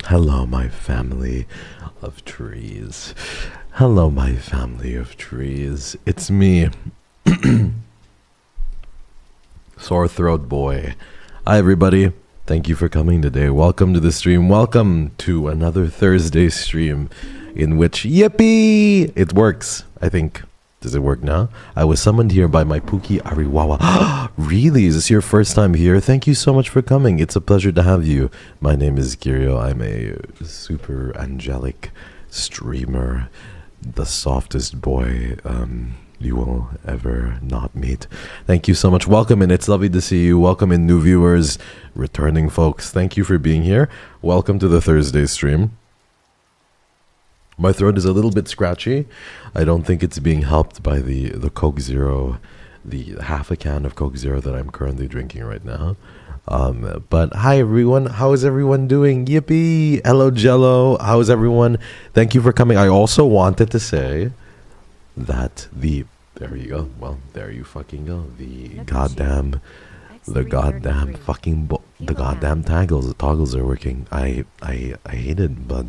Hello, my family of trees. Hello, my family of trees. It's me, Sore Throat Boy. Hi, everybody. Thank you for coming today. Welcome to the stream. Welcome to another Thursday stream in which, yippee, it works, I think. Does it work now? I was summoned here by my Pookie Ariwawa. Really? Is this your first time here? Thank you so much for coming. It's a pleasure to have you. My name is KYRIO. I'm a super angelic streamer. The softest boy you will ever not meet. Thank you so much. Welcome in. It's lovely to see you. Welcome in, new viewers, returning folks. Thank you for being here. Welcome to the Thursday stream. My throat is a little bit scratchy. I don't think it's being helped by the Coke Zero, the half a can of Coke Zero that I'm currently drinking right now. But hi everyone, how is everyone doing? Yippee! Hello Jello, how is everyone? Thank you for coming. I also wanted to say that there you go. Well, there you fucking go. The goddamn toggles are working. I hate it, but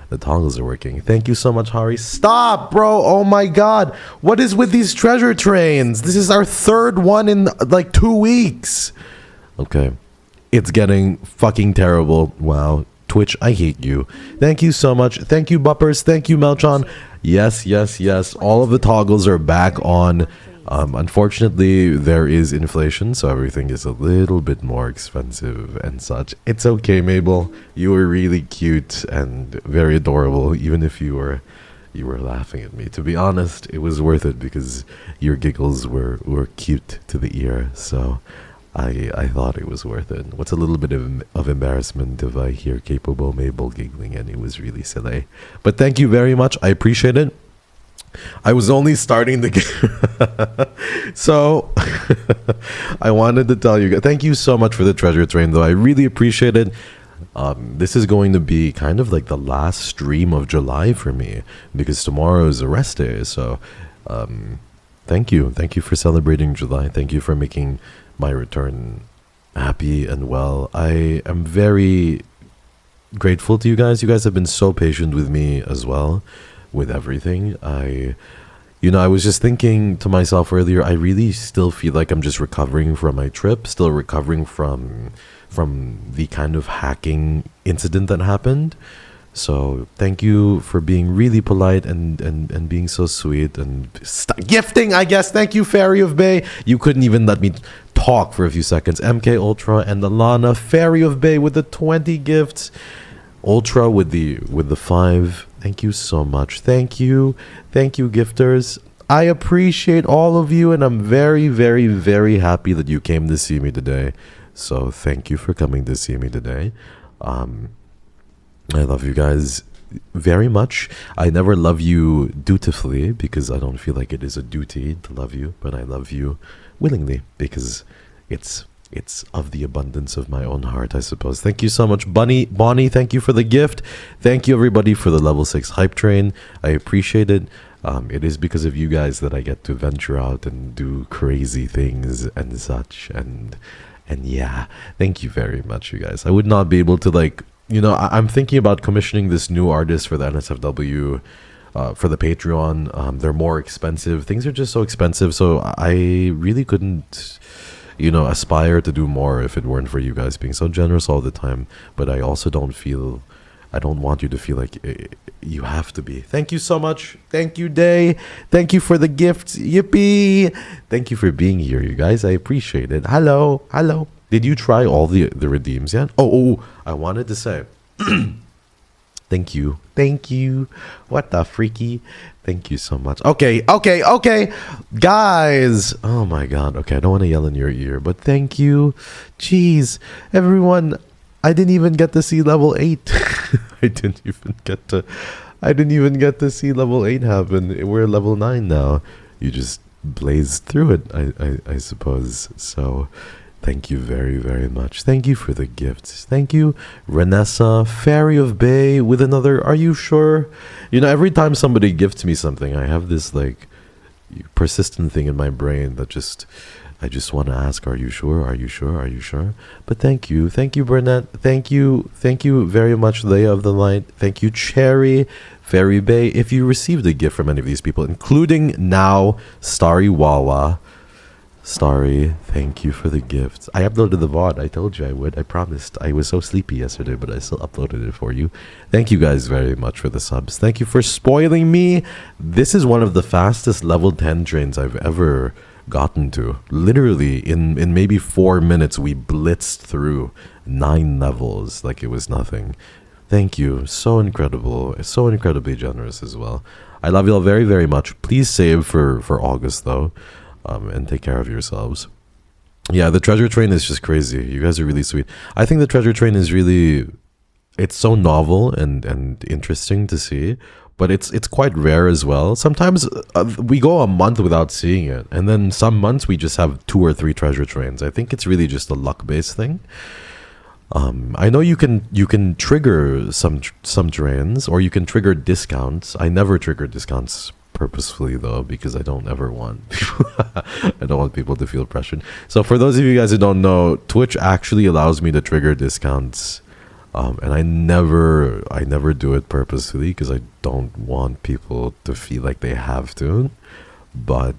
the toggles are working. Thank you so much, Hari. Stop, bro. Oh my god. What is with these treasure trains? This is our third one in like 2 weeks. Okay. It's getting fucking terrible. Wow. Twitch, I hate you. Thank you so much. Thank you, Buppers. Thank you, Melchon. Yes, yes, yes. All of the toggles are back on. Unfortunately, there is inflation, so everything is a little bit more expensive and such. It's okay, Mabel. You were really cute and very adorable, even if you were laughing at me. To be honest, it was worth it because your giggles were cute to the ear, so I thought it was worth it. What's a little bit of embarrassment if I hear capable Mabel giggling and it was really silly. But thank you very much. I appreciate it. I was only starting the game. So I wanted to tell you, thank you so much for the treasure train, though. I really appreciate it. This is going to be kind of like the last stream of July for me because tomorrow is a rest day. So thank you. Thank you for celebrating July. Thank you for making my return happy and well. I am very grateful to you guys. You guys have been so patient with me as well. With everything, I was just thinking to myself earlier, I really still feel like I'm just recovering from my trip, still recovering from the kind of hacking incident that happened. So thank you for being really polite and being so sweet and gifting, I guess. Thank you, Fairy of Bay. You couldn't even let me talk for a few seconds. MK Ultra and Alana, Fairy of Bay with the 20 gifts. Ultra with the 5. Thank you so much. Thank you, gifters. I appreciate all of you, and I'm very, very, very happy that you came to see me today. So thank you for coming to see me today. I love you guys very much. I never love you dutifully because I don't feel like it is a duty to love you, but I love you willingly because it's of the abundance of my own heart, I suppose. Thank you so much, Bonnie. Thank you for the gift. Thank you, everybody, for the level 6 hype train. I appreciate it. It is because of you guys that I get to venture out and do crazy things and such. And yeah, thank you very much, you guys. I would not be able to, I'm thinking about commissioning this new artist for the NSFW, for the Patreon. They're more expensive. Things are just so expensive, so I really couldn't aspire to do more if it weren't for you guys being so generous all the time. But I also don't want you to feel like you have to be. Thank you so much. Thank you, Day. Thank you for the gifts. Yippee. Thank you for being here, you guys. I appreciate it. Hello. Did you try all the redeems yet? Oh, I wanted to say thank you. What the freaky. Thank you so much. Okay. Guys. Oh my god. Okay, I don't want to yell in your ear, but thank you. Jeez. Everyone, I didn't even get to see level 8. I didn't even get to see level 8 happen. We're level 9 now. You just blazed through it, I suppose. So thank you very, very much. Thank you for the gifts. Thank you, Renessa, Fairy of Bay with another. Are you sure? Every time somebody gifts me something, I have this persistent thing in my brain that just I just want to ask, are you sure? Are you sure? Are you sure? But thank you. Thank you, Burnett. Thank you. Thank you very much, Leia of the Light. Thank you, Cherry, Fairy Bay. If you received a gift from any of these people, including now Starry Wawa. Starry, thank you for the gift. I uploaded the VOD. I told you I would. I promised. I was so sleepy yesterday, but I still uploaded it for you. Thank you guys very much for the subs. Thank you for spoiling me. This is one of the fastest level 10 trains I've ever gotten to. Literally, in maybe 4 minutes, we blitzed through 9 levels like it was nothing. Thank you. So incredible. So incredibly generous as well. I love you all very, very much. Please save for August, though. And take care of yourselves. Yeah, the treasure train is just crazy. You guys are really sweet. I think the treasure train is really, it's so novel and interesting to see, but it's quite rare as well. Sometimes we go a month without seeing it, and then some months we just have 2 or 3 treasure trains. I think it's really just a luck-based thing. I know you can trigger some trains, or you can trigger discounts. I never trigger discounts purposefully, though, because I don't ever want I don't want people to feel pressured. So for those of you guys who don't know, Twitch actually allows me to trigger discounts, and I never do it purposefully because I don't want people to feel like they have to, but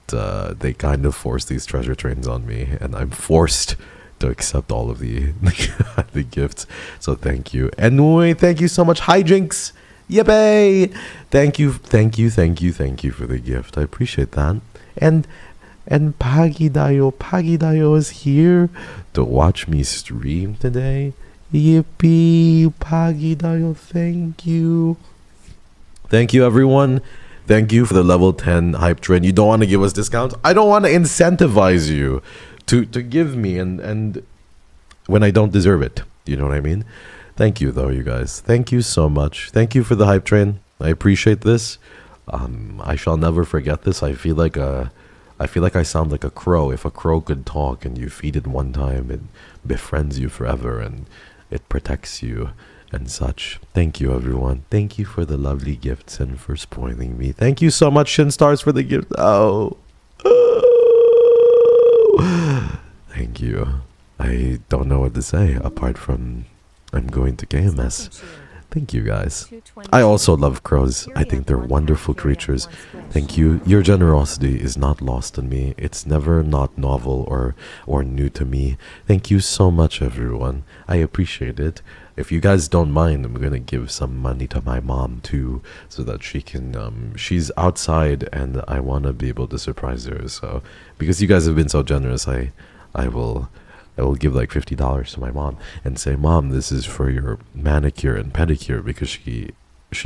they kind of force these treasure trains on me, and I'm forced to accept all of the the gifts. So thank you. Anyway, thank you so much, Hijinks. Yippee! Thank you for the gift. I appreciate that. And Pagidayo is here to watch me stream today. Yippee! Pagidayo, thank you. Thank you, everyone. Thank you for the level 10 hype train. You don't want to give us discounts? I don't want to incentivize you to give me and when I don't deserve it. You know what I mean? Thank you, though, you guys. Thank you so much. Thank you for the hype train. I appreciate this. I shall never forget this. I feel like I sound like a crow. If a crow could talk and you feed it one time, it befriends you forever and it protects you and such. Thank you, everyone. Thank you for the lovely gifts and for spoiling me. Thank you so much, Shin Stars, for the gift. Oh. Thank you. I don't know what to say apart from I'm going to KMS. Thank you, guys. I also love crows. I think they're wonderful creatures. Thank you. Your generosity is not lost on me. It's never not novel or new to me. Thank you so much, everyone. I appreciate it. If you guys don't mind, I'm going to give some money to my mom, too, so that she can, she's outside, and I want to be able to surprise her. So, because you guys have been so generous, I will give like $50 to my mom and say, Mom, this is for your manicure and pedicure, because she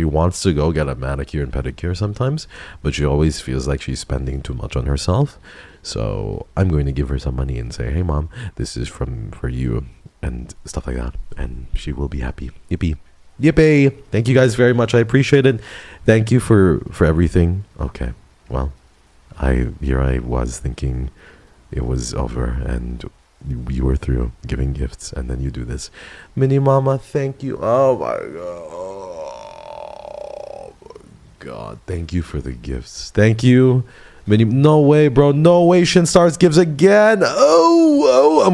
wants to go get a manicure and pedicure sometimes, but she always feels like she's spending too much on herself. So I'm going to give her some money and say, hey, Mom, this is for you and stuff like that. And she will be happy. Yippee. Yippee. Thank you guys very much. I appreciate it. Thank you for everything. Okay. Well, here I was thinking it was over and you were through giving gifts, and then you do this. Mini Mama, thank you. Oh my God. Thank you for the gifts. Thank you. No way, bro. No way. Shin Stars gives again. Oh, I'm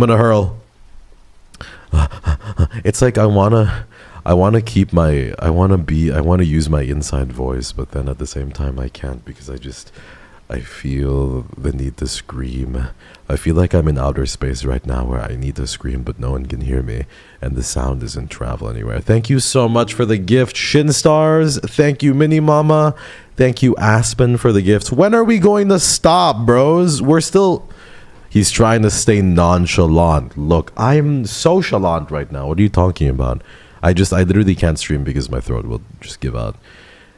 gonna hurl. It's like I wanna keep my, I wanna use my inside voice, but then at the same time I can't, because I feel the need to scream. I feel like I'm in outer space right now where I need to scream, but no one can hear me, and the sound doesn't travel anywhere. Thank you so much for the gift, Shin Stars. Thank you, Mini Mama. Thank you, Aspen, for the gifts. When are we going to stop, bros? He's trying to stay nonchalant. Look, I'm so chalant right now. What are you talking about? I literally can't stream because my throat will just give out.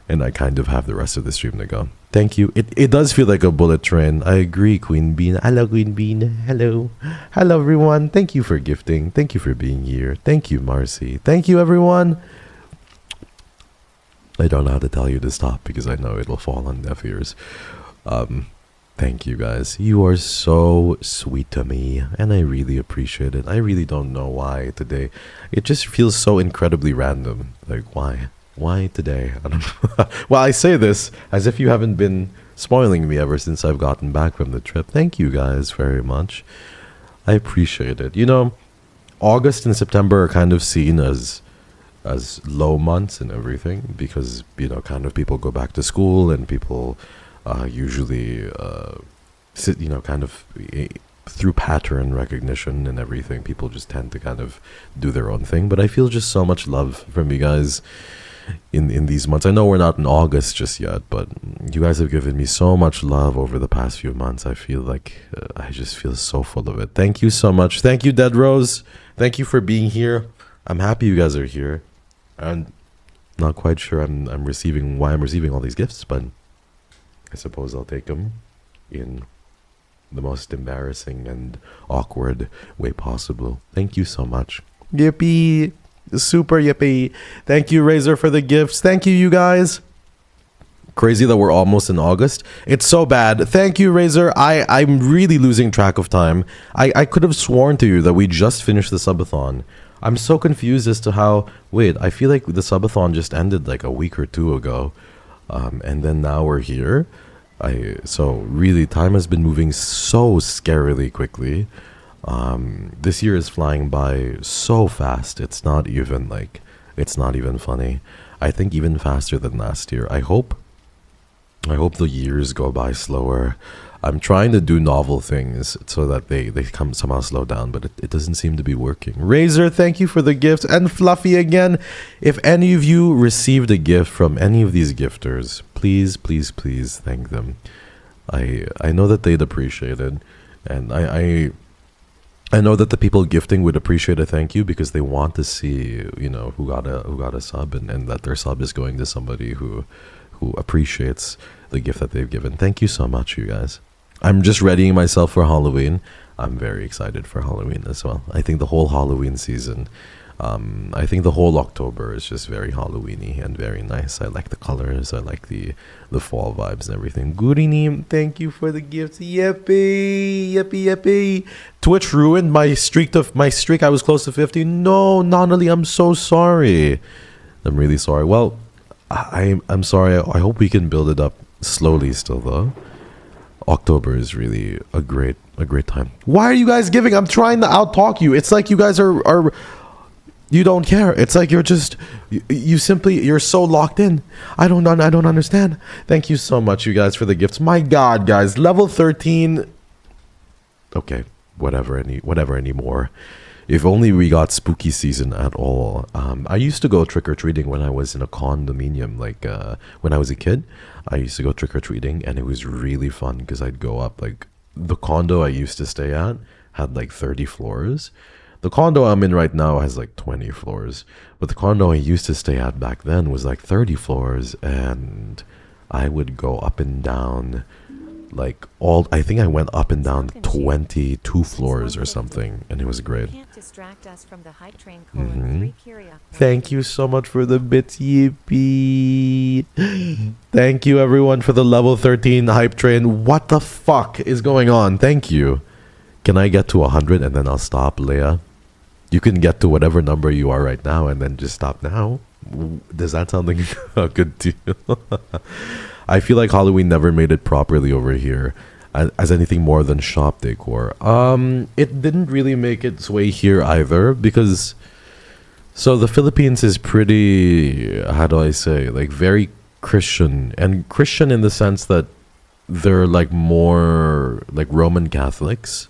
And I kind of have the rest of the stream to go. Thank you. It does feel like a bullet train. I agree, Queen Bean. Hello, Queen Bean. Hello. Hello, everyone. Thank you for gifting. Thank you for being here. Thank you, Marcy. Thank you, everyone. I don't know how to tell you to stop because I know it'll fall on deaf ears. Thank you, guys. You are so sweet to me, and I really appreciate it. I really don't know why today. It just feels so incredibly random. Like, why? Why today? I don't know. Well, I say this as if you haven't been spoiling me ever since I've gotten back from the trip. Thank you guys very much. I appreciate it. You know, August and September are kind of seen as low months and everything because, you know, kind of people go back to school and people usually sit, you know, kind of through pattern recognition and everything, people just tend to kind of do their own thing. But I feel just so much love from you guys in these months. I know we're not in August just yet, but you guys have given me so much love over the past few months. I feel like I just feel so full of it. Thank you so much. Thank you, Dead Rose. Thank you for being here. I'm happy you guys are here. And not quite sure I'm receiving why I'm receiving all these gifts, but I suppose I'll take them in the most embarrassing and awkward way possible. Thank you so much. Yippee. Super yippee. Thank you, Razor, for the gifts. Thank you, you guys. Crazy that we're almost in August. It's so bad. Thank you, Razor. I'm really losing track of time. I could have sworn to you that we just finished the subathon. I'm so confused as to how... Wait, I feel like the subathon just ended like a week or two ago. And then now we're here. So really, time has been moving so scarily quickly. This year is flying by so fast. It's not even funny. I think even faster than last year. I hope the years go by slower. I'm trying to do novel things so that they come somehow slow down, but it doesn't seem to be working. Razor, thank you for the gift. And Fluffy again. If any of you received a gift from any of these gifters, please thank them. I know that they'd appreciate it, and I know that the people gifting would appreciate a thank you because they want to see, you know, who got a sub and that their sub is going to somebody who appreciates the gift that they've given. Thank you so much, you guys. I'm just readying myself for Halloween. I'm very excited for Halloween as well. I think the whole Halloween season, I think the whole October is just very Halloweeny and very nice. I like the colors. I like the fall vibes and everything. Goodinim, thank you for the gifts. Yippee. Twitch ruined my streak. I was close to 50. No, Nonali, I'm so sorry. I'm really sorry. Well, I'm sorry. I hope we can build it up slowly still though. October is really a great time. Why are you guys giving? I'm trying to out-talk you. It's like you guys are you don't care. It's like you're just you're so locked in. I don't understand. Thank you so much, you guys, for the gifts. My God, guys, level 13. Okay, whatever anymore. If only we got spooky season at all. I used to go trick-or-treating when I was in a condominium. Like when I was a kid, I used to go trick-or-treating, and it was really fun because I'd go up. Like the condo I used to stay at had like 30 floors. The condo I'm in right now has like 20 floors. But the condo I used to stay at back then was like 30 floors, and I would go up and down like I think I went up and down 22 floors or something, and it was great. Thank you so much for the bits, yippee. Thank you everyone for the level 13 hype train. What the fuck is going on? Thank you. Can I get to 100 and then I'll stop, Leia? You can get to whatever number you are right now and then just stop now. Does that sound like a good deal? I feel like Halloween never made it properly over here as anything more than shop decor. It didn't really make its way here either because so the Philippines is pretty, how do I say, like very Christian, and Christian in the sense that they're like more like Roman Catholics.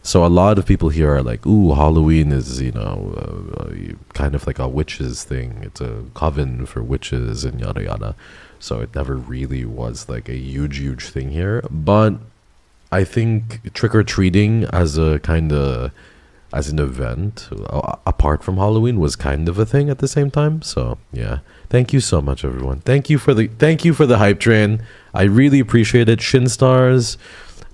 So a lot of people here are like, ooh, Halloween is, you know, kind of like a witches thing. It's a coven for witches and yada yada. So it never really was like a huge thing here. But I think trick-or-treating as an event, apart from Halloween, was kind of a thing at the same time. So yeah, thank you so much, everyone. Thank you for the hype train. I really appreciate it. Shin Stars,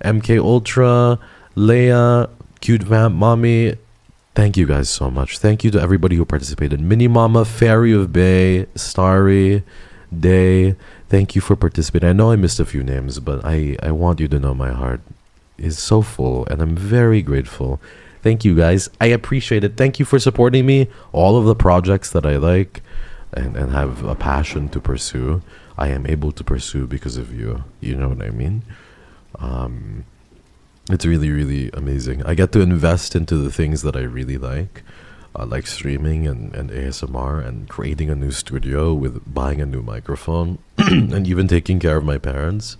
MK Ultra, Leia, Cute Vamp Mommy, thank you guys so much. Thank you to everybody who participated. Mini Mama, Fairy of Bay, Starry, Day, thank you for participating. I know I missed a few names, but I want you to know my heart is so full, and I'm very grateful. Thank you guys. I appreciate it. Thank you for supporting me. All of the projects that I like and have a passion to pursue. I am able to pursue because of you. You know what I mean? It's really, really amazing. I get to invest into the things that I really like streaming and ASMR and creating a new studio with buying a new microphone and even taking care of my parents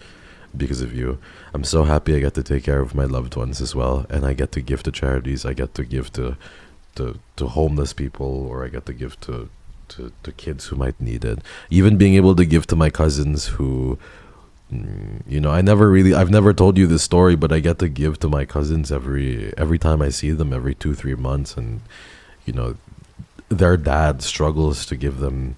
because of you. I'm so happy I get to take care of my loved ones as well, and I get to give to charities. I get to give to homeless people, or I get to give to kids who might need it. Even being able to give to my cousins who, I've never told you this story, but I get to give to my cousins every time I see them, every 2-3 months, and their dad struggles to give them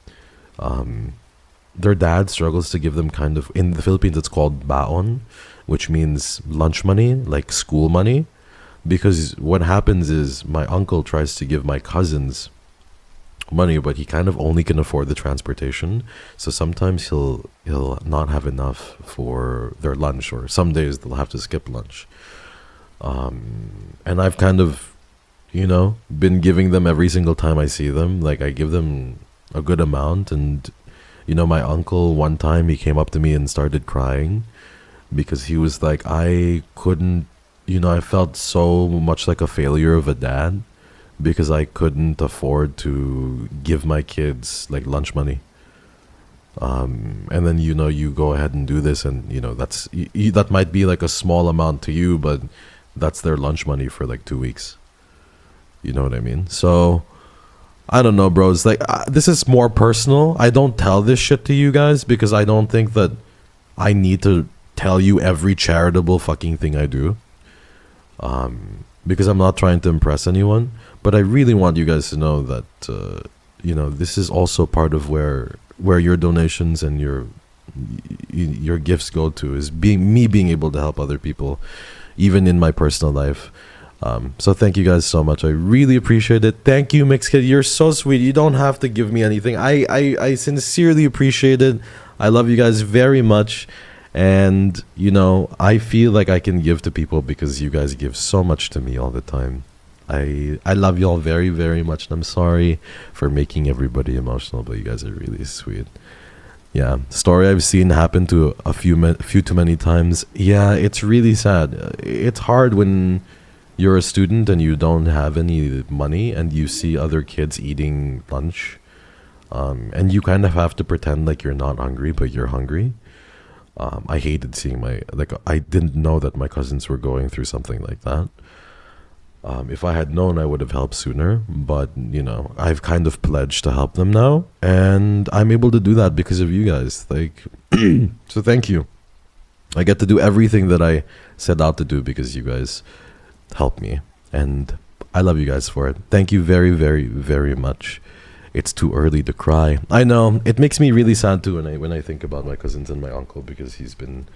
kind of, in the Philippines it's called baon, which means lunch money, like school money. Because what happens is my uncle tries to give my cousins money, but he kind of only can afford the transportation. So sometimes he'll not have enough for their lunch, or some days they'll have to skip lunch. And I've kind of, been giving them every single time I see them. Like, I give them a good amount. And, my uncle, one time he came up to me and started crying because he was like, I couldn't, I felt so much like a failure of a dad because I couldn't afford to give my kids like lunch money. And then, you go ahead and do this, and, that might be like a small amount to you, but that's their lunch money for like 2 weeks. You know what I mean? So I don't know, bro. It's like, this is more personal. I don't tell this shit to you guys because I don't think that I need to tell you every charitable fucking thing I do. Because I'm not trying to impress anyone, but I really want you guys to know that this is also part of where your donations and your gifts go to, is being able to help other people, even in my personal life. So thank you guys so much. I really appreciate it. Thank you, Mix Kid. You're so sweet. You don't have to give me anything. I sincerely appreciate it. I love you guys very much. And, I feel like I can give to people because you guys give so much to me all the time. I love you all very, very much. And I'm sorry for making everybody emotional, but you guys are really sweet. Yeah, story I've seen happen to a few too many times. Yeah, it's really sad. It's hard when you're a student and you don't have any money and you see other kids eating lunch. And you kind of have to pretend like you're not hungry, but you're hungry. I hated seeing I didn't know that my cousins were going through something like that. If I had known, I would have helped sooner, but I've kind of pledged to help them now, and I'm able to do that because of you guys. So thank you. I get to do everything that I set out to do because you guys help me, and I love you guys for it. Thank you very, very, very much. It's too early to cry. I know, it makes me really sad too when I think about my cousins and my uncle, because he's been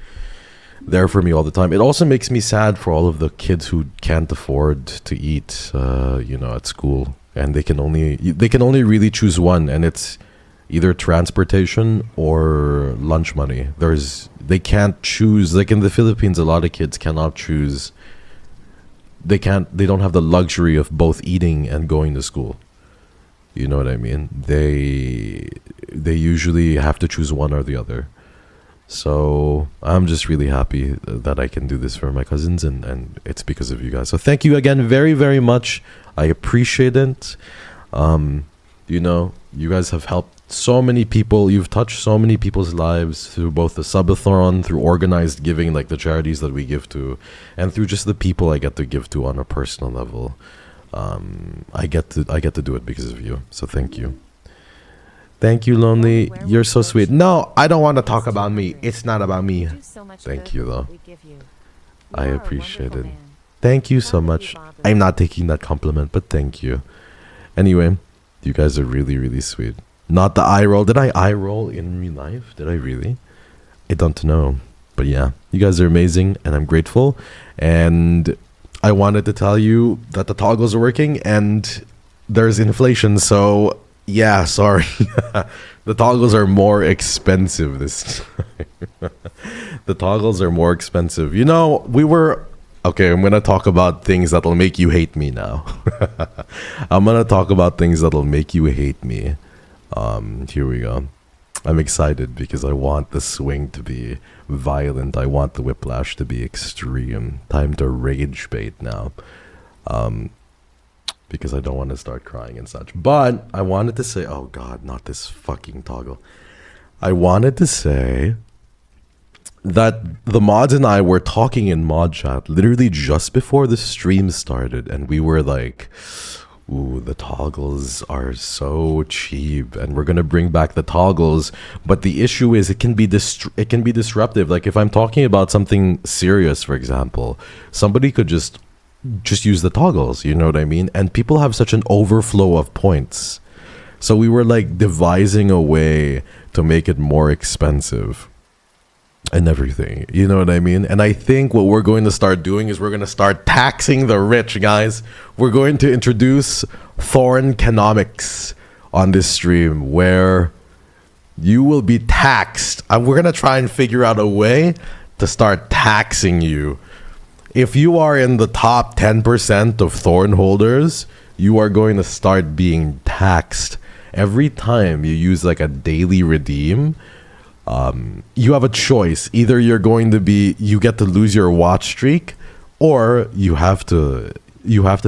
there for me all the time. It also makes me sad for all of the kids who can't afford to eat at school, and they can only really choose one, and it's either transportation or lunch money. They can't choose. Like in the Philippines, a lot of kids cannot choose. They don't have the luxury of both eating and going to school. You know what I mean? They usually have to choose one or the other. So I'm just really happy that I can do this for my cousins, and it's because of you guys. So thank you again very, very much. I appreciate it. You guys have helped so many people. You've touched so many people's lives through both the subathon, through organized giving, like the charities that we give to, and through just the people I get to give to on a personal level. I get to do it because of you. So thank you. Thank you, Lonely. You're so sweet. No, I don't want to talk about me. It's not about me. Thank you, though. I appreciate it. Thank you so much. I'm not taking that compliment, but thank you. Anyway, you guys are really, really sweet. Not the eye roll. Did I eye roll in real life? Did I really? I don't know. But yeah, you guys are amazing, and I'm grateful. And I wanted to tell you that the toggles are working, and there's inflation, so yeah, sorry. The toggles are more expensive this time. The toggles are more expensive. Okay, I'm going to talk about things that'll make you hate me now. I'm going to talk about things that'll make you hate me. Here we go. I'm excited because I want the swing to be violent. I want the whiplash to be extreme. Time to rage bait now. Because I don't want to start crying and such. But I wanted to say, oh god, not this fucking toggle. I wanted to say that the mods and I were talking in mod chat literally just before the stream started, and we were like, ooh, the toggles are so cheap, and we're gonna bring back the toggles. But the issue is it can be disruptive. Like if I'm talking about something serious, for example, somebody could just use the toggles, you know what I mean? And people have such an overflow of points. So we were like devising a way to make it more expensive and everything, you know what I mean? And I think what we're going to start doing is we're going to start taxing the rich, guys. We're going to introduce Thorn Economics on this stream where you will be taxed. We're going to try and figure out a way to start taxing you. If you are in the top 10% of Thorn holders, you are going to start being taxed. Every time you use like a daily redeem, you have a choice. Either you get to lose your watch streak, or you have to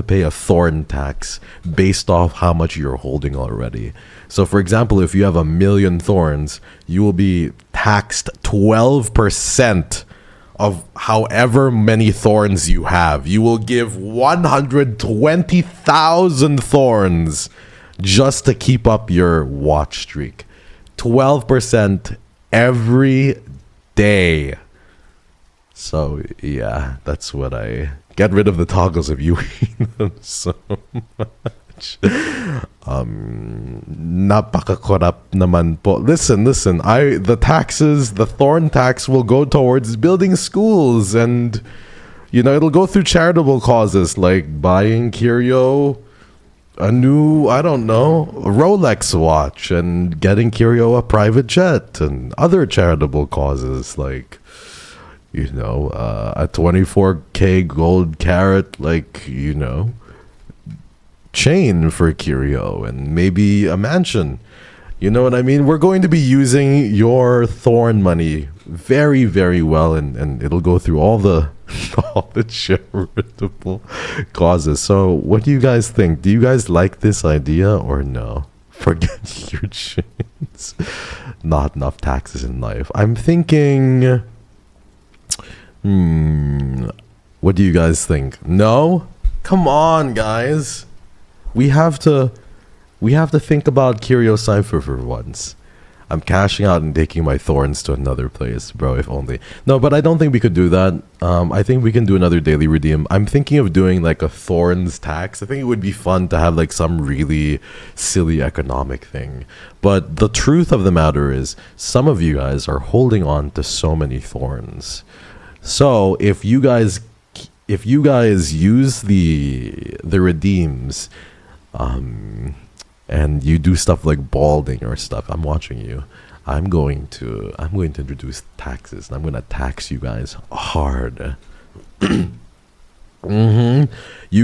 pay a Thorn tax based off how much you're holding already. So for example, if you have 1 million Thorns, you will be taxed 12% of however many Thorns you have. You will give 120,000 Thorns just to keep up your watch streak. 12% every day. So yeah, that's what I get rid of the toggles if you hate them so much. Napaka-corrupt naman po. Listen, the Thorn tax will go towards building schools, and it'll go through charitable causes like buying KYRIO a new, I don't know, a Rolex watch, and getting KYRIO a private jet, and other charitable causes like a 24K gold carat, chain for KYRIO, and maybe a mansion. You know what I mean? We're going to be using your Thorn money very, very well, and it'll go through all the charitable causes. So what do you guys think? Do you guys like this idea or no? Forget your chains. Not enough taxes in life. I'm thinking, what do you guys think? No? Come on, guys. We have to think about KYRIO Cypher for once. I'm cashing out and taking my Thorns to another place, bro, if only. No, but I don't think we could do that. I think we can do another daily redeem. I'm thinking of doing like a Thorns tax. I think it would be fun to have like some really silly economic thing. But the truth of the matter is, some of you guys are holding on to so many Thorns. So if you guys use the redeems, and you do stuff like balding or stuff, I'm watching you. I'm going to introduce taxes, and I'm going to tax you guys hard. You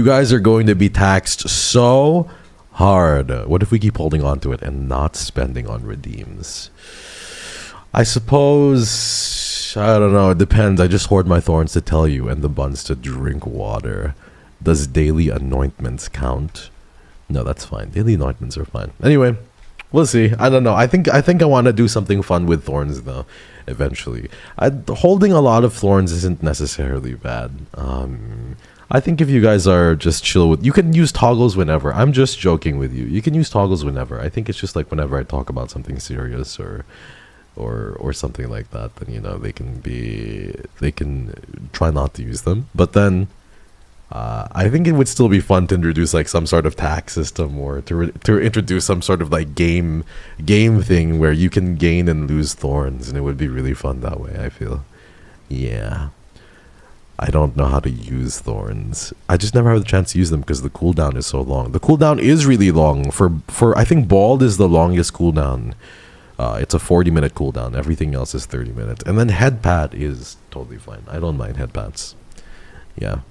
guys are going to be taxed so hard. What if we keep holding on to it and not spending on redeems? I suppose, I don't know, it depends. I just hoard my Thorns to tell you, and the buns to drink water. Does daily anointments count? No, that's fine. Daily anointments are fine. Anyway, we'll see. I don't know. I think I want to do something fun with Thorns though. Eventually, holding a lot of Thorns isn't necessarily bad. I think if you guys are just chill with, you can use toggles whenever. I'm just joking with you. You can use toggles whenever. I think it's just like whenever I talk about something serious or something like that, then they can try not to use them. But then I think it would still be fun to introduce like some sort of tax system, or to introduce some sort of like game thing where you can gain and lose Thorns, and it would be really fun that way, I feel. Yeah. I don't know how to use Thorns. I just never have the chance to use them because the cooldown is so long. The cooldown is really long. For I think Bald is the longest cooldown. It's a 40-minute cooldown. Everything else is 30 minutes. And then Head Pat is totally fine. I don't mind Head Pats. Yeah.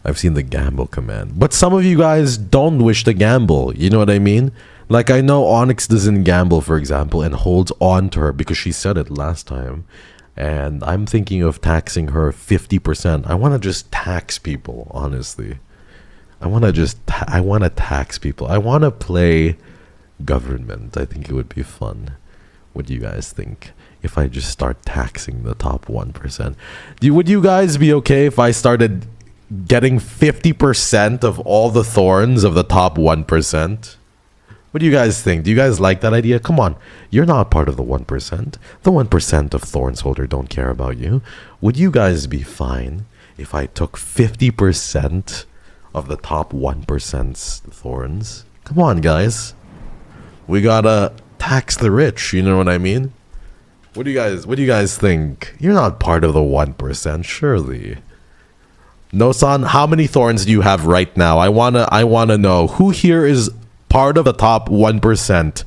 I've seen the gamble command. But some of you guys don't wish to gamble. You know what I mean? Like, I know Onyx doesn't gamble, for example, and holds on to her because she said it last time. And I'm thinking of taxing her 50%. I want to just tax people, honestly. I want to tax people. I want to play government. I think it would be fun. What do you guys think? If I just start taxing the top 1%. Would you guys be okay if I started getting 50% of all the thorns of the top 1%? What do you guys think? Do you guys like that idea? Come on, you're not part of the 1%. The 1% of thorns holder don't care about you. Would you guys be fine if I took 50% of the top 1%'s thorns? Come on, guys. We gotta tax the rich, you know what I mean? What do you guys think? You're not part of the 1%, surely. No-san, how many thorns do you have right now? I wanna know who here is part of the top 1%.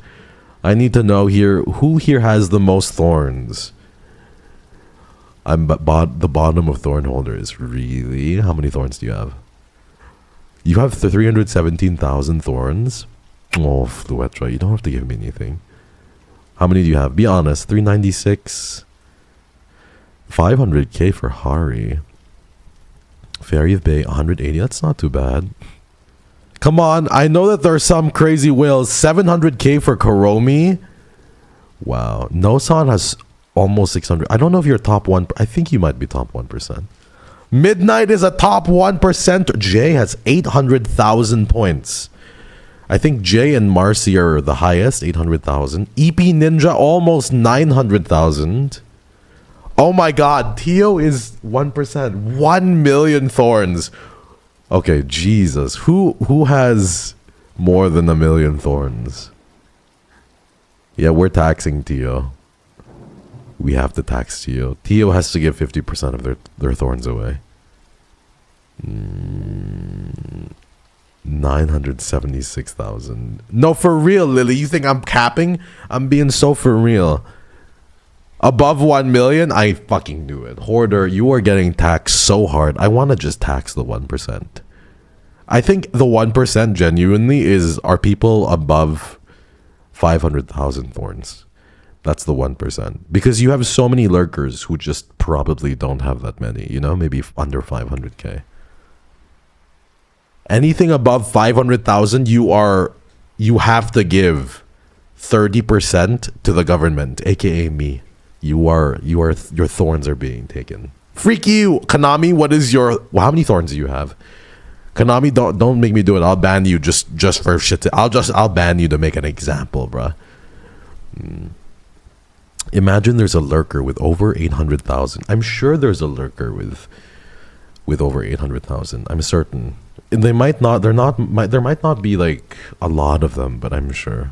I need to know here who here has the most thorns. I'm the bottom of thorn holders. Really? How many thorns do you have? You have 317,000 thorns. Oh, Fluetra, you don't have to give me anything. How many do you have? Be honest. 396. 500k for Hari. Fairy of Bay, 180. That's not too bad. Come on. I know that there are some crazy whales. 700k for Kuromi. Wow. Nosan has almost 600. I don't know if you're top 1. I think you might be top 1%. Midnight is a top 1%. Jay has 800,000 points. I think Jay and Marcy are the highest, 800,000. EP Ninja, almost 900,000. Oh my god, Tio is 1%. 1 million thorns. Okay, Jesus. Who has more than 1 million thorns? Yeah, we're taxing Tio. We have to tax Tio. Tio has to give 50% of their thorns away. 976,000. No, for real, Lily. You think I'm capping? I'm being so for real. Above 1 million? I fucking knew it. Hoarder, you are getting taxed so hard. I want to just tax the 1%. I think the 1% genuinely are people above 500,000 thorns. That's the 1%. Because you have so many lurkers who just probably don't have that many. You know, maybe under 500k. Anything above 500,000, you have to give 30% to the government, aka me. Your thorns are being taken. Freak you, Konami. How many thorns do you have? Konami, don't make me do it. I'll ban you just for shit. I'll ban you to make an example, bruh. Imagine there's a lurker with over 800,000. I'm sure there's a lurker with over 800,000. I'm certain. And there might not be like a lot of them, but I'm sure.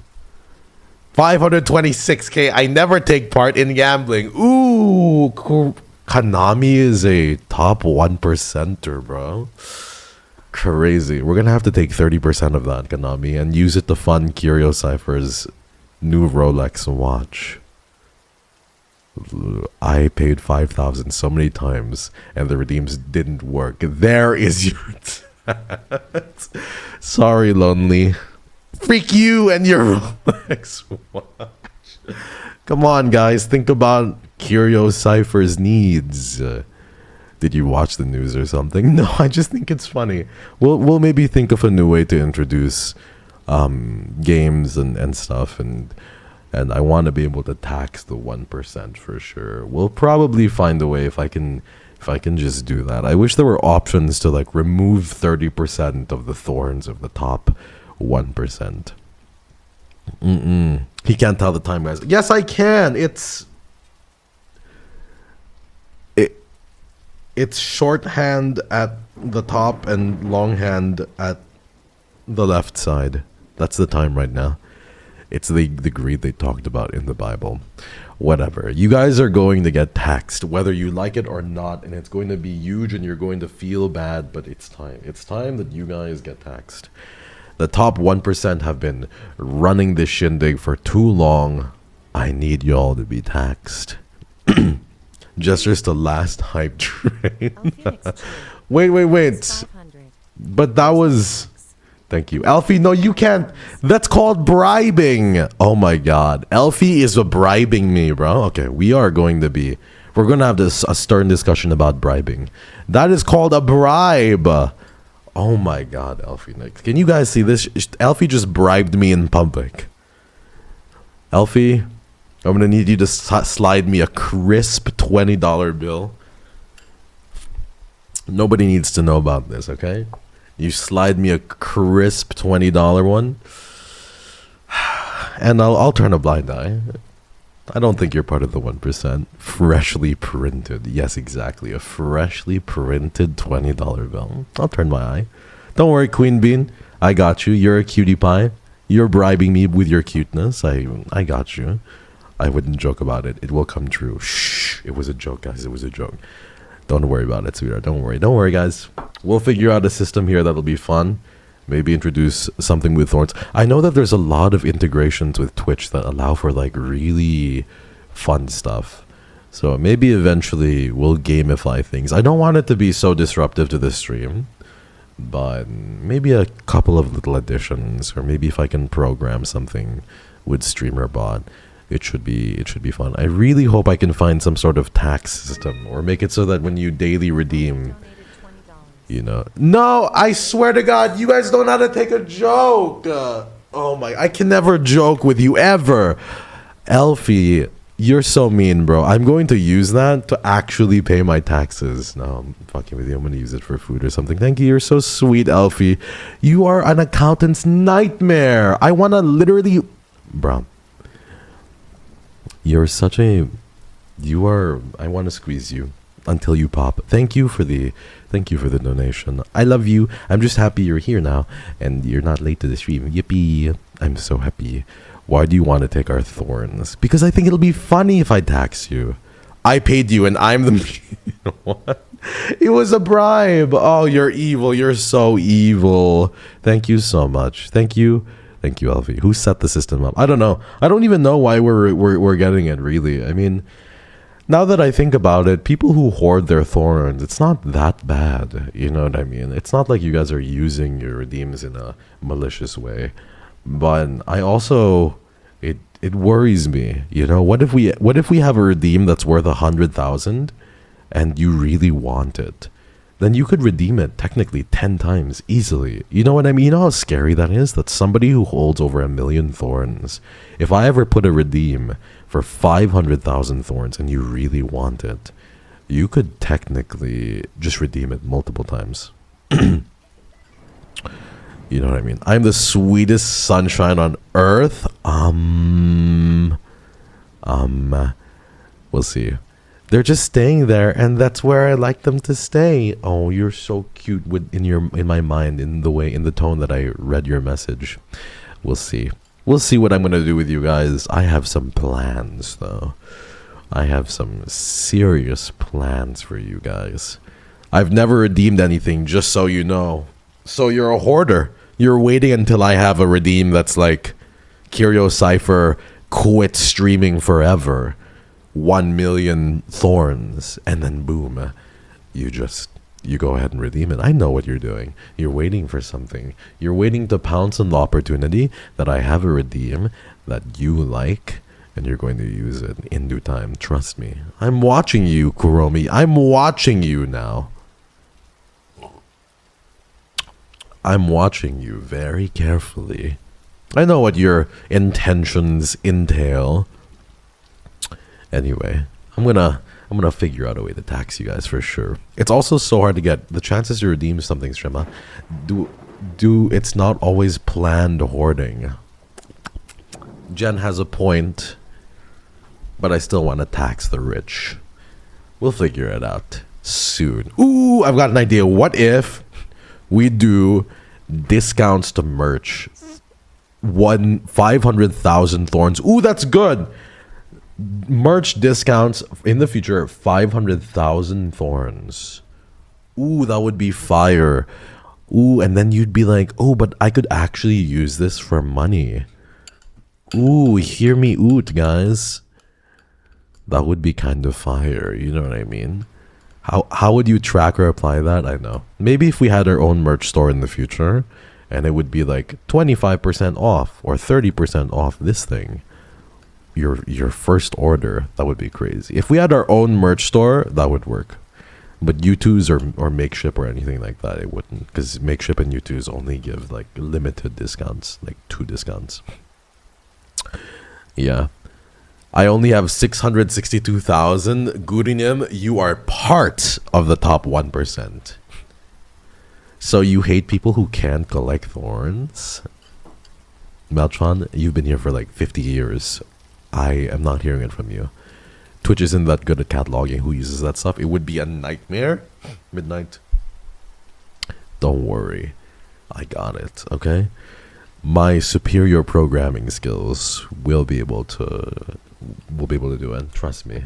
526k. I never take part in gambling. Ooh, Konami is a top 1%er, bro. Crazy. We're gonna have to take 30% of that, Konami, and use it to fund KYRIO Cypher's new Rolex watch. I paid 5,000 so many times, and the redeems didn't work. There is your. Sorry, Lonely. Freak you and your Rolex watch. Come on, guys. Think about KYRIO Cypher's needs. Did you watch the news or something? No, I just think it's funny. We'll maybe think of a new way to introduce games and stuff, and I want to be able to tax the 1% for sure. We'll probably find a way if I can just do that. I wish there were options to like remove 30% of the thorns of the top 1%. He can't tell the time, guys. Yes, I can. It's shorthand at the top and longhand at the left side. That's the time right now. It's the greed they talked about in the Bible. Whatever. You guys are going to get taxed, whether you like it or not, and it's going to be huge and you're going to feel bad, but it's time. It's time that you guys get taxed. The top 1% have been running this shindig for too long. I need y'all to be taxed. Just the last hype train. Wait. But that was... Thank you. Alfie, no, you can't. That's called bribing. Oh my god. Alfie is bribing me, bro. Okay, we're going to have this a stern discussion about bribing. That is called a bribe. Oh my god, Alfie. Can you guys see this? Alfie just bribed me in public. Alfie, I'm gonna need you to slide me a crisp $20 bill. Nobody needs to know about this, okay? You slide me a crisp $20 one, and I'll turn a blind eye. I don't think you're part of the 1%. Freshly printed. Yes, exactly. A freshly printed $20 bill. I'll turn my eye. Don't worry, Queen Bean. I got you. You're a cutie pie. You're bribing me with your cuteness. I got you. I wouldn't joke about it. It will come true. Shh. It was a joke, guys. It was a joke. Don't worry about it, sweetheart. Don't worry. Don't worry, guys. We'll figure out a system here that'll be fun. Maybe introduce something with thorns. I know that there's a lot of integrations with Twitch that allow for like really fun stuff. So maybe eventually we'll gamify things. I don't want it to be so disruptive to the stream, but maybe a couple of little additions, or maybe if I can program something with StreamerBot, it should be fun. I really hope I can find some sort of tax system, or make it so that when you daily redeem, you know. No, I swear to God, you guys don't know how to take a joke. Oh my, I can never joke with you ever. Elfie, you're so mean, bro. I'm going to use that to actually pay my taxes. No, I'm fucking with you. I'm going to use it for food or something. Thank you. You're so sweet, Elfie. You are an accountant's nightmare. I want to literally... Bro. You're such a... You are... I want to squeeze you until you pop. Thank you for the donation. I love you. I'm just happy you're here now and you're not late to the stream. Yippee. I'm so happy. Why do you want to take our thorns? Because I think it'll be funny if I tax you. I paid you and I'm the... What? It was a bribe. Oh, you're evil. You're so evil. Thank you so much. Thank you. Thank you, Alfie. Who set the system up? I don't know. I don't even know why we're getting it, really. I mean, now that I think about it, people who hoard their thorns, it's not that bad. You know what I mean? It's not like you guys are using your redeems in a malicious way. But I also... It worries me, you know. What if we have a redeem that's worth 100,000, and you really want it? Then you could redeem it technically 10 times easily. You know what I mean? You know how scary that is? That somebody who holds over 1 million thorns, if I ever put a redeem for 500,000 thorns and you really want it, you could technically just redeem it multiple times. You know what I mean? I'm the sweetest sunshine on earth. We'll see. They're just staying there, and that's where I like them to stay. Oh, you're so cute in my mind, in the tone that I read your message. We'll see. We'll see what I'm gonna do with you guys. I have some plans, though. I have some serious plans for you guys. I've never redeemed anything, just so you know. So you're a hoarder. You're waiting until I have a redeem that's like KYRIO Cypher quit streaming forever. 1 million thorns, and then boom, you go ahead and redeem it. I know what you're doing. You're waiting for something. You're waiting to pounce on the opportunity that I have a redeem that you like, and you're going to use it in due time. Trust me. I'm watching you, Kuromi. I'm watching you now. I'm watching you very carefully. I know what your intentions entail. Anyway, I'm gonna figure out a way to tax you guys for sure. It's also so hard to get the chances to redeem something, Strema. It's not always planned hoarding. Jen has a point, but I still want to tax the rich. We'll figure it out soon. Ooh, I've got an idea. What if we do discounts to merch? 500,000 thorns. Ooh, that's good. Merch discounts in the future, 500,000 thorns. Ooh, that would be fire. Ooh, and then you'd be like, oh, but I could actually use this for money. Ooh, hear me out, guys. That would be kind of fire, you know what I mean? How would you track or apply that? I know. Maybe if we had our own merch store in the future, and it would be like 25% off or 30% off this thing. Your first order, that would be crazy. If we had our own merch store, that would work. But U2s or Makeship or anything like that, it wouldn't. Because Makeship and U2s only give like limited discounts, like 2 discounts. Yeah. I only have 662,000. Gurinim, you are part of the top 1%. So you hate people who can't collect thorns? Meltron, you've been here for like 50 years. I am not hearing it from you. Twitch isn't that good at cataloging who uses that stuff. It would be a nightmare. Midnight. Don't worry. I got it, okay? My superior programming skills will be able to do it. Trust me.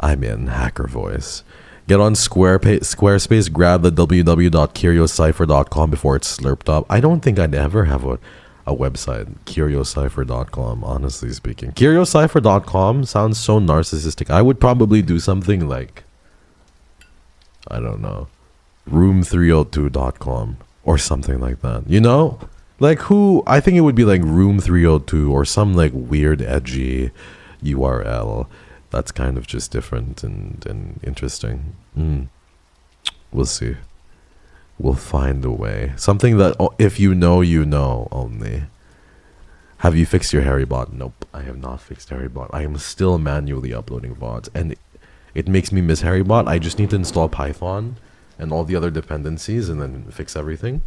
I'm in hacker voice. Get on Squarespace, grab the www.KYRIOcipher.com before it's slurped up. I don't think I'd ever have a website, KYRIOcipher.com, honestly speaking. KYRIOcipher.com sounds so narcissistic. I would probably do something like, I don't know, room302.com or something like that. You know? Like who, I think it would be like room302 or some like weird edgy URL that's kind of just different and interesting. We'll see. We'll find a way. Something that if you know only. Have you fixed your HarryBot? Nope, I have not fixed HarryBot. I am still manually uploading VODs, and it makes me miss HarryBot. I just need to install Python and all the other dependencies and then fix everything.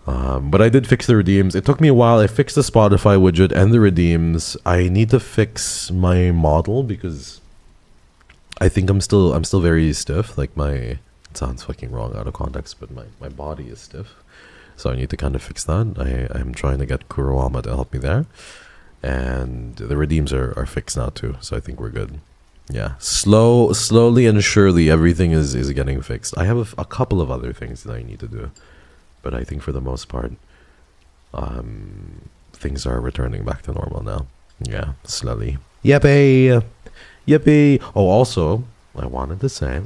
But I did fix the redeems. It took me a while. I fixed the Spotify widget and the redeems. I need to fix my model because I think I'm still very stiff. Like it sounds fucking wrong out of context, but my body is stiff. So I need to kind of fix that. I'm trying to get Kuroama to help me there. And the redeems are fixed now too. So I think we're good. Yeah. Slowly and surely everything is getting fixed. I have a couple of other things that I need to do. But I think for the most part, things are returning back to normal now. Yeah, slowly. Yippee! Yippee! Oh, also, I wanted to say,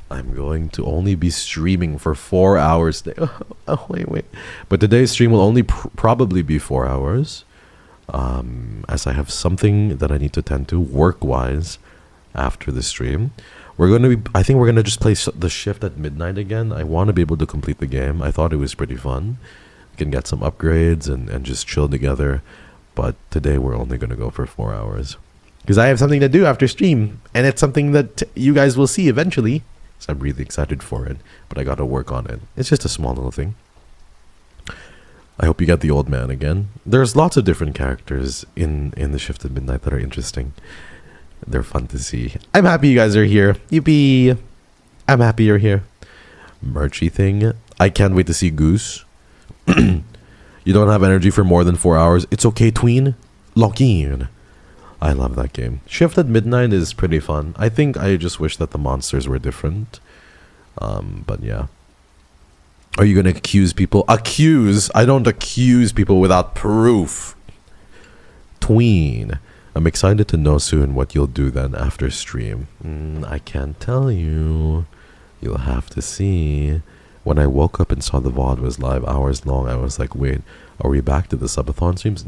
I'm going to only be streaming for 4 hours today. Oh, wait. But today's stream will only probably be 4 hours. As I have something that I need to tend to work-wise after the stream. I think we're going to just play the shift at midnight again. I want to be able to complete the game. I thought it was pretty fun. We can get some upgrades and just chill together. But today we're only going to go for 4 hours. Because I have something to do after stream. And it's something that you guys will see eventually. So I'm really excited for it. But I got to work on it. It's just a small little thing. I hope you get the old man again. There's lots of different characters in the shift at midnight that are interesting. They're fun to see. I'm happy you guys are here. Yippee! I'm happy you're here. Merchy thing. I can't wait to see Goose. You don't have energy for more than 4 hours. It's okay, tween. Lock in. I love that game. Shift at Midnight is pretty fun. I think I just wish that the monsters were different. But yeah. Are you going to accuse people? Accuse? I don't accuse people without proof. Tween. I'm excited to know soon what you'll do then after stream. I can't tell you. You'll have to see. When I woke up and saw the VOD was live hours long, I was like, wait, are we back to the subathon streams?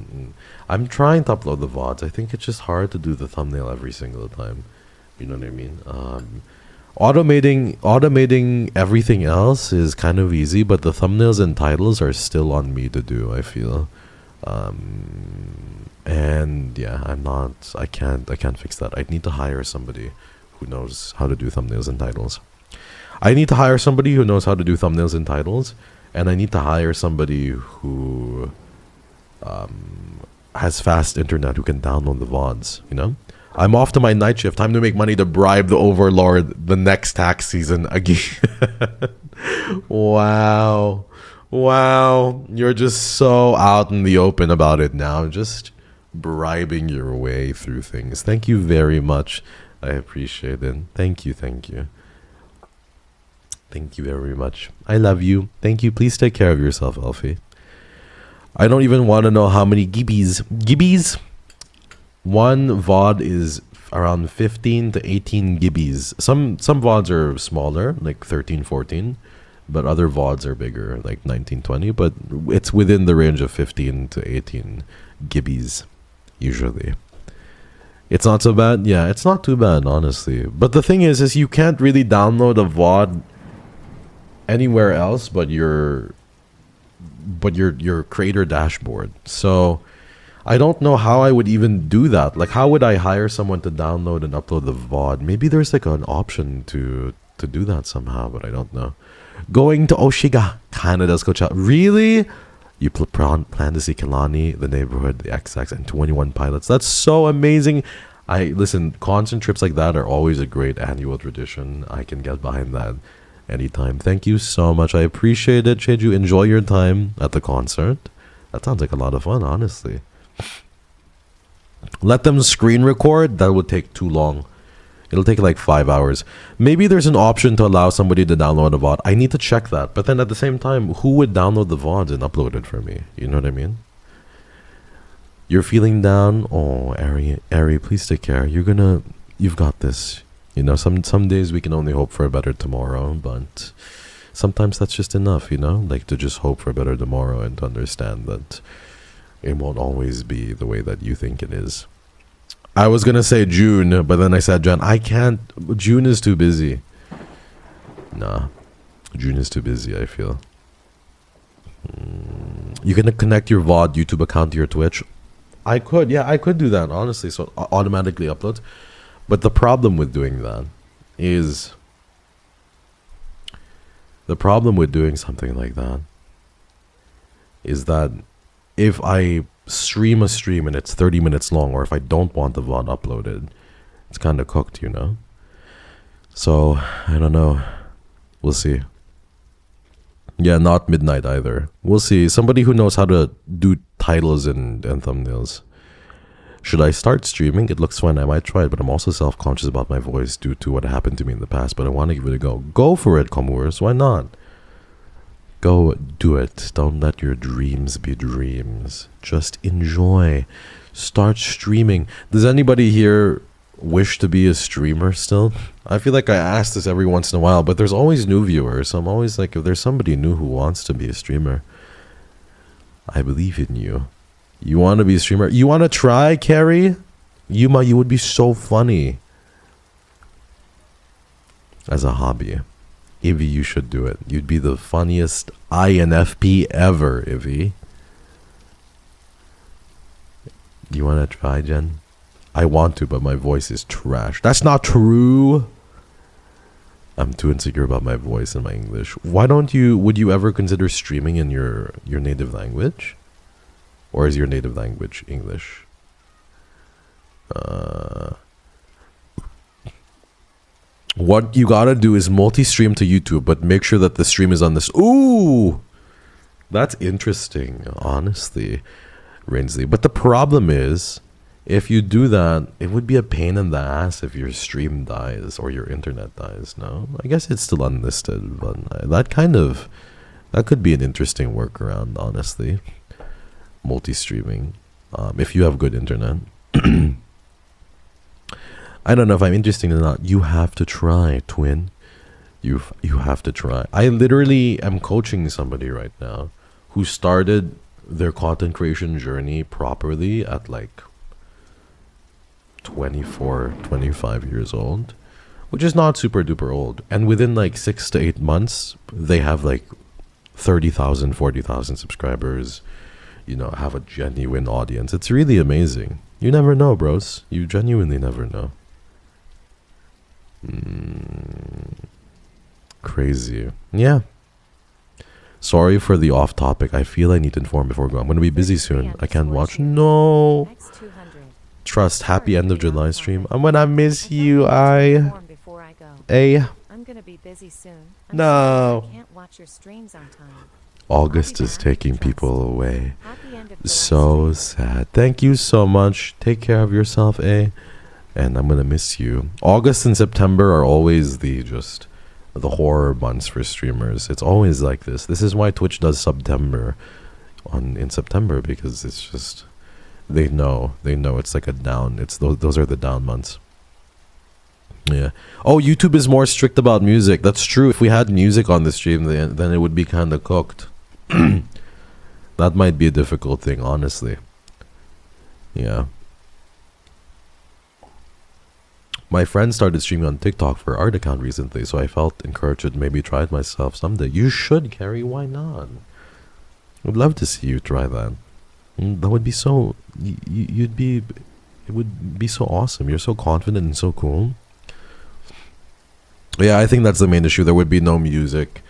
I'm trying to upload the VODs. I think it's just hard to do the thumbnail every single time. You know what I mean? Automating everything else is kind of easy, but the thumbnails and titles are still on me to do, I feel. And yeah, I can't fix that. I need to hire somebody who knows how to do thumbnails and titles. I need to hire somebody who knows how to do thumbnails and titles, and I need to hire somebody who has fast internet who can download the VODs, you know? I'm off to my night shift. Time to make money to bribe the overlord the next tax season again. Wow. You're just so out in the open about it now. Just bribing your way through things. Thank you very much. I appreciate it. Thank you. Thank you very much. I love you. Thank you. Please take care of yourself, Elfie. I don't even want to know how many gibbies. One VOD is around 15 to 18 gibbies. Some VODs are smaller, like 13, 14, but other VODs are bigger, like 19, 20. But it's within the range of 15 to 18 gibbies, usually. It's not so bad. Yeah, it's not too bad, honestly. But the thing is you can't really download a VOD anywhere else but your creator dashboard. So I don't know how I would even do that. Like, how would I hire someone to download and upload the VOD? Maybe there's like an option to do that somehow, but I don't know. Going to Oshiga, Canada's Coachella. Really? You plan to see Kilani, The Neighborhood, The XX, and 21 Pilots. That's so amazing. Listen, concert trips like that are always a great annual tradition. I can get behind that anytime. Thank you so much. I appreciate it, Cheju. Enjoy your time at the concert. That sounds like a lot of fun, honestly. Let them screen record. That would take too long. It'll take like 5 hours. Maybe there's an option to allow somebody to download a VOD. I need to check that. But then at the same time, who would download the VODs and upload it for me? You know what I mean? You're feeling down? Oh, Ari, please take care. You've got this. You know, some days we can only hope for a better tomorrow, but sometimes that's just enough, you know? Like, to just hope for a better tomorrow and to understand that it won't always be the way that you think it is. I was going to say June, but then I said, Jan, I can't. June is too busy. Nah, June is too busy, I feel. You can connect your VOD YouTube account to your Twitch. I could do that, honestly. So automatically uploads. But the problem with doing that is... The problem with doing something like that is that if I stream a stream and it's 30 minutes long, or if I don't want the VOD uploaded, it's kind of cooked, you know? So, I don't know. We'll see. Yeah, not midnight either. We'll see. Somebody who knows how to do titles and thumbnails. Should I start streaming? It looks fun. I might try it, but I'm also self-conscious about my voice due to what happened to me in the past, but I want to give it a go. Go for it, Komurs. Why not? Go do it. Don't let your dreams be dreams. Just enjoy. Start streaming. Does anybody here wish to be a streamer still? I feel like I ask this every once in a while, but there's always new viewers. So I'm always like, if there's somebody new who wants to be a streamer, I believe in you. You want to be a streamer? You want to try, Carrie? You would be so funny. As a hobby. Ivy, you should do it. You'd be the funniest INFP ever, Ivy. Do you want to try, Jen? I want to, but my voice is trash. That's not true. I'm too insecure about my voice and my English. Why don't you... Would you ever consider streaming in your native language? Or is your native language English? What you gotta do is multi-stream to YouTube, but make sure that the stream is on this. Ooh! That's interesting, honestly, Rainsley. But the problem is, if you do that, it would be a pain in the ass if your stream dies or your internet dies, no? I guess it's still unlisted, but that could be an interesting workaround, honestly. Multi-streaming. If you have good internet. I don't know if I'm interested or not. You have to try, twin. You have to try. I literally am coaching somebody right now who started their content creation journey properly at like 24, 25 years old, which is not super duper old. And within like 6 to 8 months, they have like 30,000, 40,000 subscribers, you know, have a genuine audience. It's really amazing. You never know, bros. You genuinely never know. Crazy. Yeah. Sorry for the off topic. I feel I need to inform before going. I'm going to be busy soon. I can't watch. No. Trust. Happy end of July stream. I'm going to miss you. I'm going to be busy soon. No. I can't watch your streams on time. August is taking people away. So sad. Thank you so much. Take care of yourself, and I'm gonna miss you. August and September are always the horror months for streamers. It's always like this. This is why Twitch does September in September, because it's just they know it's like a down. It's those are the down months. Yeah. Oh, YouTube is more strict about music. That's true. If we had music on the stream, then it would be kind of cooked. That might be a difficult thing, honestly. Yeah. My friend started streaming on TikTok for art account recently, so I felt encouraged to maybe try it myself someday. You should, Carrie. Why not? I'd love to see you try that. That would be so. You'd be. It would be so awesome. You're so confident and so cool. Yeah, I think that's the main issue. There would be no music.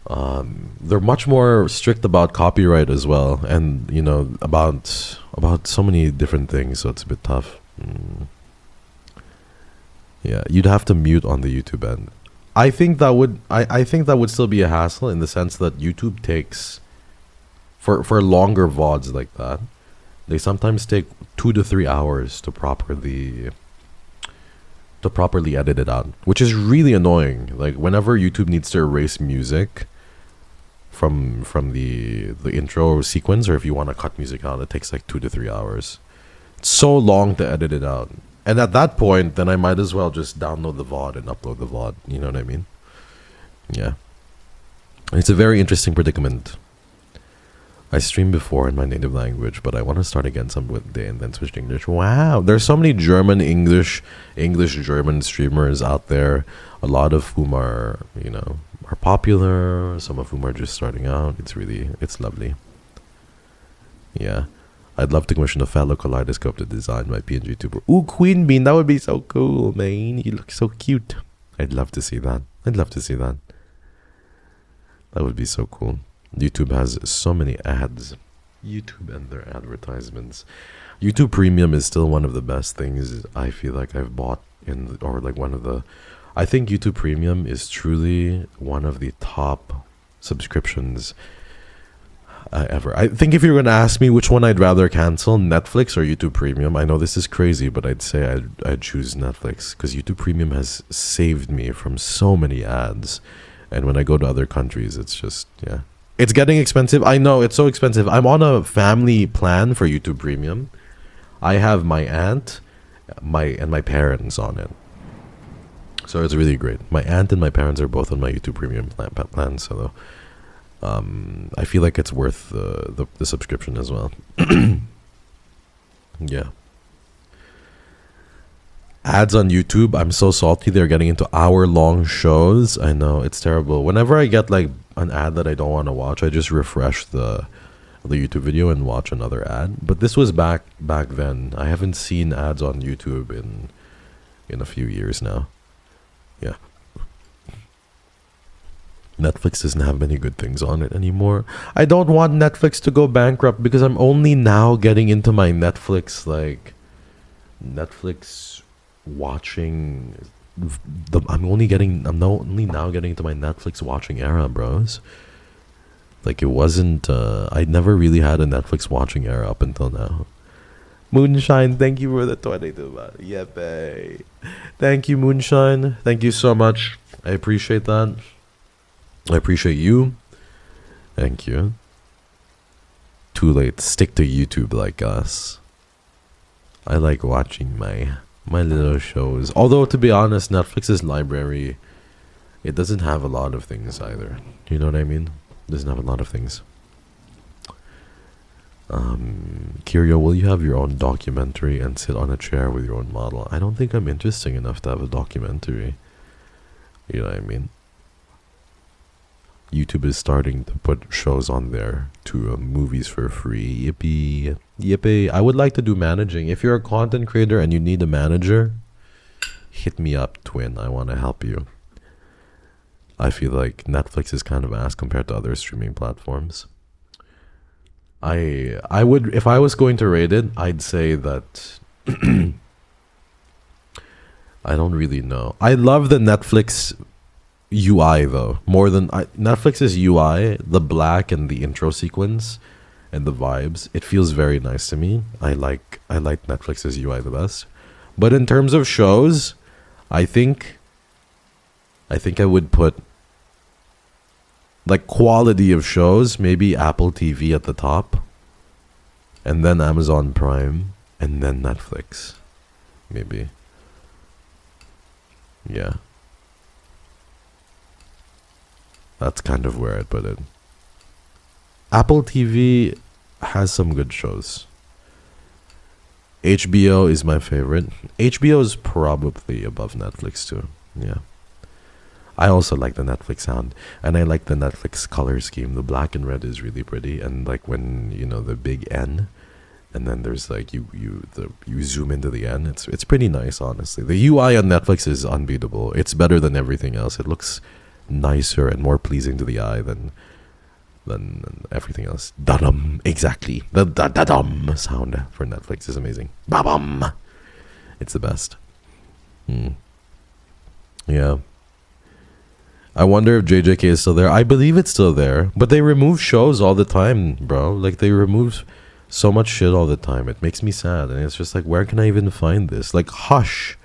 They're much more strict about copyright as well, and you know about so many different things. So it's a bit tough. Yeah, you'd have to mute on the YouTube end. I think that would. I think that would still be a hassle in the sense that YouTube takes for longer VODs like that. They sometimes take 2 to 3 hours to properly edit it out, which is really annoying. Like whenever YouTube needs to erase music from the intro sequence, or if you want to cut music out, it takes like 2 to 3 hours. It's so long to edit it out. And at that point, then I might as well just download the VOD and upload the VOD. You know what I mean? Yeah. It's a very interesting predicament. I streamed before in my native language, but I want to start again some with day and then switch to English. Wow, there's so many German, English, German streamers out there. A lot of whom are, you know, are popular. Some of whom are just starting out. It's lovely. Yeah. I'd love to commission a fellow kaleidoscope to design my PNG tuber. Ooh, Queen Bean, that would be so cool, man. You look so cute. I'd love to see that. That would be so cool. YouTube has so many ads. YouTube and their advertisements. YouTube Premium is still one of the best things I feel like I've bought I think YouTube Premium is truly one of the top subscriptions ever. I think if you're going to ask me which one I'd rather cancel, Netflix or YouTube Premium, I know this is crazy, but I'd say I'd choose Netflix because YouTube Premium has saved me from so many ads. And when I go to other countries, it's just, yeah. It's getting expensive. I know, it's so expensive. I'm on a family plan for YouTube Premium. I have my aunt and my parents on it. So it's really great. My aunt and my parents are both on my YouTube Premium plan, so I feel like it's worth the subscription as well. Yeah. Ads on YouTube, I'm so salty. They're getting into hour-long shows. I know, it's terrible. Whenever I get like an ad that I don't want to watch, I just refresh the YouTube video and watch another ad. But this was back then. I haven't seen ads on YouTube in a few years now. Yeah. Netflix doesn't have many good things on it anymore. I don't want Netflix to go bankrupt because I'm only now getting into my Netflix watching. I'm only now getting into my Netflix watching era, bros. Like it wasn't. I never really had a Netflix watching era up until now. Moonshine, thank you for the 22 baht. Yepe. Thank you, Moonshine. Thank you so much. I appreciate that. I appreciate you. Thank you. Too late. Stick to YouTube like us. I like watching my little shows. Although, to be honest, Netflix's library, it doesn't have a lot of things either. You know what I mean? It doesn't have a lot of things. KYRIO, will you have your own documentary and sit on a chair with your own model? I don't think I'm interesting enough to have a documentary. You know what I mean? YouTube is starting to put shows on there to movies for free. Yippee. Yippee. I would like to do managing. If you're a content creator and you need a manager, hit me up, twin. I want to help you. I feel like Netflix is kind of ass compared to other streaming platforms. I would, if I was going to rate it, I'd say that I don't really know. I love the Netflix UI though, more than Netflix's UI, the black and the intro sequence and the vibes. It feels very nice to me. I like Netflix's UI the best. But in terms of shows, I think I would put like quality of shows, maybe Apple TV at the top, and then Amazon Prime, and then Netflix, maybe. Yeah. That's kind of where I'd put it. Apple TV has some good shows. HBO is my favorite. HBO is probably above Netflix too. Yeah. I also like the Netflix sound, and I like the Netflix color scheme. The black and red is really pretty, and like when the big N, and then there's like you zoom into the N. It's pretty nice, honestly. The UI on Netflix is unbeatable. It's better than everything else. It looks nicer and more pleasing to the eye than everything else. Da-dum, exactly. The da-dum sound for Netflix is amazing. Ba-bum. It's the best. Yeah. I wonder if JJK is still there. I believe it's still there, but they remove shows all the time, bro. Like they remove so much shit all the time. It makes me sad, and it's just like, where can I even find this? Like Hush,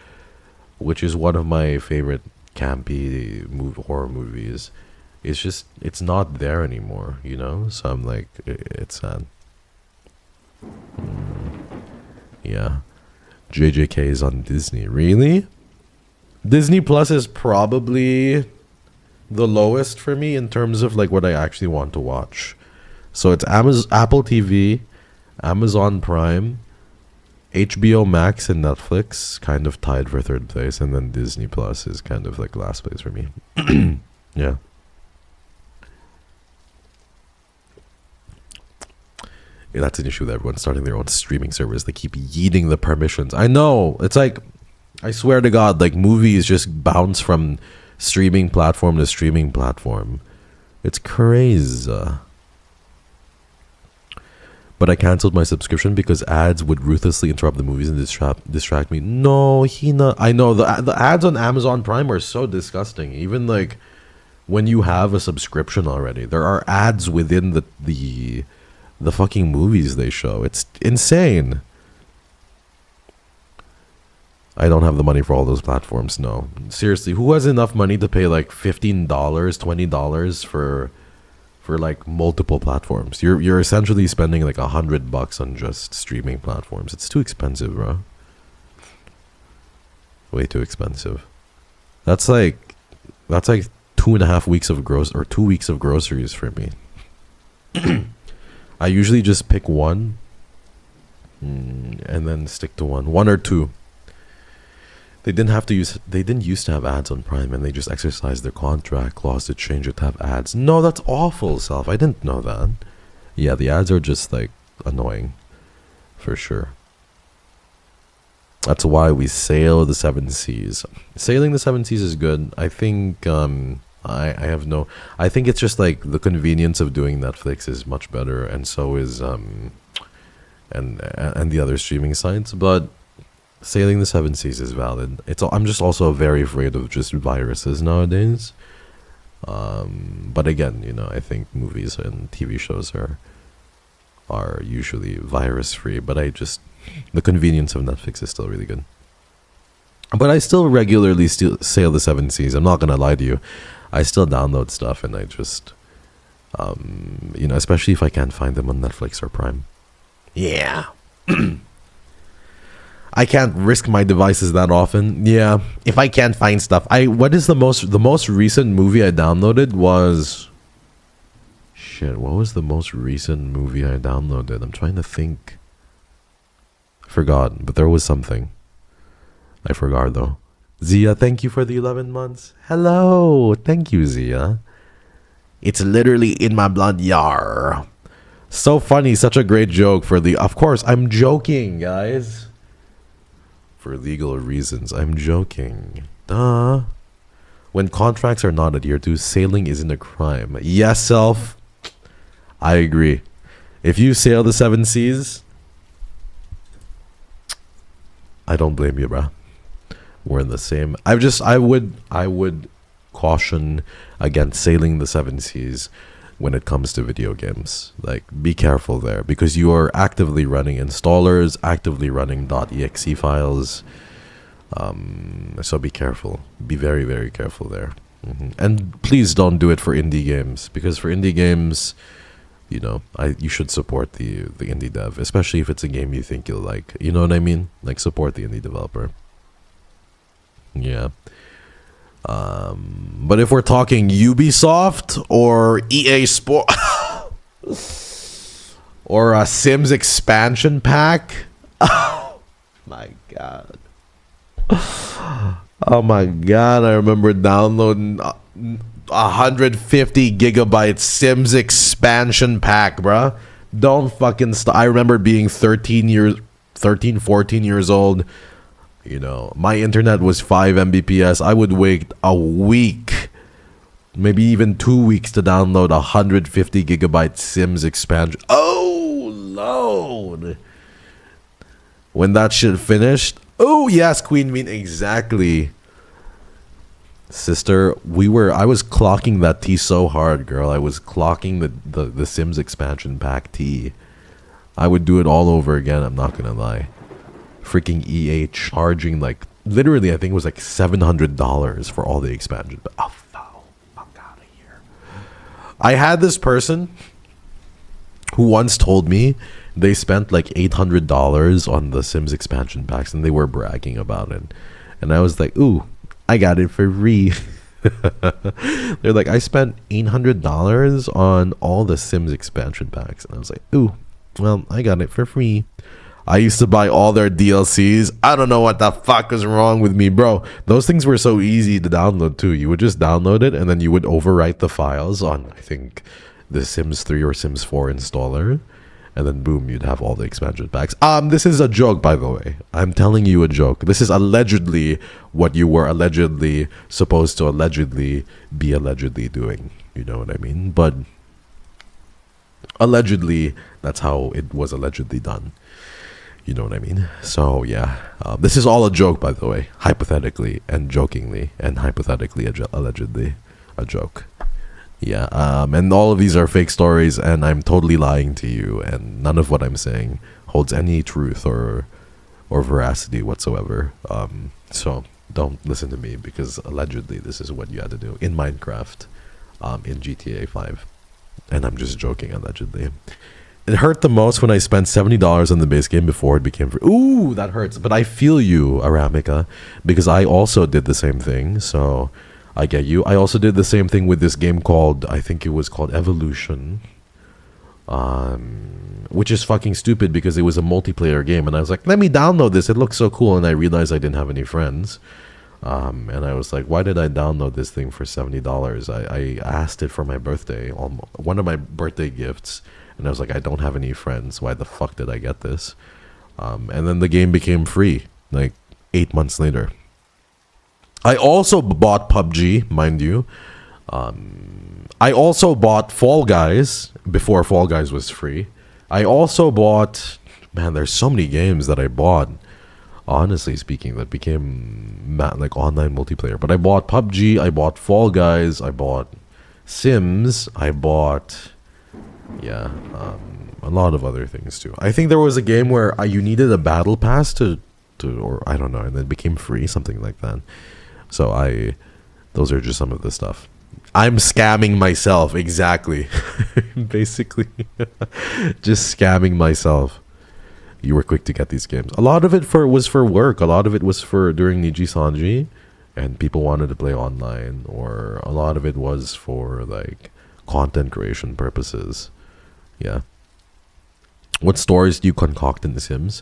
which is one of my favorite campy horror movies. It's not there anymore, so I'm like, it's sad. Yeah. JJK is on Disney. Really? Disney Plus is probably the lowest for me in terms of like what I actually want to watch. So it's Apple TV, Amazon Prime, HBO Max, and Netflix kind of tied for third place, and then Disney Plus is kind of like last place for me. Yeah. Yeah, that's an issue with everyone starting their own streaming service. They keep yeeting the permissions. I know. It's like, I swear to God, like movies just bounce from streaming platform to streaming platform. It's crazy. But I canceled my subscription because ads would ruthlessly interrupt the movies and distract me. No, I know the ads on Amazon Prime are so disgusting. Even like when you have a subscription already, there are ads within the fucking movies they show. It's insane. I don't have the money for all those platforms. No, seriously, who has enough money to pay like $15, $20 for like multiple platforms? You're essentially spending like $100 on just streaming platforms. It's too expensive, bro. Way too expensive. That's like 2.5 weeks of 2 weeks of groceries for me. I usually just pick one and then stick to one or two. They didn't used to have ads on Prime, and they just exercised their contract clause to change it to have ads. No, that's awful, Self. I didn't know that. Yeah, the ads are just like annoying, for sure. That's why we sail the seven seas. Sailing the seven seas is good. I think I think it's just like the convenience of doing Netflix is much better, and so is and the other streaming sites. But sailing the seven seas is valid. I'm just also very afraid of just viruses nowadays. But again, I think movies and TV shows are usually virus free. But the convenience of Netflix is still really good. But I still regularly sail the seven seas. I'm not gonna lie to you. I still download stuff, and I just, especially if I can't find them on Netflix or Prime. Yeah. I can't risk my devices that often. Yeah, if I can't find stuff, what is the most recent movie I downloaded was shit. What was the most recent movie I downloaded? I'm trying to think. Forgot, but there was something. I forgot though. Zia, thank you for the 11 months. Hello, thank you, Zia. It's literally in my blood, yar. So funny, such a great joke of course, I'm joking, guys. For legal reasons, I'm joking. Duh. When contracts are not adhered to, sailing isn't a crime. Yes, Self. I agree. If you sail the seven seas, I don't blame you, bruh. We're in the same. I would caution against sailing the seven seas when it comes to video games. Like, be careful there, because you are actively running installers, actively running .exe files. So be careful. Be very, very careful there. And please don't do it for indie games, because for indie games, you should support the indie dev, especially if it's a game you think you'll like. You know what I mean? Like, support the indie developer. Yeah. But if we're talking Ubisoft or EA Sport or a Sims expansion pack, oh my god. Oh my god, I remember downloading 150 gigabyte Sims expansion pack, bruh. Don't fucking stop. I remember being 14 years old. You know, my internet was 5 Mbps. I would wait a week, maybe even 2 weeks to download 150 gigabyte Sims expansion. Oh, Lord. When that shit finished, oh, yes, Queen Mean, exactly. Sister, I was clocking that tea so hard, girl. I was clocking the Sims expansion pack tea. I would do it all over again, I'm not gonna lie. Freaking EA charging like, literally, I think it was like $700 for all the expansion. Oh, fuck out of here. I had this person who once told me they spent like $800 on the Sims expansion packs and they were bragging about it. And I was like, ooh, I got it for free. They're like, I spent $800 on all the Sims expansion packs. And I was like, ooh, well, I got it for free. I used to buy all their DLCs. I don't know what the fuck is wrong with me, bro. Those things were so easy to download too. You would just download it and then you would overwrite the files on, I think, the Sims 3 or Sims 4 installer. And then boom, you'd have all the expansion packs. This is a joke, by the way. I'm telling you a joke. This is allegedly what you were allegedly supposed to be allegedly doing. You know what I mean? But allegedly, that's how it was allegedly done. You know what I mean? So yeah, this is all a joke, by the way. Hypothetically and jokingly and hypothetically, allegedly a joke. Yeah, and all of these are fake stories, and I'm totally lying to you, and none of what I'm saying holds any truth or veracity whatsoever. So don't listen to me, because allegedly this is what you had to do in Minecraft, in GTA 5, and I'm just joking. Allegedly, it hurt the most when I spent $70 on the base game before it became free. Ooh, that hurts. But I feel you, Aramika, because I also did the same thing. So I get you. I also did the same thing with this game called, I think it was called Evolution, which is fucking stupid because it was a multiplayer game, and I was like, let me download this, it looks so cool, and I realized I didn't have any friends, and I was like, why did I download this thing for $70? I asked it for my birthday, one of my birthday gifts, and I was like, I don't have any friends, why the fuck did I get this? And then the game became free like 8 months later. I also bought PUBG, mind you. I also bought Fall Guys before Fall Guys was free. I also bought, man, there's so many games that I bought, honestly speaking, that became like online multiplayer. But I bought PUBG, I bought Fall Guys, I bought Sims, I bought, yeah, a lot of other things too. I think there was a game where you needed a battle pass to, or I don't know, and then it became free, something like that. So those are just some of the stuff. I'm scamming myself, exactly. Basically, just scamming myself. You were quick to get these games. A lot of it was for work. A lot of it was for during Niji Sanji, and people wanted to play online. Or a lot of it was for like content creation purposes. Yeah. What stories do you concoct in The Sims?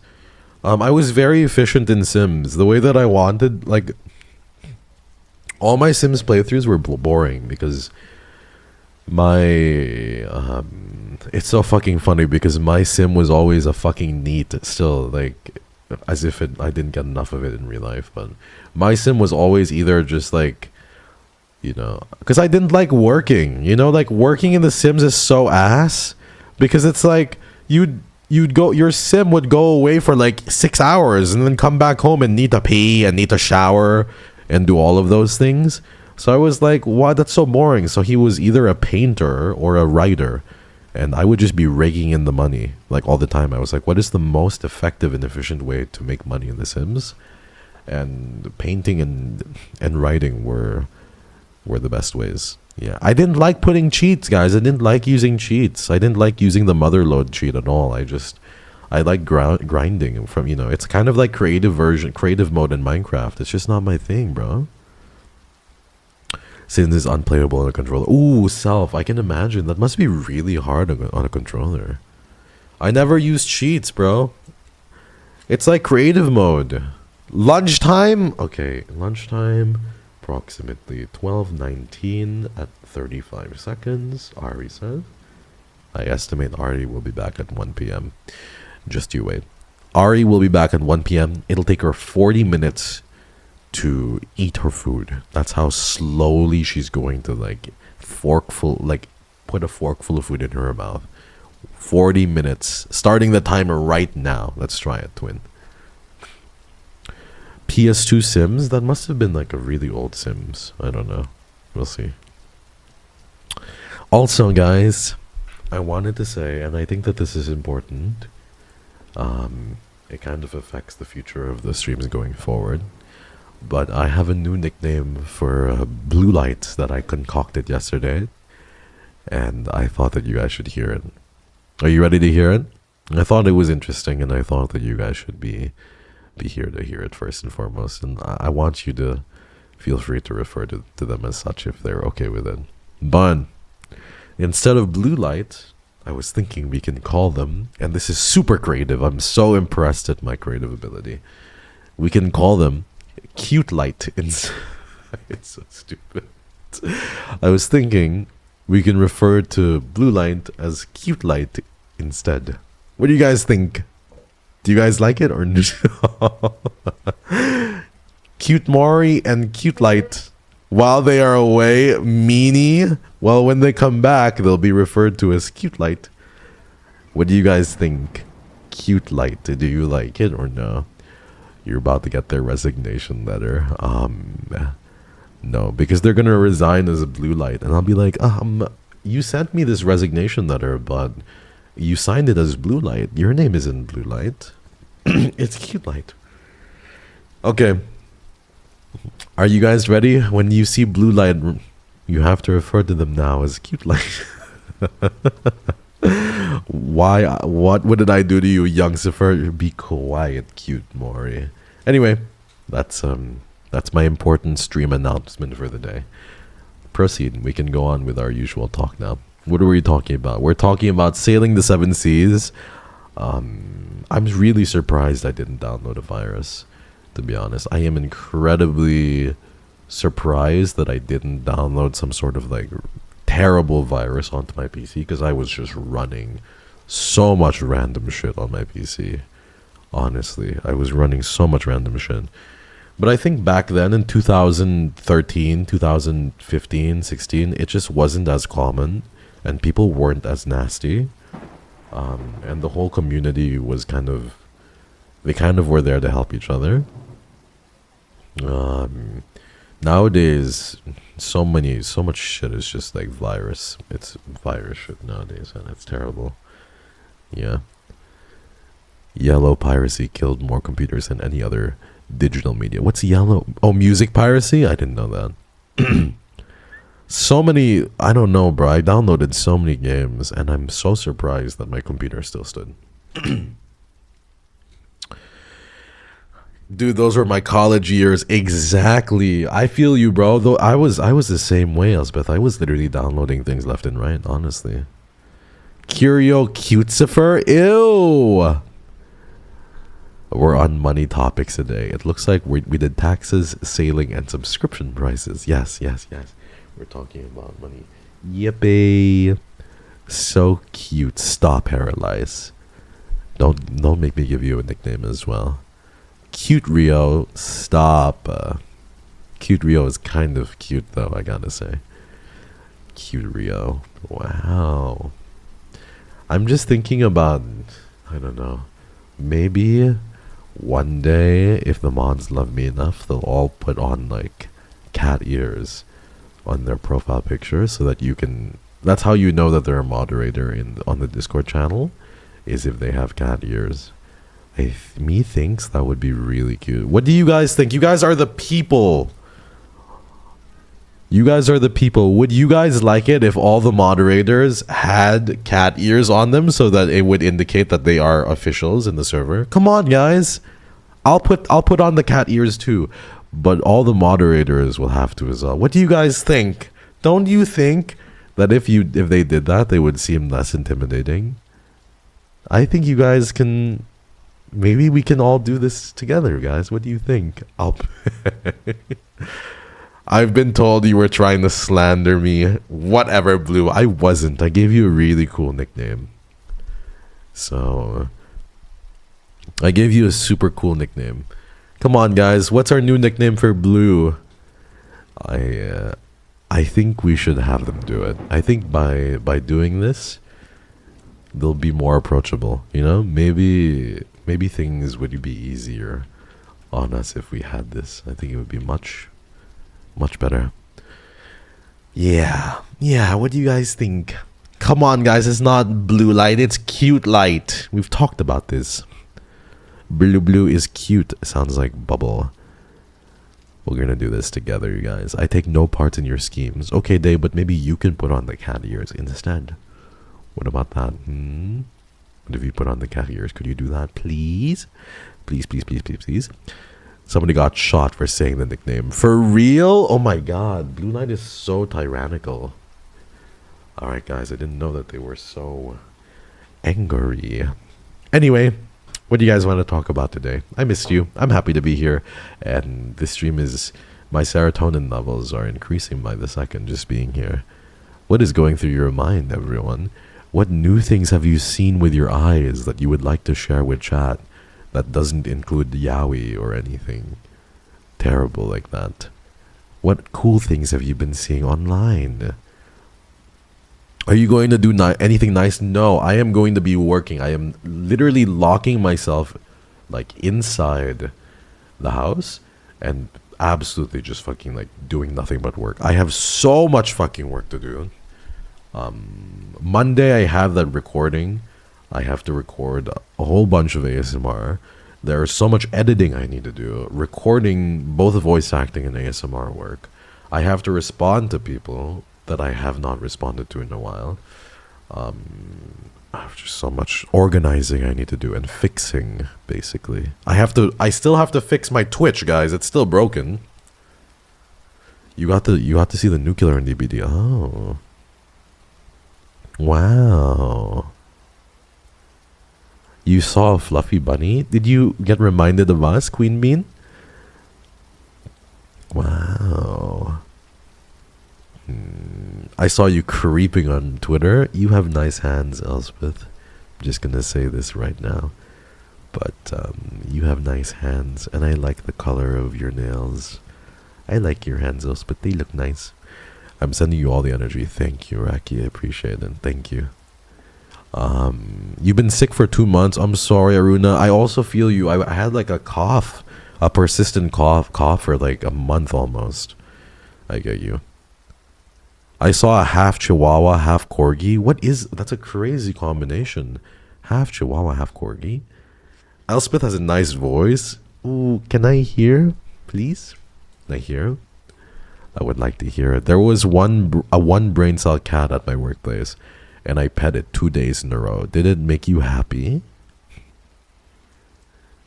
I was very efficient in Sims. The way that I wanted, like, all my Sims playthroughs were boring because my it's so fucking funny because my Sim was always a fucking neat still, like, as if I didn't get enough of it in real life. But my Sim was always either just like, you know, because I didn't like working, you know, like working in The Sims is so ass because it's like you'd go, your Sim would go away for like 6 hours and then come back home and need to pee and need to shower and do all of those things. So I was like, why, that's so boring. So he was either a painter or a writer, and I would just be raking in the money like all the time. I was like, what is the most effective and efficient way to make money in The Sims? And painting and writing were the best ways. Yeah, I didn't like putting cheats, guys. I didn't like using cheats. I didn't like using the motherload cheat at all. I like grinding from, you know, it's kind of like creative mode in Minecraft. It's just not my thing, bro. since it's unplayable on a controller. Ooh, self. I can imagine. That must be really hard on a controller. I never used cheats, bro. It's like creative mode. Lunchtime? Okay, lunchtime. Approximately 12:19 at 35 seconds. Ari says. I estimate Ari will be back at 1 p.m. Just you wait. Ari will be back at 1 p.m. It'll take her 40 minutes to eat her food. That's how slowly she's going to like put a forkful of food in her mouth. 40 minutes. Starting the timer right now. Let's try it, twin. PS2 Sims? That must have been like a really old Sims. I don't know. We'll see. Also, guys, I wanted to say, and I think that this is important, it kind of affects the future of the streams going forward, but I have a new nickname for blue light that I concocted yesterday, and I thought that you guys should hear it. Are you ready to hear it? I thought it was interesting, and I thought that you guys should be here to hear it first and foremost, and I want you to feel free to refer to them as such if they're okay with it. But instead of blue light, I was thinking we can call them, and this is super creative, I'm so impressed at my creative ability, we can call them cute light. It's so stupid. I was thinking we can refer to blue light as cute light instead. What do you guys think? Do you guys like it or no? Cute Mori and Cute Light, while they are away, meanie. Well, when they come back, they'll be referred to as Cute Light. What do you guys think? Cute Light, do you like it or no? You're about to get their resignation letter. No, because they're gonna resign as a blue light, and I'll be like, you sent me this resignation letter, but you signed it as blue light. Your name isn't blue light. It's cute light. Okay. Are you guys ready? When you see blue light, you have to refer to them now as cute light. Why? What did I do to you, young Lucifer? Be quiet, cute Mori. Anyway, that's my important stream announcement for the day. Proceed. We can go on with our usual talk now. What are we talking about? We're talking about sailing the seven seas. I'm really surprised I didn't download a virus, to be honest. I am incredibly surprised that I didn't download some sort of like terrible virus onto my PC, because I was just running so much random shit on my PC. Honestly, I was running so much random shit. But I think back then in 2013, 2015, 16, it just wasn't as common and people weren't as nasty. And the whole community was they kind of were there to help each other. Nowadays, so much shit is just like virus. It's virus shit nowadays, and it's terrible. Yeah. Yellow piracy killed more computers than any other digital media. What's yellow? Oh, music piracy? I didn't know that. So many, I don't know, bro. I downloaded so many games, and I'm so surprised that my computer still stood. Dude, those were my college years. Exactly. I feel you, bro. Though I was the same way, Elspeth. I was literally downloading things left and right, honestly. KYRIO Cutesifer? Ew. We're on money topics today. It looks like we did taxes, sailing, and subscription prices. Yes. We're talking about money. Yippee. So cute. Stop, Paralyze. Don't make me give you a nickname as well. Cute Rio. Stop. Cute Rio is kind of cute though, I gotta say. Cute Rio. Wow. I'm just thinking about, I don't know, maybe one day, if the mods love me enough, they'll all put on like cat ears on their profile picture, so that you can, that's how you know that they're a moderator on the Discord channel, is if they have cat ears. Me thinks that would be really cute. What do you guys think? You guys are the people. You guys are the people. Would you guys like it if all the moderators had cat ears on them, so that it would indicate that they are officials in the server? Come on, guys. I'll put on the cat ears too. but all the moderators will have to as well. What do you guys think? Don't you think that if they did that, they would seem less intimidating? I think you guys can. Maybe we can all do this together, guys. What do you think? I've been told you were trying to slander me. Whatever, Blue. I wasn't. I gave you a really cool nickname. So, I gave you a super cool nickname. Come on, guys. What's our new nickname for Blue? I think we should have them do it. I think by doing this, they'll be more approachable. You know, maybe things would be easier on us if we had this. I think it would be much better. Yeah. What do you guys think? Come on, guys. It's not blue light. It's cute light. We've talked about this. Blue is cute. Sounds like bubble. We're gonna do this together, you guys. I take no part in your schemes. Okay, Dave, but maybe you can put on the cat ears instead. What about that? What if you put on the cat ears? Could you do that, please? Please. Somebody got shot for saying the nickname. For real? Oh my god. Blue Knight is so tyrannical. Alright, guys. I didn't know that they were so angry. Anyway, what do you guys want to talk about today? I missed you. I'm happy to be here. And this stream is... My serotonin levels are increasing by the second just being here. What is going through your mind, everyone? What new things have you seen with your eyes that you would like to share with chat that doesn't include yaoi or anything terrible like that? What cool things have you been seeing online? Are you going to do anything nice? No, I am going to be working. I am literally locking myself like inside the house and absolutely just fucking like doing nothing but work. I have so much fucking work to do. Monday I have that recording. I have to record a whole bunch of ASMR. There's so much editing I need to do. Recording both voice acting and ASMR work. I have to respond to people that I have not responded to in a while. I have just so much organizing I need to do and fixing, basically. I still have to fix my Twitch, guys. It's still broken. You got to see the nuclear in DBD. Oh. Wow. You saw a fluffy bunny? Did you get reminded of us, Queen Bean? Wow. I saw you creeping on Twitter. You have nice hands, Elspeth. I'm just gonna say this right now. But you have nice hands, and I like the color of your nails. I like your hands, Elspeth. They look nice. I'm sending you all the energy. Thank you, Raki. I appreciate it. Thank you. You've been sick for 2 months. I'm sorry, Aruna. I also feel you. I had like a cough, a persistent cough for like a month almost. I get you. I saw a half Chihuahua, half Corgi. That's a crazy combination. Half Chihuahua, half Corgi. Elspeth has a nice voice. Ooh, can I hear, please? Can I hear? I would like to hear it. There was a one brain cell cat at my workplace, and I pet it 2 days in a row. Did it make you happy?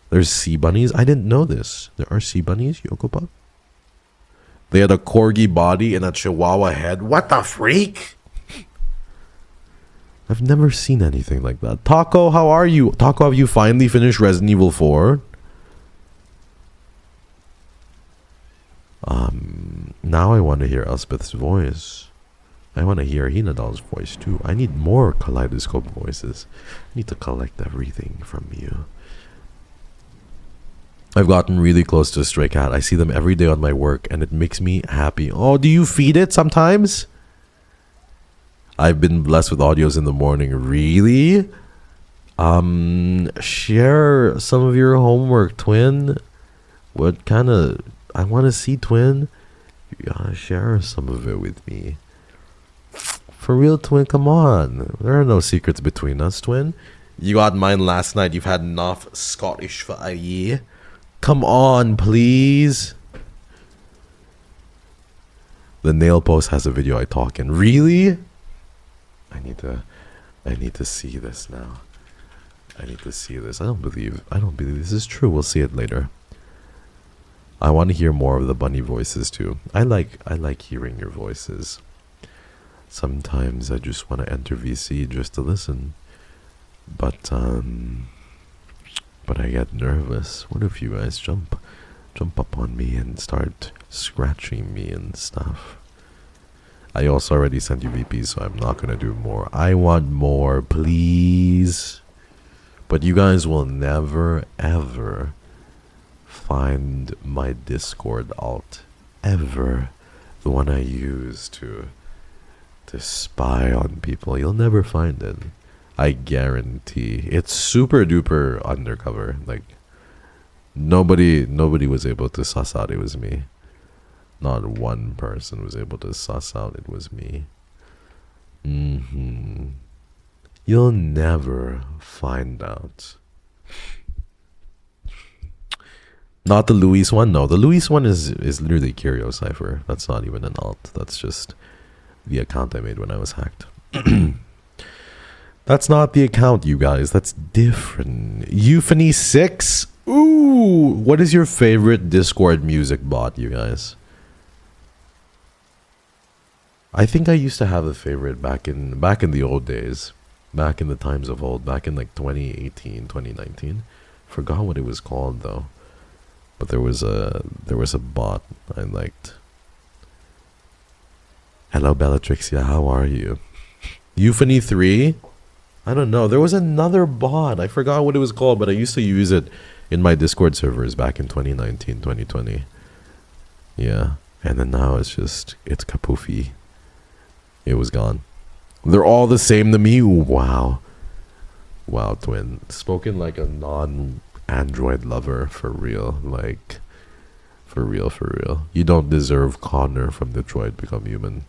There's sea bunnies. I didn't know this. There are sea bunnies, Yokopa. They had a corgi body and a chihuahua head. What the freak? I've never seen anything like that. Taco, how are you? Taco, have you finally finished Resident Evil 4? Now I want to hear Elspeth's voice. I want to hear Hinadal's voice too. I need more kaleidoscope voices. I need to collect everything from you. I've gotten really close to a stray cat. I see them every day on my work and it makes me happy. Oh, do you feed it sometimes? I've been blessed with audios in the morning. Really? Share some of your homework, Twin. What kind of... I want to see, Twin. You gotta share some of it with me. For real, Twin, come on. There are no secrets between us, Twin. You got mine last night. You've had enough Scottish for a year. Come on, please. The nail post has a video I talk in. Really? I need to see this now. I need to see this. I don't believe this is true. We'll see it later. I want to hear more of the bunny voices too. I like hearing your voices. Sometimes I just want to enter VC just to listen. But I get nervous. What if you guys jump up on me and start scratching me and stuff? I also already sent you VP, so I'm not gonna do more. I want more, please. But you guys will never ever find my Discord alt ever, the one I use to spy on people. You'll never find it. I guarantee. It's super duper undercover. Like nobody was able to suss out it was me. Not one person was able to suss out it was me. You'll never find out. Not the Luis one. No, the Luis one is literally KYRIO Cypher. That's not even an alt. That's just the account I made when I was hacked. That's not the account, you guys. That's different. Euphony 6. Ooh, what is your favorite Discord music bot, you guys? I think I used to have a favorite back in the old days. Back in the times of old. Back in like 2018, 2019. Forgot what it was called though. But there was a bot I liked. Hello Bellatrixia, how are you? Euphony 3? I don't know. There was another bot. I forgot what it was called, but I used to use it in my Discord servers back in 2019, 2020. Yeah. And then now it's Kapoofy. It was gone. They're all the same to me. Wow. Wow, twin. Spoken like a non-Android lover, for real. Like, for real. You don't deserve Connor from Detroit Become Human.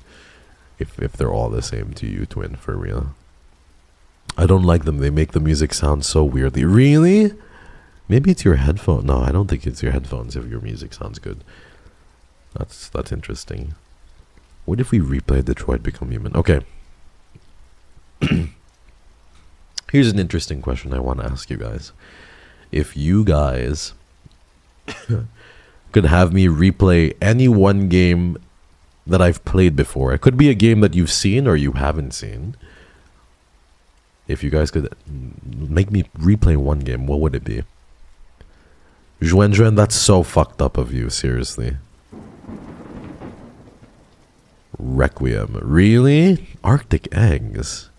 If they're all the same to you, twin, for real. I don't like them. They make the music sound so weirdly. Really? Maybe it's your headphone. No, I don't think it's your headphones if your music sounds good. That's interesting. What if we replay Detroit Become Human? Okay. Here's an interesting question I want to ask you guys. If you guys could have me replay any one game that I've played before. It could be a game that you've seen or you haven't seen. If you guys could make me replay one game, what would it be? Juan, that's so fucked up of you, seriously. Requiem. Really? Arctic Eggs.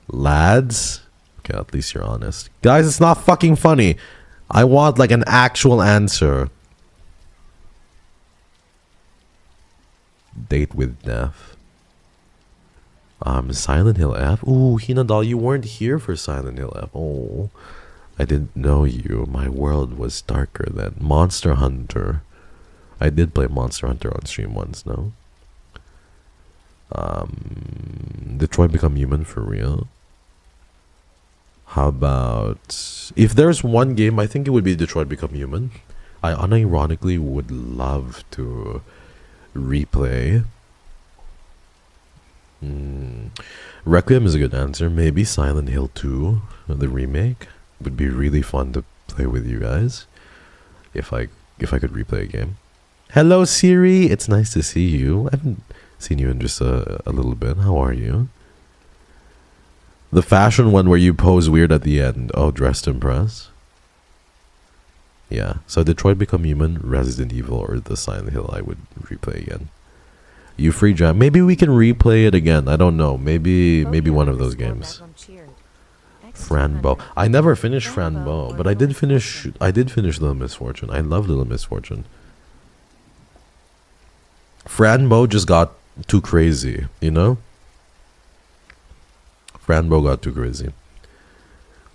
Lads? Okay, at least you're honest. Guys, it's not fucking funny. I want like an actual answer. Date with Death. Silent Hill F. Ooh, Hinadal, you weren't here for Silent Hill F. Oh, I didn't know you. My world was darker then. Monster Hunter. I did play Monster Hunter on stream once, no? Detroit Become Human for real. How about... If there's one game, I think it would be Detroit Become Human. I unironically would love to replay. Requiem is a good answer. Maybe Silent Hill 2, the remake, would be really fun to play with you guys. If I could replay a game. Hello Siri, it's nice to see you. I haven't seen you in just a little bit. How are you? The fashion one where you pose weird at the end. Oh, Dressed to Impress. Yeah, so Detroit Become Human, Resident Evil, or the Silent Hill I would replay again. You free jam. Maybe we can replay it again. I don't know. Maybe one of those games. Franbo. I never finished Franbo, but I did finish Little Misfortune. I love Little Misfortune. Franbo just got too crazy, you know? Franbo got too crazy.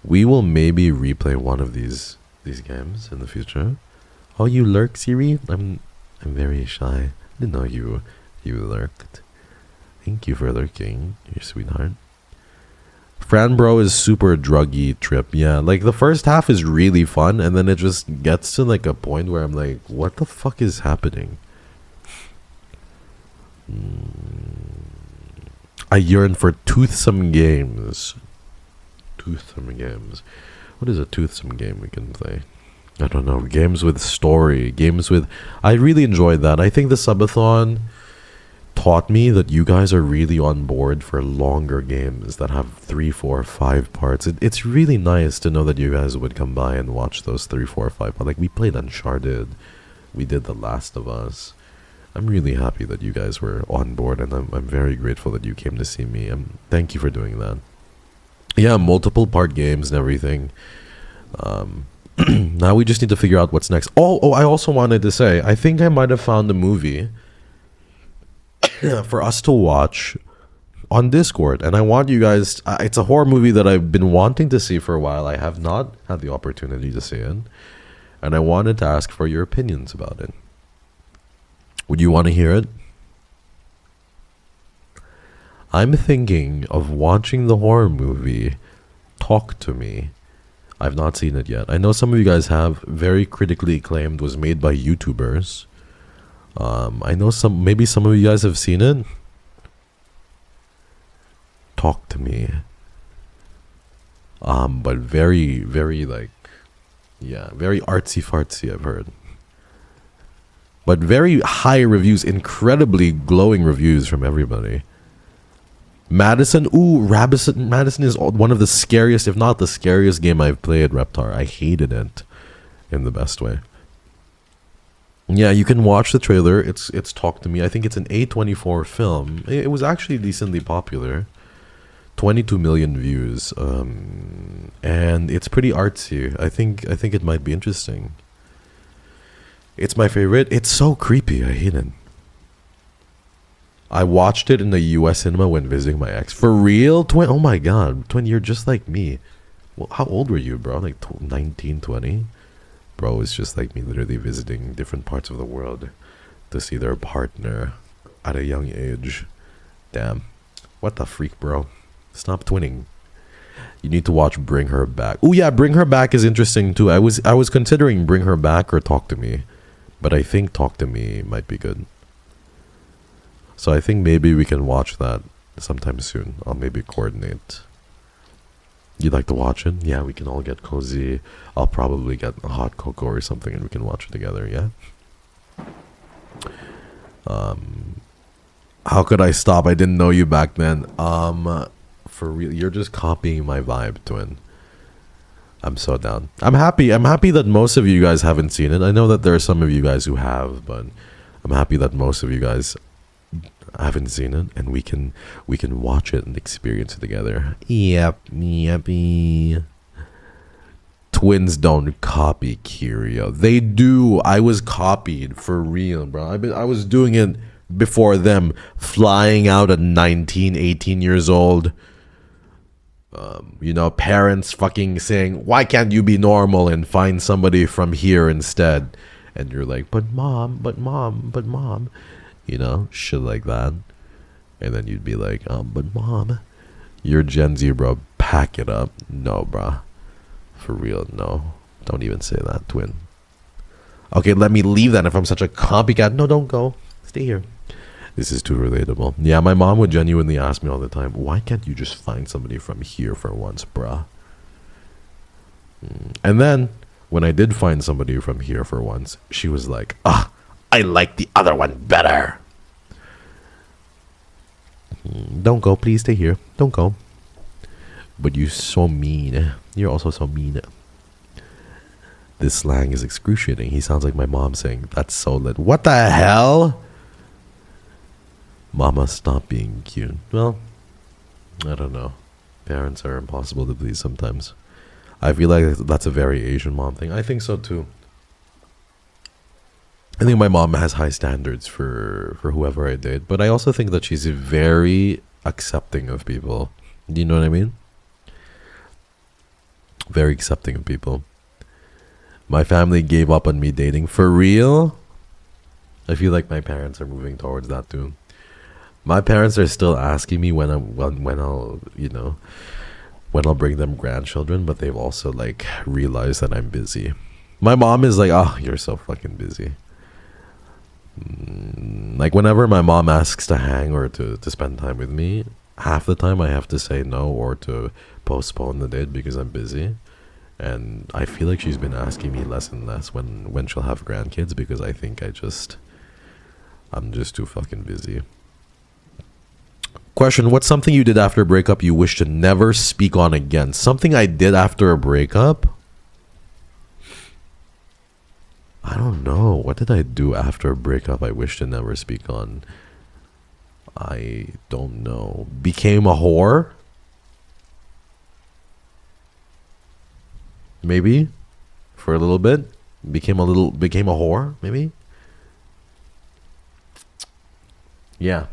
We will maybe replay one of these games in the future. Oh, you lurk, Siri? I'm very shy. I didn't know you lurked. Thank you for lurking, you sweetheart. Franbro is super druggy trip. Yeah, like the first half is really fun, and then it just gets to like a point where I'm like, what the fuck is happening? I yearn for toothsome games. Toothsome games. What is a toothsome game we can play? I don't know, games with story, games with. I really enjoyed that. I think the subathon taught me that you guys are really on board for longer games that have 3, 4, 5 parts. It's really nice to know that you guys would come by and watch those 3, 4, 5 parts. Like we played Uncharted, we did The Last of Us. I'm really happy that you guys were on board, and I'm very grateful that you came to see me. Thank you for doing that. Yeah, multiple part games and everything. Now we just need to figure out what's next. I also wanted to say, I think I might have found a movie for us to watch on Discord, and I want you guys. It's a horror movie that I've been wanting to see for a while. I have not had the opportunity to see it, and I wanted to ask for your opinions about it. Would you want to hear it? I'm thinking of watching the horror movie Talk to Me. I've not seen it yet. I know some of you guys have. Very critically acclaimed, was made by YouTubers. I know maybe some of you guys have seen it. Talk to Me. But very, very very artsy fartsy, I've heard. But very high reviews, incredibly glowing reviews from everybody. Madison is one of the scariest, if not the scariest game I've played, Reptar. I hated it in the best way. Yeah, you can watch the trailer. It's Talk to Me. I think it's an A24 film. It was actually decently popular. 22 million views. And it's pretty artsy. I think it might be interesting. It's my favorite. It's so creepy. I hate it. I watched it in the US cinema when visiting my ex. For real? Twin? Oh my god. Twin, you're just like me. Well, how old were you, bro? Like 19, 20? Bro is just like me, literally visiting different parts of the world to see their partner at a young age. Damn. What the freak, bro? Stop twinning. You need to watch Bring Her Back. Oh yeah, Bring Her Back is interesting too. I was considering Bring Her Back or Talk to Me, but I think Talk to Me might be good. So I think maybe we can watch that sometime soon. I'll maybe coordinate. You'd like to watch it? Yeah, we can all get cozy. I'll probably get a hot cocoa or something and we can watch it together, yeah? How could I stop? I didn't know you back then. For real, you're just copying my vibe, twin. I'm so down. I'm happy that most of you guys haven't seen it. I know that there are some of you guys who have, but I'm happy that most of you guys haven't seen it, and we can watch it and experience it together. Yep. Twins don't copy KYRIO. They do. I was copied for real, bro. I was doing it before them, flying out at 19, 18 years old. Parents fucking saying, why can't you be normal and find somebody from here instead? And you're like, but mom. Shit like that. And then you'd be like, but mom, you're Gen Z, bro. Pack it up. No, bro. For real, no. Don't even say that, twin. Okay, let me leave that if I'm such a copycat. No, don't go. Stay here. This is too relatable. Yeah, my mom would genuinely ask me all the time, why can't you just find somebody from here for once, bruh? And then, when I did find somebody from here for once, she was like, I like the other one better. Don't go, please stay here. Don't go. But you're so mean. You're also so mean. This slang is excruciating. He sounds like my mom saying, that's so lit. What the hell? Mama, stop being cute. Well, I don't know. Parents are impossible to please sometimes. I feel like that's a very Asian mom thing. I think so too. I think my mom has high standards for whoever I date, but I also think that she's very accepting of people. Do you know what I mean? Very accepting of people. My family gave up on me dating. For real? I feel like my parents are moving towards that too. My parents are still asking me when I'll bring them grandchildren, but they've also like realized that I'm busy. My mom is like, oh, you're so fucking busy. Like whenever my mom asks to hang or to spend time with me, half the time I have to say no or to postpone the date because I'm busy. And I feel like she's been asking me less and less when she'll have grandkids, because I think I'm just too fucking busy. Question: what's something you did after a breakup you wish to never speak on again? Something I did after a breakup? I don't know. What did I do after a breakup I wish to never speak on? I don't know. Became a whore? Maybe. For a little bit. Became a whore, maybe? Yeah.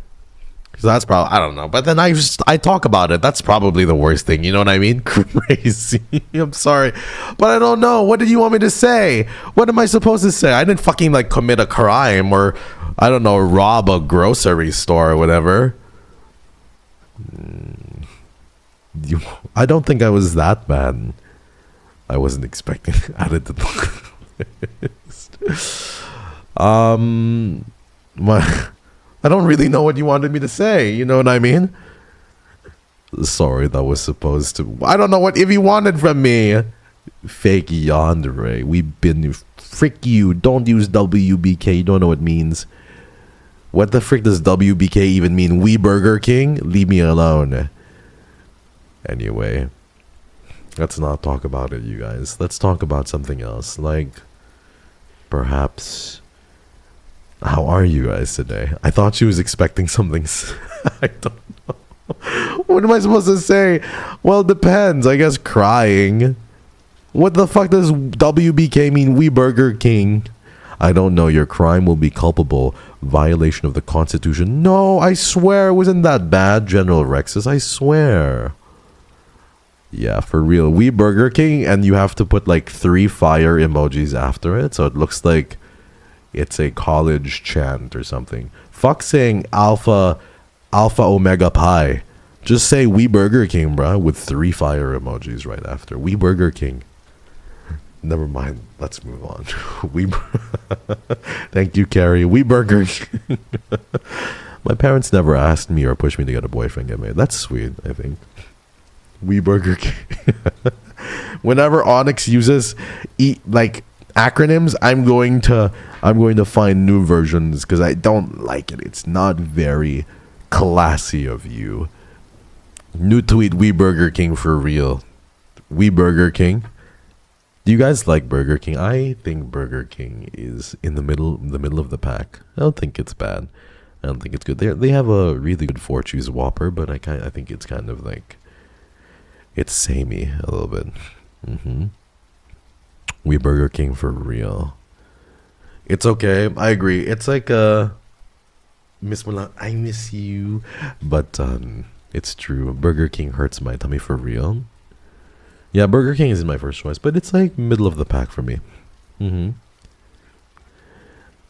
So that's probably, I don't know. But then I talk about it. That's probably the worst thing. You know what I mean? Crazy. I'm sorry. But I don't know. What did you want me to say? What am I supposed to say? I didn't fucking like commit a crime or, I don't know, rob a grocery store or whatever. I don't think I was that bad. I wasn't expecting added to the list. I don't really know what you wanted me to say. You know what I mean? Sorry, that was supposed to. I don't know what if you wanted from me. Fake yandere. We've been. Frick you. Don't use WBK. You don't know what it means. What the frick does WBK even mean? We Burger King? Leave me alone. Anyway. Let's not talk about it, you guys. Let's talk about something else. Like, perhaps. How are you guys today? I thought she was expecting something. I don't know. What am I supposed to say? Well, it depends. I guess crying. What the fuck does WBK mean? We Burger King. I don't know. Your crime will be culpable. Violation of the Constitution. No, I swear it wasn't that bad, General Rexus. I swear. Yeah, for real. We Burger King, and you have to put like 3 fire emojis after it, so it looks like it's a college chant or something. Fuck saying alpha omega pi. Just say we Burger King, bruh, with 3 fire emojis right after. We Burger King. Never mind. Let's move on. Thank you, Carrie. We Burger King. My parents never asked me or pushed me to get a boyfriend get married. That's sweet, I think. We Burger King. Whenever Onyx uses like acronyms, I'm going to find new versions because I don't like it. It's not very classy of you. New tweet: We Burger King for real. We Burger King. Do you guys like Burger King? I think Burger King is in the middle of the pack. I don't think it's bad. I don't think it's good. They have a really good 4-cheese Whopper, but I think it's kind of like, it's samey a little bit. We Burger King for real. It's okay. I agree. It's like Miss Mulan, I miss you. But it's true. Burger King hurts my tummy for real. Yeah, Burger King isn't my first choice, but it's like middle of the pack for me.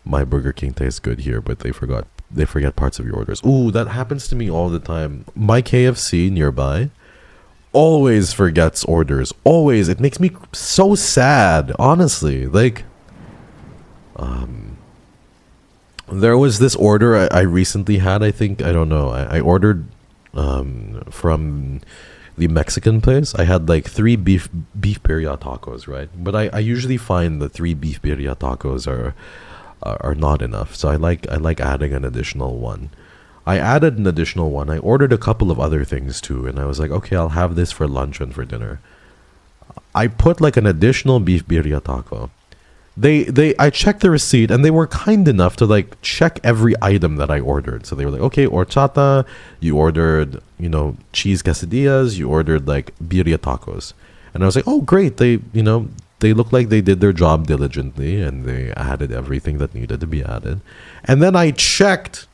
My Burger King tastes good here, but they forget parts of your orders. Ooh, that happens to me all the time. My KFC nearby always forgets orders. Always. It makes me so sad, honestly. Like, there was this order I recently had. I think, I don't know. I ordered from the Mexican place. I had like 3 beef birria tacos, right? But I usually find the 3 beef birria tacos are not enough. So I like adding an additional one. I added an additional one. I ordered a couple of other things too, and I was like, okay, I'll have this for lunch and for dinner. I put like an additional beef birria taco. I checked the receipt, and they were kind enough to like check every item that I ordered. So they were like, okay, horchata, you ordered, cheese quesadillas, you ordered like birria tacos. And I was like, oh great, they look like they did their job diligently, and they added everything that needed to be added. And then I checked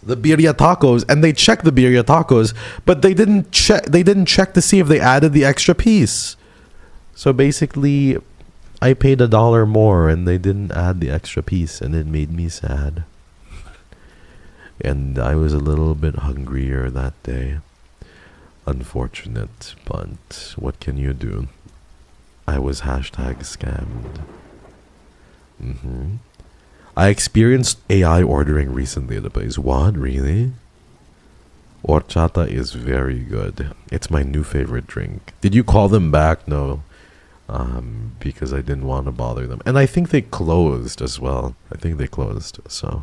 the birria tacos, and they checked the birria tacos, but they didn't check to see if they added the extra piece. So basically, I paid $1 more, and they didn't add the extra piece, and it made me sad. And I was a little bit hungrier that day. Unfortunate, but what can you do? I was #scammed. I experienced AI ordering recently at a place. What? Really? Horchata is very good. It's my new favorite drink. Did you call them back? No. Because I didn't want to bother them. And I think they closed as well. I think they closed. So,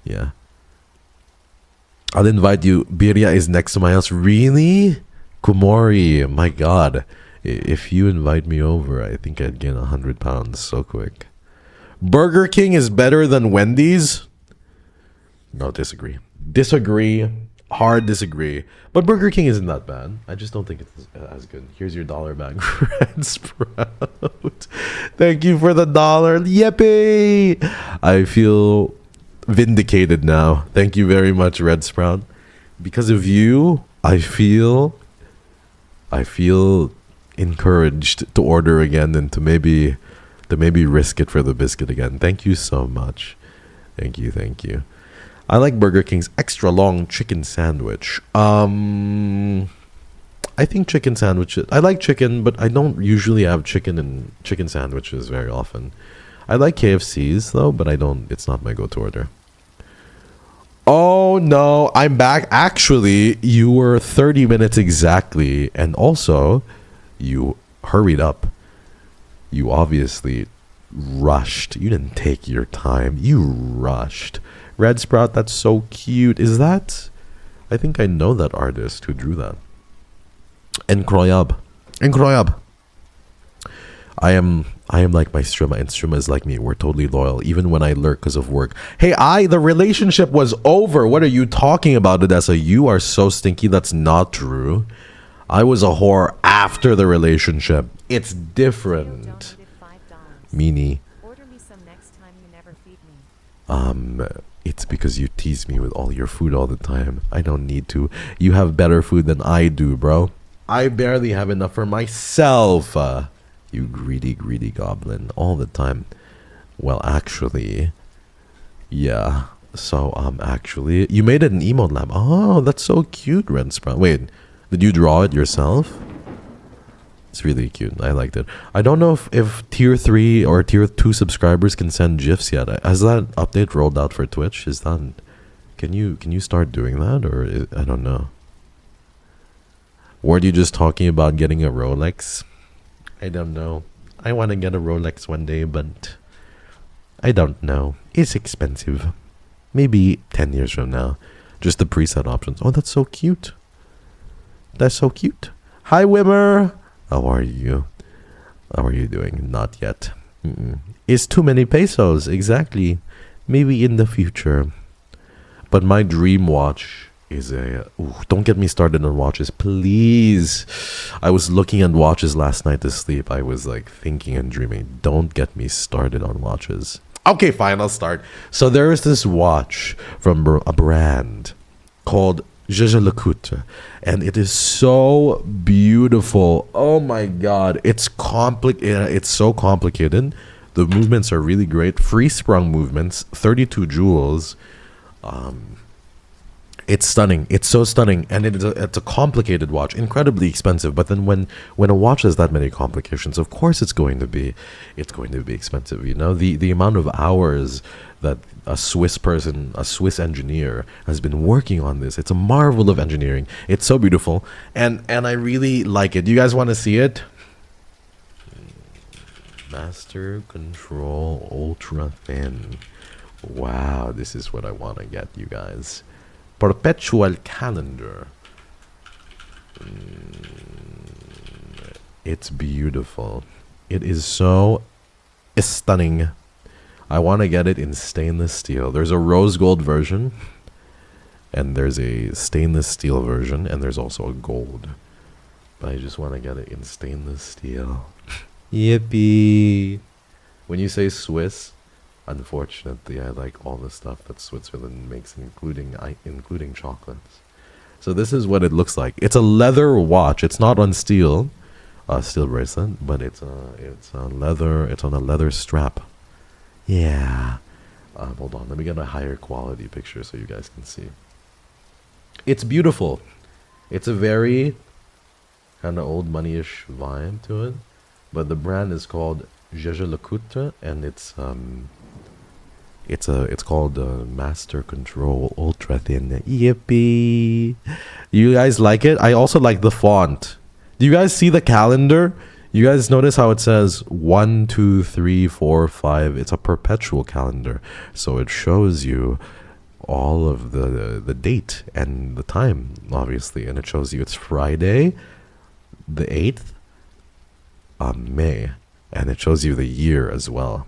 yeah. I'll invite you. Birria is next to my house. Really? Kumori, my God. If you invite me over, I think I'd gain 100 pounds so quick. Burger King is better than Wendy's? No, disagree. Disagree. Hard disagree. But Burger King isn't that bad. I just don't think it's as good. Here's your dollar back, Red Sprout. Thank you for the $1. Yippee! I feel vindicated now. Thank you very much, Red Sprout. Because of you, I feel encouraged to order again and to maybe risk it for the biscuit again. Thank you so much. Thank you. I like Burger King's extra long chicken sandwich. I think chicken sandwiches. I like chicken, but I don't usually have chicken and chicken sandwiches very often. I like KFC's though, but I don't. It's not my go-to order. Oh no, I'm back. Actually, you were 30 minutes exactly, and also, you hurried up. You obviously rushed. You didn't take your time. You rushed. Red Sprout, that's so cute. Is that? I think I know that artist who drew that. Incroyable. I am like my Struma, and Struma is like me. We're totally loyal, even when I lurk because of work. Hey, the relationship was over. What are you talking about, Odessa? You are so stinky. That's not true. I was a whore after the relationship. It's different. Meanie. Order me some next time you never feed me. It's because you tease me with all your food all the time. I don't need to. You have better food than I do, bro. I barely have enough for myself. You greedy goblin. All the time. Well, actually, yeah. So, actually, you made it an emote lab. Oh, that's so cute, Red Sprout. Wait, did you draw it yourself? It's really cute. I liked it. I don't know if tier 3 or tier 2 subscribers can send GIFs yet. Has that update rolled out for Twitch? Is that... Can you start doing that? Or I don't know. Were you just talking about getting a Rolex? I don't know. I want to get a Rolex one day, but... I don't know. It's expensive. Maybe 10 years from now. Just the preset options. Oh, that's so cute. That's so cute. Hi, Wimmer. How are you? How are you doing? Not yet. It's too many pesos. Exactly. Maybe in the future. But my dream watch is a... Ooh, don't get me started on watches, please. I was looking at watches last night to sleep. I was like thinking and dreaming. Don't get me started on watches. Okay, fine. I'll start. So there is this watch from a brand called Jaja Lecoute, and it is so beautiful. Oh my god, it's it's so complicated. The movements are really great, free sprung movements, 32 jewels. It's stunning. It's so stunning, and it's a complicated watch, incredibly expensive. But then when a watch has that many complications, of course it's going to be expensive. You know, the amount of hours that a Swiss engineer has been working on this. It's a marvel of engineering. It's so beautiful, and I really like it. Do you guys want to see it? Master Control Ultra Thin. Wow, this is what I want to get you guys. Perpetual calendar. It's beautiful. It is so stunning. I want to get it in stainless steel. There's a rose gold version, and there's a stainless steel version, and there's also a gold. But I just want to get it in stainless steel. Yippee! When you say Swiss, unfortunately, I like all the stuff that Switzerland makes, including chocolates. So this is what it looks like. It's a leather watch. It's not on steel bracelet, but it's on a leather strap. Yeah. Hold on. Let me get a higher quality picture so you guys can see. It's beautiful. It's a very kind of old money-ish vibe to it, but the brand is called Jaja Lecoute, and It's called Master Control Ultra Thin. Yippee! You guys like it? I also like the font. Do you guys see the calendar? You guys notice how it says 1, 2, 3, 4, 5? It's a perpetual calendar, so it shows you all of the date and the time, obviously, and it shows you it's Friday, the 8th of May, and it shows you the year as well.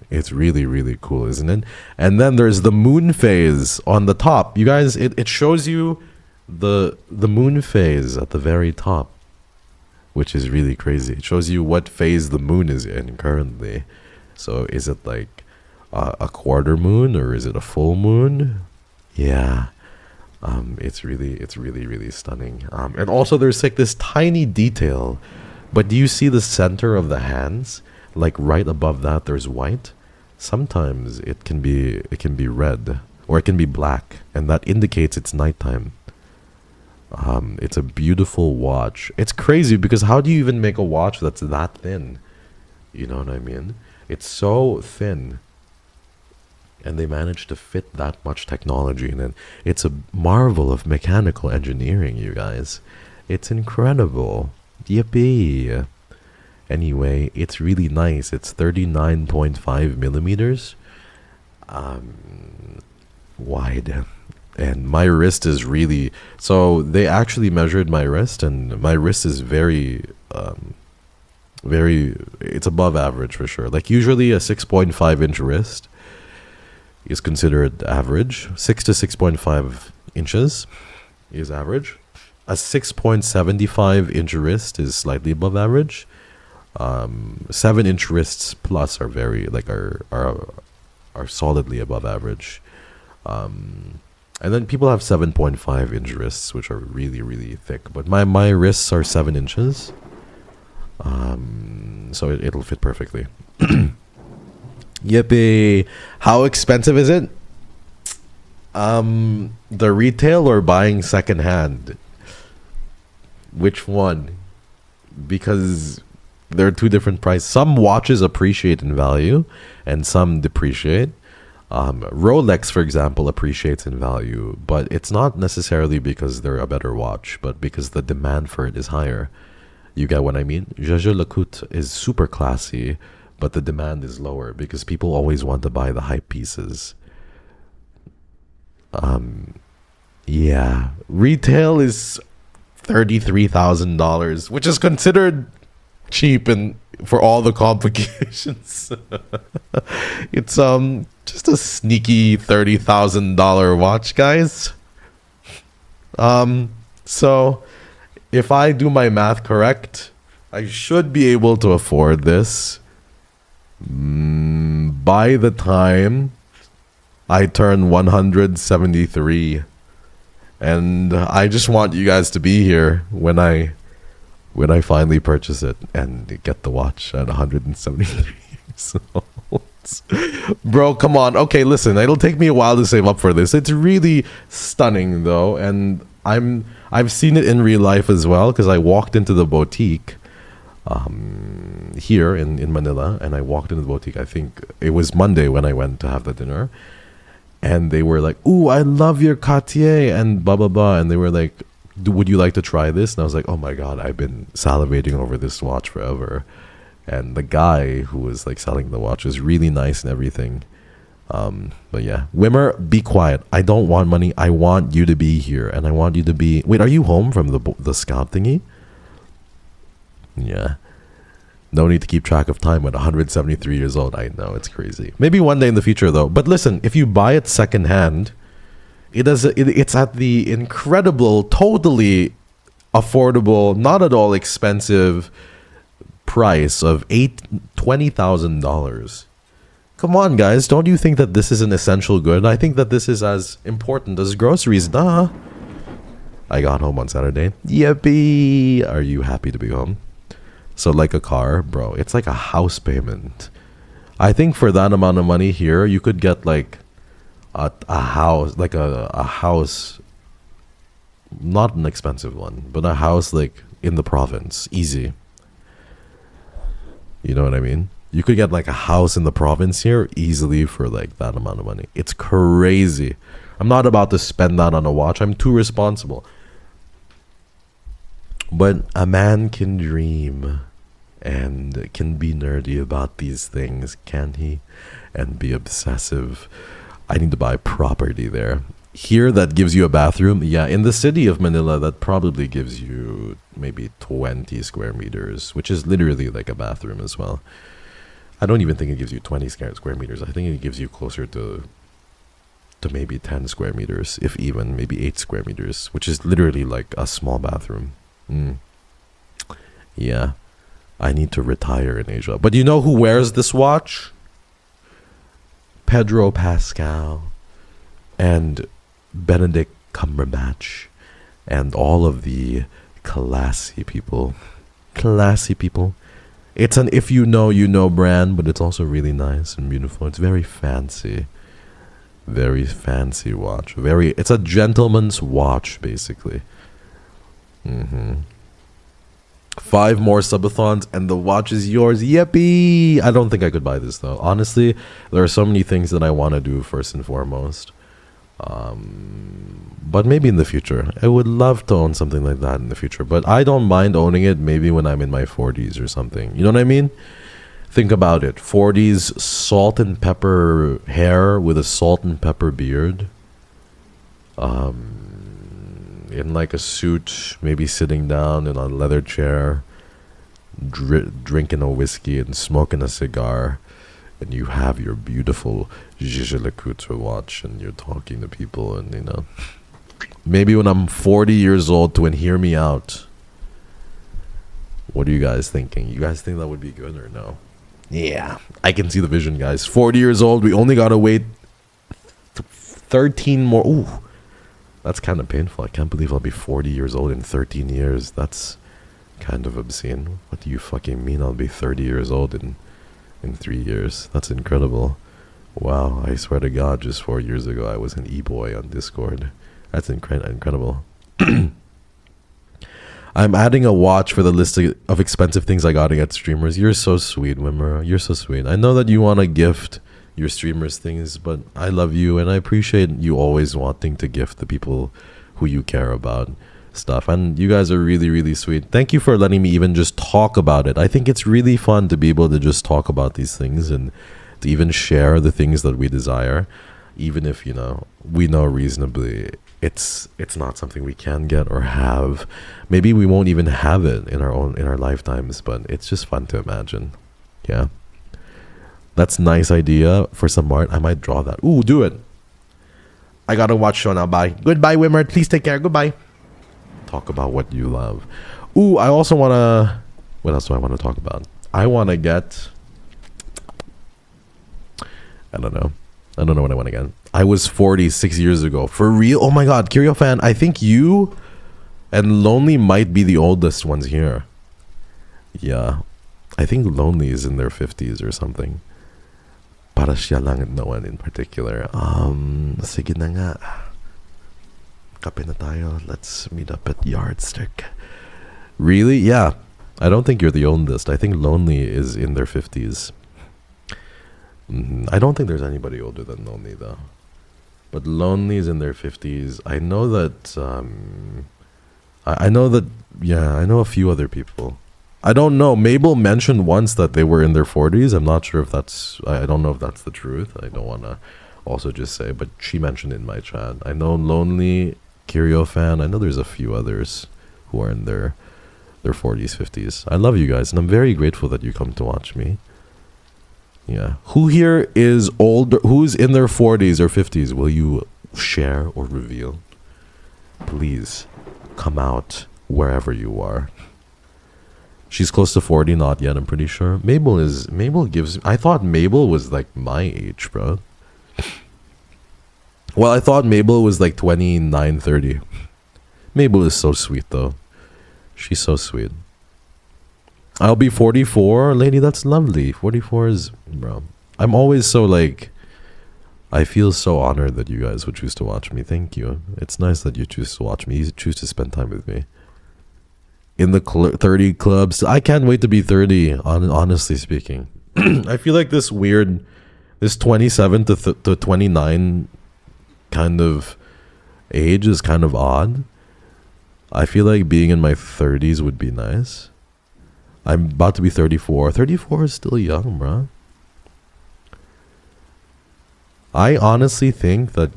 It's really, really cool, isn't it? And then there's the moon phase on the top. You guys, it shows you the moon phase at the very top, which is really crazy. It shows you what phase the moon is in currently. So is it like a quarter moon or is it a full moon? Yeah. It's really, really stunning. And also there's like this tiny detail, but do you see the center of the hands? Like right above that, there's white. Sometimes it can be red or it can be black, and that indicates it's nighttime. It's a beautiful watch. It's crazy because how do you even make a watch that's that thin? You know what I mean? It's so thin, and they managed to fit that much technology in it. It's a marvel of mechanical engineering, you guys. It's incredible. Yippee! Anyway, it's really nice. It's 39.5 millimeters wide. And my wrist is really... So they actually measured my wrist, and my wrist is very... It's above average for sure. Like usually a 6.5 inch wrist is considered average. 6 to 6.5 inches is average. A 6.75 inch wrist is slightly above average. 7-inch wrists plus are very are solidly above average. And then people have 7.5 inch wrists, which are really, really thick. But my wrists are 7 inches. So it'll fit perfectly. Yippee! How expensive is it? The retail or buying secondhand? Which one? Because there are two different prices. Some watches appreciate in value and some depreciate. Rolex, for example, appreciates in value, but it's not necessarily because they're a better watch, but because the demand for it is higher. You get what I mean? Jaeger LeCoultre is super classy, but the demand is lower because people always want to buy the hype pieces. Yeah. Retail is $33,000, which is considered cheap and for all the complications. It's just a sneaky $30,000 watch, guys. So if I do my math correct, I should be able to afford this by the time I turn 173. And I just want you guys to be here when I finally purchase it and get the watch at 173 years old. Bro, come on. Okay, listen, it'll take me a while to save up for this. It's really stunning though, and I've seen it in real life as well because I walked into the boutique here in Manila, and I walked into the boutique. I think it was Monday when I went to have the dinner. And they were like, "Ooh, I love your Cartier," and blah blah blah. And they were like, "Would you like to try this?" And I was like, "Oh my god, I've been salivating over this watch forever." And the guy who was like selling the watch was really nice and everything. But yeah, Wimmer, be quiet. I don't want money. I want you to be here, and I want you to be. Wait, are you home from the scout thingy? Yeah. No need to keep track of time at 173 years old. I know, it's crazy. Maybe one day in the future, though. But listen, if you buy it secondhand, it's at the incredible, totally affordable, not at all expensive price of $20,000. Come on, guys. Don't you think that this is an essential good? I think that this is as important as groceries. Duh. I got home on Saturday. Yippee. Are you happy to be home? So like a car, bro, it's like a house payment. I think for that amount of money here, you could get like a house, like a house, not an expensive one, but a house like in the province, easy. You know what I mean? You could get like a house in the province here easily for like that amount of money. It's crazy. I'm not about to spend that on a watch. I'm too responsible. But a man can dream and can be nerdy about these things, can he? And be obsessive. I need to buy property there. Here, that gives you a bathroom. Yeah, in the city of Manila, that probably gives you maybe 20 square meters, which is literally like a bathroom as well. I don't even think it gives you 20 square meters. I think it gives you closer to maybe 10 square meters, if even, maybe 8 square meters, which is literally like a small bathroom. Yeah, I need to retire in Asia. But you know who wears this watch? Pedro Pascal and Benedict Cumberbatch and all of the classy people. Classy people. It's an if you know brand, but it's also really nice and beautiful. It's very fancy. Very fancy watch. It's a gentleman's watch, basically. 5 more subathons and the watch is yours. Yippee! I don't think I could buy this though. Honestly, there are so many things that I want to do first and foremost. But maybe in the future. I would love to own something like that in the future. But I don't mind owning it maybe when I'm in my 40s or something. You know what I mean? Think about it. 40s salt and pepper hair with a salt and pepper beard. In like a suit, maybe sitting down in a leather chair, drinking a whiskey and smoking a cigar, and you have your beautiful Gigi Lecoultre watch, and you're talking to people, and you know, maybe when I'm 40 years old, to hear me out. What are you guys thinking? You guys think that would be good or no? Yeah, I can see the vision, guys. 40 years old, we only gotta wait 13 more. Ooh. That's kind of painful. I can't believe I'll be 40 years old in 13 years. That's kind of obscene. What do you fucking mean I'll be 30 years old in 3 years? That's incredible. Wow, I swear to God, just 4 years ago I was an e-boy on Discord. That's incredible. I'm adding a watch for the list of expensive things I got to get streamers. You're so sweet, Wimmer. You're so sweet. I know that you want to gift your streamers things, but I love you and I appreciate you always wanting to gift the people who you care about stuff, and you guys are really, really sweet. Thank you for letting me even just talk about it. I think it's really fun to be able to just talk about these things and to even share the things that we desire, even if, you know, we know reasonably it's not something we can get or have. Maybe we won't even have it in our lifetimes, but it's just fun to imagine. Yeah. That's a nice idea for some art. I might draw that. Ooh, do it. I gotta watch show now. Bye. Goodbye, Wimmer. Please take care. Goodbye. Talk about what you love. Ooh, I also wanna... What else do I want to talk about? I want to get... I don't know what I want to get. I was 46 years ago. For real? Oh my God, KYRIO fan. I think you and Lonely might be the oldest ones here. Yeah. I think Lonely is in their 50s or something. Para siya lang and no one in particular. Sige na nga. Kape na tayo. Let's meet up at Yardstick. Really? Yeah. I don't think you're the oldest. I think Lonely is in their 50s. I don't think there's anybody older than Lonely though. But Lonely is in their 50s. I know that I know that, yeah, I know a few other people. I don't know. Mabel mentioned once that they were in their 40s. I'm not sure if that's... I don't know if that's the truth. I don't want to also just say, but she mentioned it in my chat. I know Lonely, KYRIO fan. I know there's a few others who are in their 40s, 50s. I love you guys, and I'm very grateful that you come to watch me. Yeah. Who here is older? Who's in their 40s or 50s? Will you share or reveal? Please come out wherever you are. She's close to 40, not yet, I'm pretty sure. Mabel gives... I thought Mabel was like my age, bro. Well, I thought Mabel was like 29, 30. Mabel is so sweet, though. She's so sweet. I'll be 44. Lady, that's lovely. 44 is... Bro. I'm always so like... I feel so honored that you guys would choose to watch me. Thank you. It's nice that you choose to watch me. You choose to spend time with me. In the 30 clubs. I can't wait to be 30, honestly speaking. I feel like this 27 to 29 kind of age is kind of odd. I feel like being in my 30s would be nice. I'm about to be 34. 34 is still young, bro. I honestly think that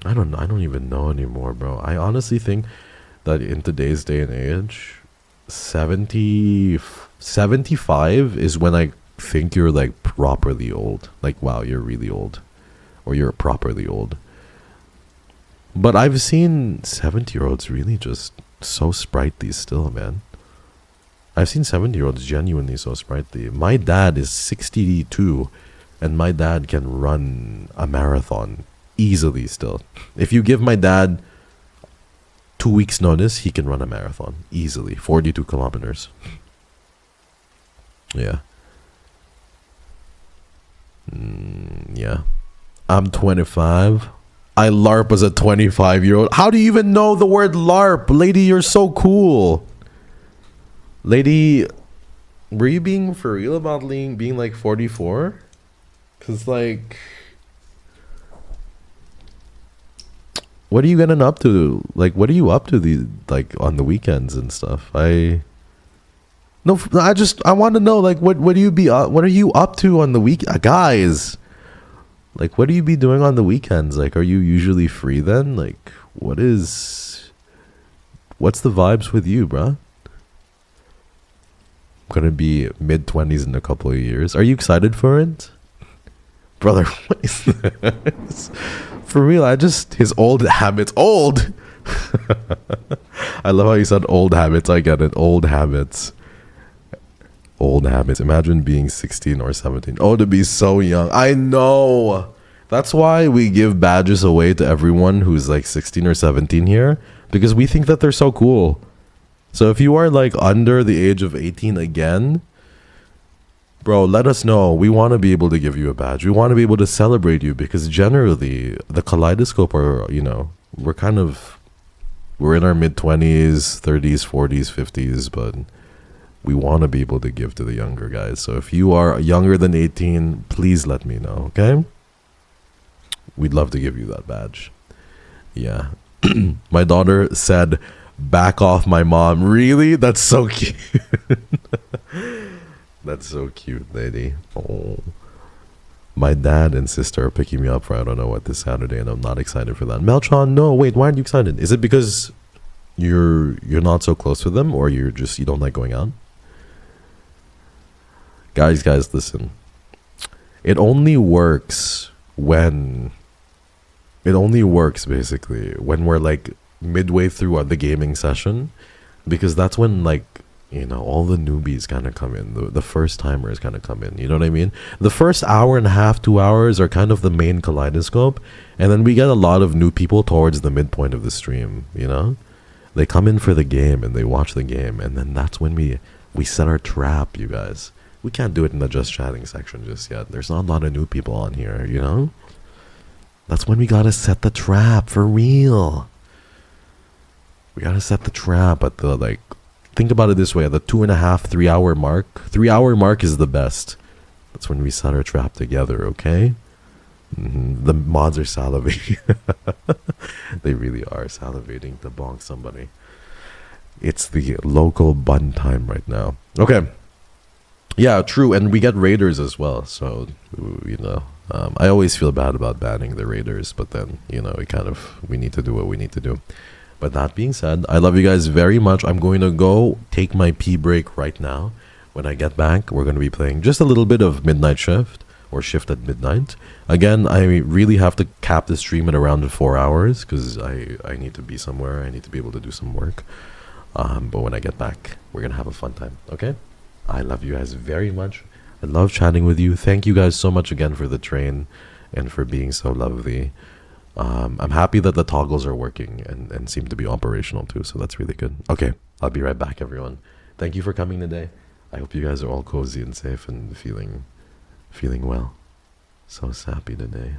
I don't even know anymore, bro. I honestly think that in today's day and age, 75 is when I think you're like properly old. Like, wow, you're really old. Or you're properly old. But I've seen 70-year-olds really just so sprightly still, man. I've seen 70-year-olds genuinely so sprightly. My dad is 62, and my dad can run a marathon easily still. If you give my dad 2 weeks notice, he can run a marathon easily. 42 kilometers. Yeah. Yeah. I'm 25. I LARP as a 25-year-old. How do you even know the word LARP? Lady, you're so cool. Lady, were you being for real about being like 44? Because, like, what are you getting up to? Like, what are you up to like on the weekends and stuff? I want to know, like, what are you up to on the week, guys? Like, what do you be doing on the weekends? Like, are you usually free then? Like, what's the vibes with you, bruh? I'm gonna be mid-20s in a couple of years. Are you excited for it? Brother, what is this? For real, his old habits. Old! I love how you said old habits. I get it. Old habits. Old habits. Imagine being 16 or 17. Oh, to be so young. I know. That's why we give badges away to everyone who's like 16 or 17 here, because we think that they're so cool. So if you are like under the age of 18 again, bro, let us know. We want to be able to give you a badge. We want to be able to celebrate you, because generally the Kaleidoscope are, we're in our mid-20s, 30s, 40s, 50s, but we want to be able to give to the younger guys. So if you are younger than 18, please let me know, okay? We'd love to give you that badge. Yeah. My daughter said, "Back off my mom." Really? That's so cute. That's so cute, lady. Oh. My dad and sister are picking me up for I don't know what this Saturday, and I'm not excited for that. Meltron, no, wait, why aren't you excited? Is it because you're not so close with them, or you don't like going out? Guys, listen. It only works basically when we're like midway through the gaming session, because that's when, like, all the newbies kind of come in, the first timers kind of come in, you know what I mean? The first hour and a half, 2 hours are kind of the main Kaleidoscope, and then we get a lot of new people towards the midpoint of the stream. They come in for the game and they watch the game, and then that's when we set our trap, you guys. We can't do it in the just chatting section just yet. There's not a lot of new people on here, That's when we gotta set the trap, for real. We gotta set the trap at the, like, think about it this way, at the 2.5, 3 hour mark. 3 hour mark is the best. That's when we set our trap together, okay? The mods are salivating. They really are salivating to bonk somebody. It's the local bun time right now. Okay. Yeah, true. And we get raiders as well. So, I always feel bad about banning the raiders, but then, we need to do what we need to do. But that being said, I love you guys very much. I'm going to go take my pee break right now. When I get back, we're going to be playing just a little bit of Midnight Shift, or Shift at Midnight. Again, I really have to cap the stream at around 4 hours, because I need to be somewhere. I need to be able to do some work. But when I get back, we're going to have a fun time, okay? I love you guys very much. I love chatting with you. Thank you guys so much again for the train and for being so lovely. I'm happy that the toggles are working and seem to be operational too, so that's really good. Okay, I'll be right back, everyone. Thank you for coming today. I hope you guys are all cozy and safe and feeling well. So happy today.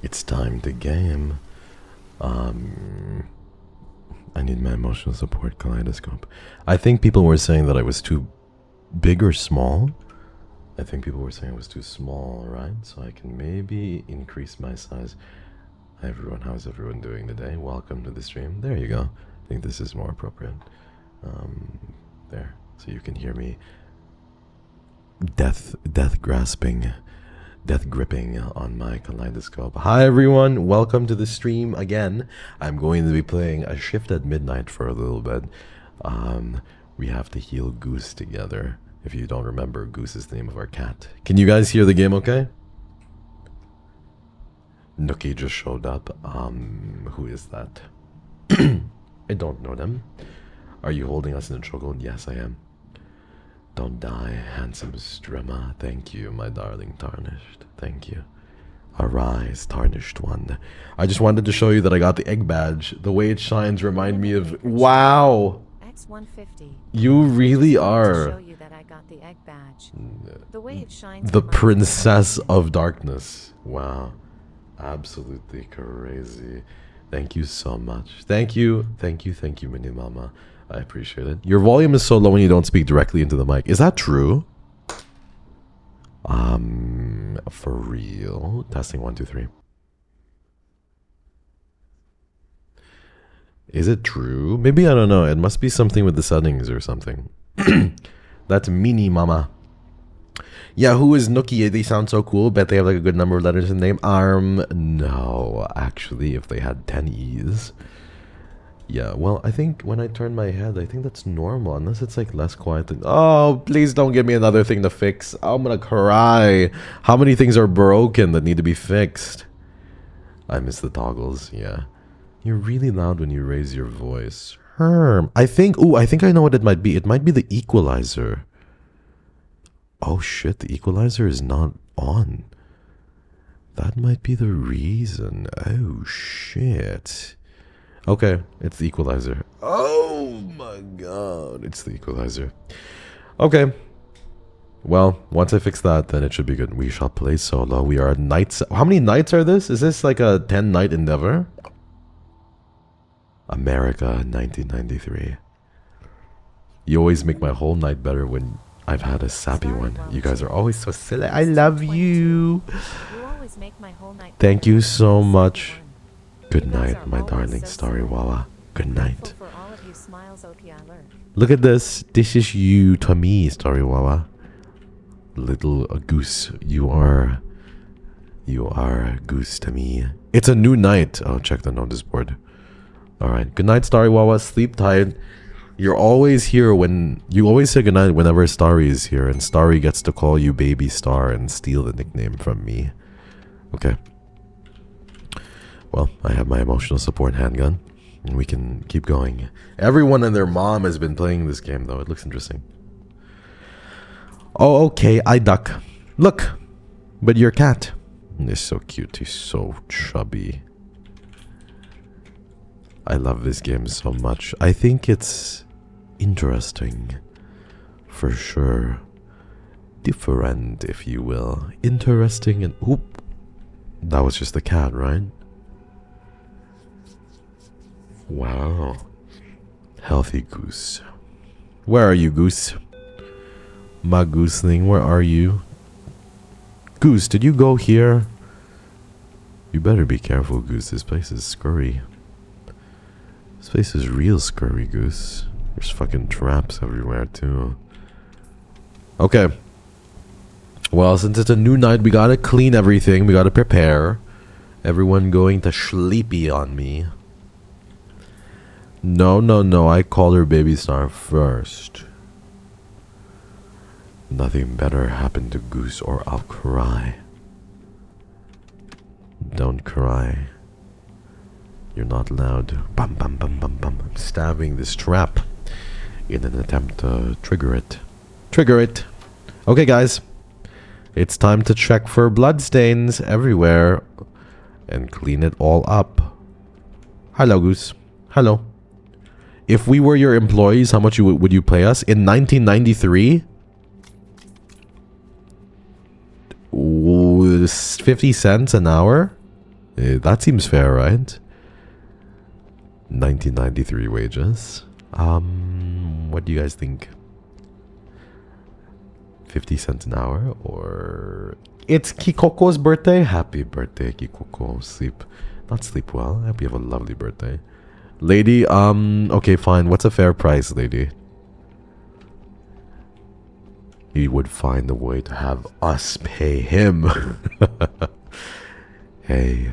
It's time to game. I need my emotional support kaleidoscope. I think people were saying that I was too big or small. I think people were saying I was too small, right? So I can maybe increase my size. Hi everyone, how's everyone doing today? Welcome to the stream. There you go. I think this is more appropriate. There, so you can hear me death gripping on my kaleidoscope. Hi everyone, welcome to the stream again. I'm going to be playing a shift at midnight for a little bit. We have to heal Goose together. If you don't remember, Goose is the name of our cat. Can you guys hear the game okay? Nookie just showed up. Who is that? I don't know them. Are you holding us in a chokehold? Yes, I am. Don't die, handsome Strema. Thank you, my darling Tarnished. Thank you. Arise, Tarnished one. I just wanted to show you that I got the egg badge. The way it shines remind me of... Wow! X150. You really are... Show you that I got the egg badge. The way it shines the princess of darkness. Wow. Absolutely crazy. Thank you so much. Thank you, Mini Mama. I appreciate it. Your volume is so low when you don't speak directly into the mic. Is that true? For real? Testing 1, 2, 3. Is it true? Maybe, I don't know. It must be something with the settings or something. That's Mini Mama. Yeah, who is Nookie? They sound so cool. Bet they have like a good number of letters in the name. No. Actually, if they had 10 E's. Yeah, well, I think when I turn my head, I think that's normal. Unless it's like less quiet. Oh, please don't give me another thing to fix. I'm gonna cry. How many things are broken that need to be fixed? I miss the toggles, yeah. You're really loud when you raise your voice. I think I know what it might be. It might be the equalizer. Oh shit, the equalizer is not on. That might be the reason. Oh shit. Okay, it's the equalizer. Oh my god, it's the equalizer. Okay. Well, once I fix that, then it should be good. We shall play solo. We are at nights. How many nights are this? Is this like a 10-night endeavor? America, 1993. You always make my whole night better when I've had a sappy one. You guys are always so silly. I love you. Thank you so much. Good night, my darling Starry Wawa. Good night. Look at this. This is you to me, Starry Wawa. Little goose. You are a goose to me. It's a new night. Oh, check the notice board. Alright. Good night, Starry Wawa. Sleep tight. You're always here when... You always say goodnight whenever Starry is here. And Starry gets to call you Baby Star and steal the nickname from me. Okay. Well, I have my emotional support handgun. And we can keep going. Everyone and their mom has been playing this game, though. It looks interesting. Oh, okay. I duck. Look. But your cat. He's so cute. He's so chubby. I love this game so much. I think it's interesting. For sure. Different, if you will. Interesting and... Oop. That was just the cat, right? Wow. Healthy goose. Where are you, Goose? My gooseling, where are you? Goose, did you go here? You better be careful, Goose. This place is scurry. This place is real scurry, Goose. There's fucking traps everywhere, too. Okay. Well, since it's a new night, we gotta clean everything. We gotta prepare. Everyone going to sleepy on me. No. I called her Baby Star first. Nothing better happened to Goose or I'll cry. Don't cry. You're not loud. Bum, bum, bum, bum, bum. I'm stabbing this trap in an attempt to trigger it. Trigger it. Okay, guys. It's time to check for bloodstains everywhere and clean it all up. Hello, Goose. Hello. If we were your employees, how much would you pay us? In 1993? 50 cents an hour? That seems fair, right? 1993 wages. What do you guys think? 50 cents an hour, or it's Kikoko's birthday? Happy birthday, Kikoko. Not sleep well. I hope you have a lovely birthday. Lady, okay, fine. What's a fair price, lady? He would find a way to have us pay him. Hey.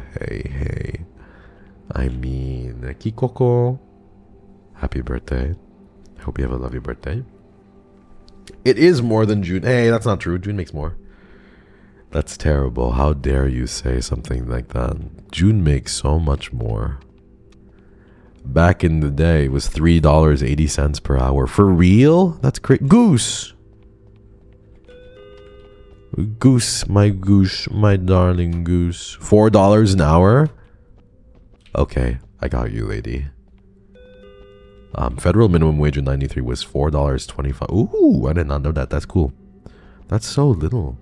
I mean, Kikoko, happy birthday. I hope you have a lovely birthday. It is more than June. Hey, that's not true. June makes more. That's terrible. How dare you say something like that? June makes so much more. Back in the day, it was $3.80 per hour. For real? That's great. Goose, my darling goose. $4 an hour? Okay, I got you, lady. Federal minimum wage in 93 was $4.25. Ooh, I did not know that. That's cool. That's so little.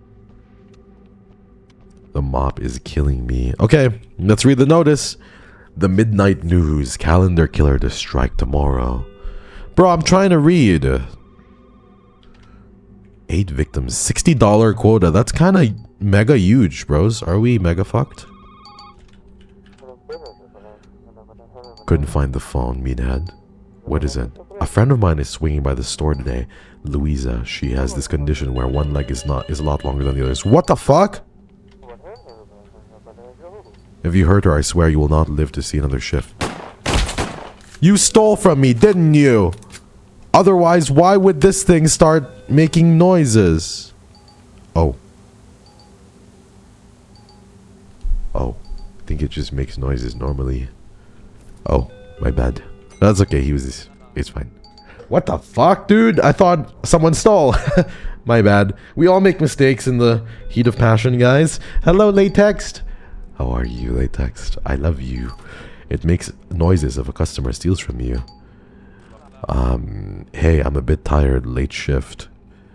The mop is killing me. Okay, let's read the notice. The midnight news. Calendar killer to strike tomorrow. Bro, I'm trying to read. 8 victims. $60 quota. That's kind of mega huge, bros. Are we mega fucked? Couldn't find the phone, meathead. What is it? A friend of mine is swinging by the store today. Louisa. She has this condition where one leg is a lot longer than the others. What the fuck? If you hurt her, I swear you will not live to see another shift. You stole from me, didn't you? Otherwise, why would this thing start making noises? Oh. I think it just makes noises normally. Oh, my bad. That's okay, it's fine. What the fuck, dude? I thought someone stole. My bad. We all make mistakes in the heat of passion, guys. Hello, Latex. How are you, Latex? I love you. It makes noises if a customer steals from you. Hey, I'm a bit tired. Late shift.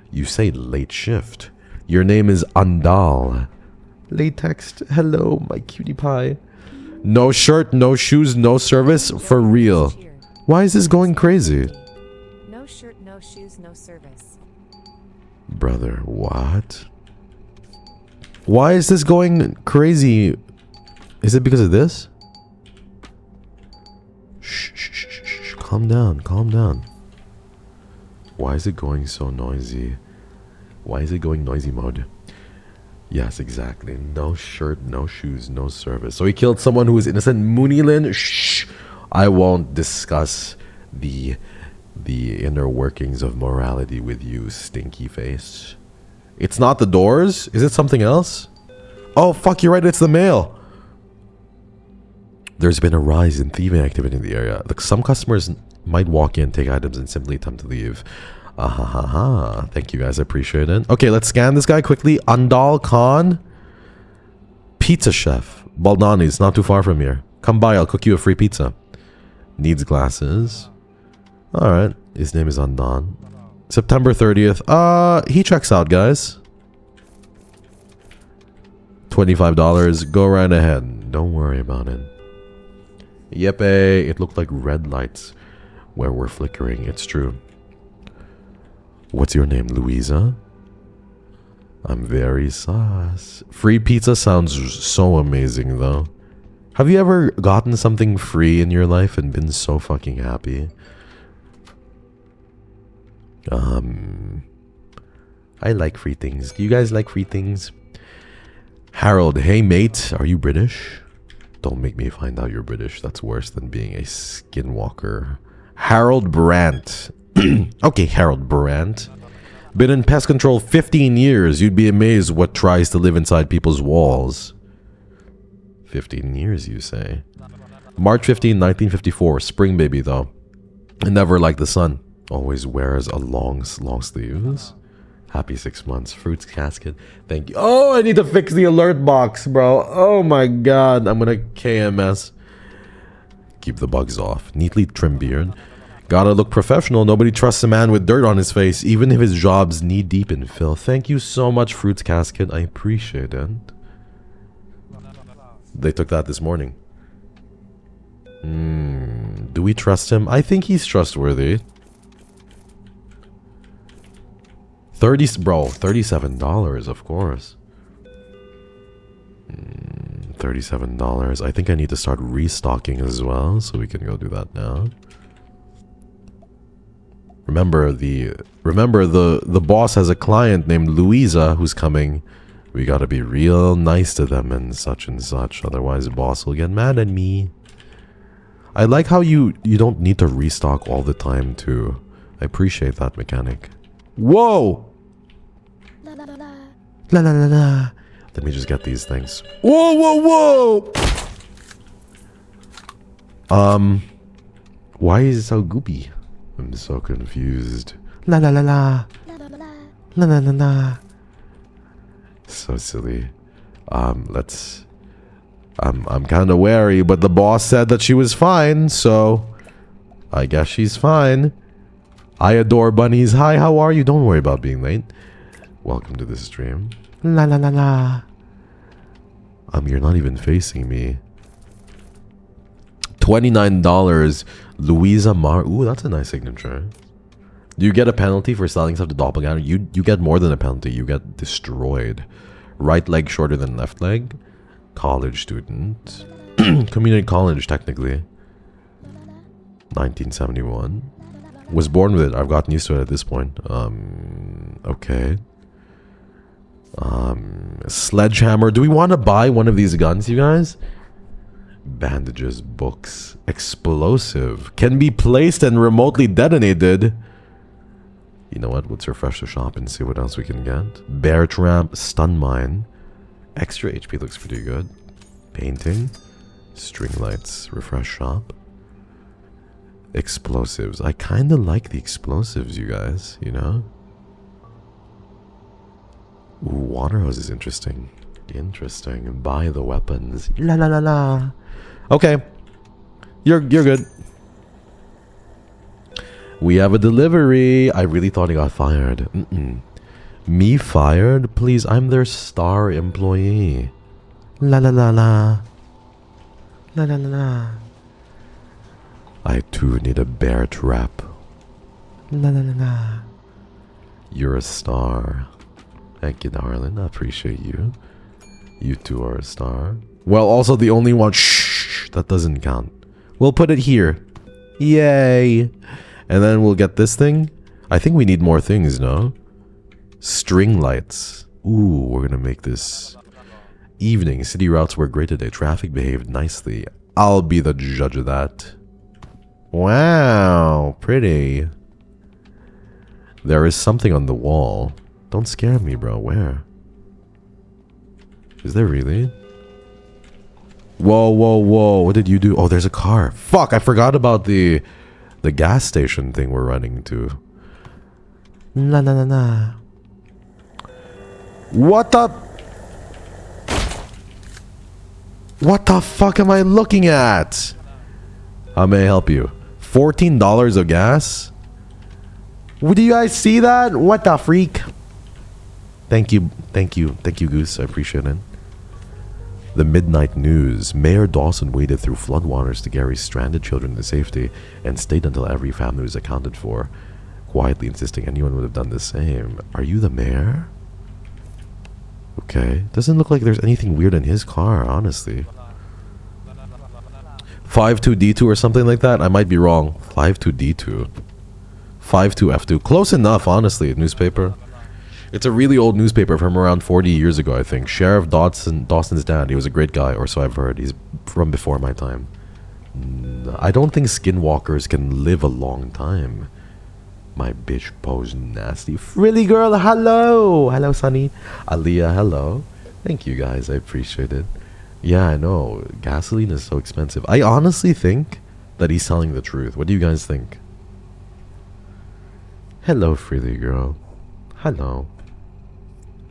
You say late shift. Your name is Andal. Latex. Hello, my cutie pie. No shirt, no shoes, no service. For real. Why is this going crazy? No shirt, no shoes, no service. Brother, what? Why is this going crazy? Is it because of this? Shh. Calm down. Why is it going so noisy? Why is it going noisy mode? Yes, exactly. No shirt, no shoes, no service. So he killed someone who was innocent. Moonilin, shh. I won't discuss the inner workings of morality with you, stinky face. It's not the doors? Is it something else? Oh, fuck, you're right. It's the mail. There's been a rise in thieving activity in the area. Like, some customers might walk in, take items, and simply attempt to leave. Thank you, guys. I appreciate it. Okay, let's scan this guy quickly. Andal Khan. Pizza chef. Baldani's not too far from here. Come by, I'll cook you a free pizza. Needs glasses. Alright. His name is Andan. September 30th. He checks out, guys. $25. Go right ahead. Don't worry about it. Yepe. It looked like red lights where we're flickering. It's true. What's your name, Louisa? I'm very sus. Free pizza sounds so amazing, though. Have you ever gotten something free in your life and been so fucking happy? I like free things. Do you guys like free things? Harold, hey mate, are you British? Don't make me find out you're British. That's worse than being a skinwalker. Harold Brandt. Okay, Harold Brandt. Been in pest control 15 years. You'd be amazed what tries to live inside people's walls. 15 years, you say? March 15, 1954. Spring baby, though. Never liked the sun. Always wears a long sleeves. Happy 6 months. Fruits casket. Thank you. Oh, I need to fix the alert box, bro. Oh my god. I'm gonna KMS. Keep the bugs off. Neatly trimmed beard. Gotta look professional. Nobody trusts a man with dirt on his face, even if his job's knee deep in filth. Thank you so much, Fruits Casket. I appreciate it. They took that this morning. Do we trust him? I think he's trustworthy. $37, of course. $37. I think I need to start restocking as well, so we can go do that now. Remember the boss has a client named Louisa who's coming. We gotta be real nice to them and such, otherwise the boss will get mad at me. I like how you don't need to restock all the time too. I appreciate that mechanic. Whoa! La la la la. Let me just get these things. Whoa, whoa, whoa! Why is it so goopy? I'm so confused. La la la la. La la la la. So silly. Let's... I'm kind of wary, but the boss said that she was fine, so... I guess she's fine. I adore bunnies. Hi, how are you? Don't worry about being late. Welcome to the stream. La la la la. You're not even facing me. $29. Louisa Mar... Ooh, that's a nice signature. Do you get a penalty for selling stuff to Doppelganger? You get more than a penalty. You get destroyed. Right leg shorter than left leg. College student. Community college, technically. 1971. Was born with it. I've gotten used to it at this point. Okay. Sledgehammer. Do we want to buy one of these guns, you guys? Bandages, books. Explosive. Can be placed and remotely detonated. You know what? Let's refresh the shop and see what else we can get. Bear Tramp. Stun Mine. Extra HP looks pretty good. Painting. String lights. Refresh shop. Explosives. I kind of like the explosives, you guys. You know? Ooh, water hose is interesting. Interesting. Buy the weapons. La la la la. Okay. You're good. We have a delivery. I really thought he got fired. Me fired? Please, I'm their star employee. La la la la. La la la la. I too need a bear trap. La la la la. You're a star. Thank you, darling. I appreciate you. You two are a star. Well, also the only one. Shh, that doesn't count. We'll put it here. Yay. And then we'll get this thing. I think we need more things, no? String lights. Ooh, we're gonna make this. Evening. City routes were great today. Traffic behaved nicely. I'll be the judge of that. Wow. Pretty. There is something on the wall. Don't scare me, bro. Where? Is there really? Whoa, whoa, whoa. What did you do? Oh, there's a car. Fuck, I forgot about the gas station thing we're running to. La la la la. What the? What the fuck am I looking at? How may I help you? $14 of gas? Do you guys see that? What the freak? Thank you, Goose. I appreciate it. The midnight news. Mayor Dawson waded through floodwaters to carry stranded children to safety and stayed until every family was accounted for, quietly insisting anyone would have done the same. Are you the mayor? Okay. Doesn't look like there's anything weird in his car, honestly. 52D2 or something like that? I might be wrong. 52D2. 52F2. Close enough, honestly, newspaper. It's a really old newspaper from around 40 years ago, I think. Sheriff Dawson's dad. He was a great guy, or so I've heard. He's from before my time. I don't think skinwalkers can live a long time. My bitch posed nasty. Frilly girl, hello! Hello, Sunny. Aliyah, hello. Thank you, guys. I appreciate it. Yeah, I know. Gasoline is so expensive. I honestly think that he's telling the truth. What do you guys think? Hello, Frilly girl. Hello.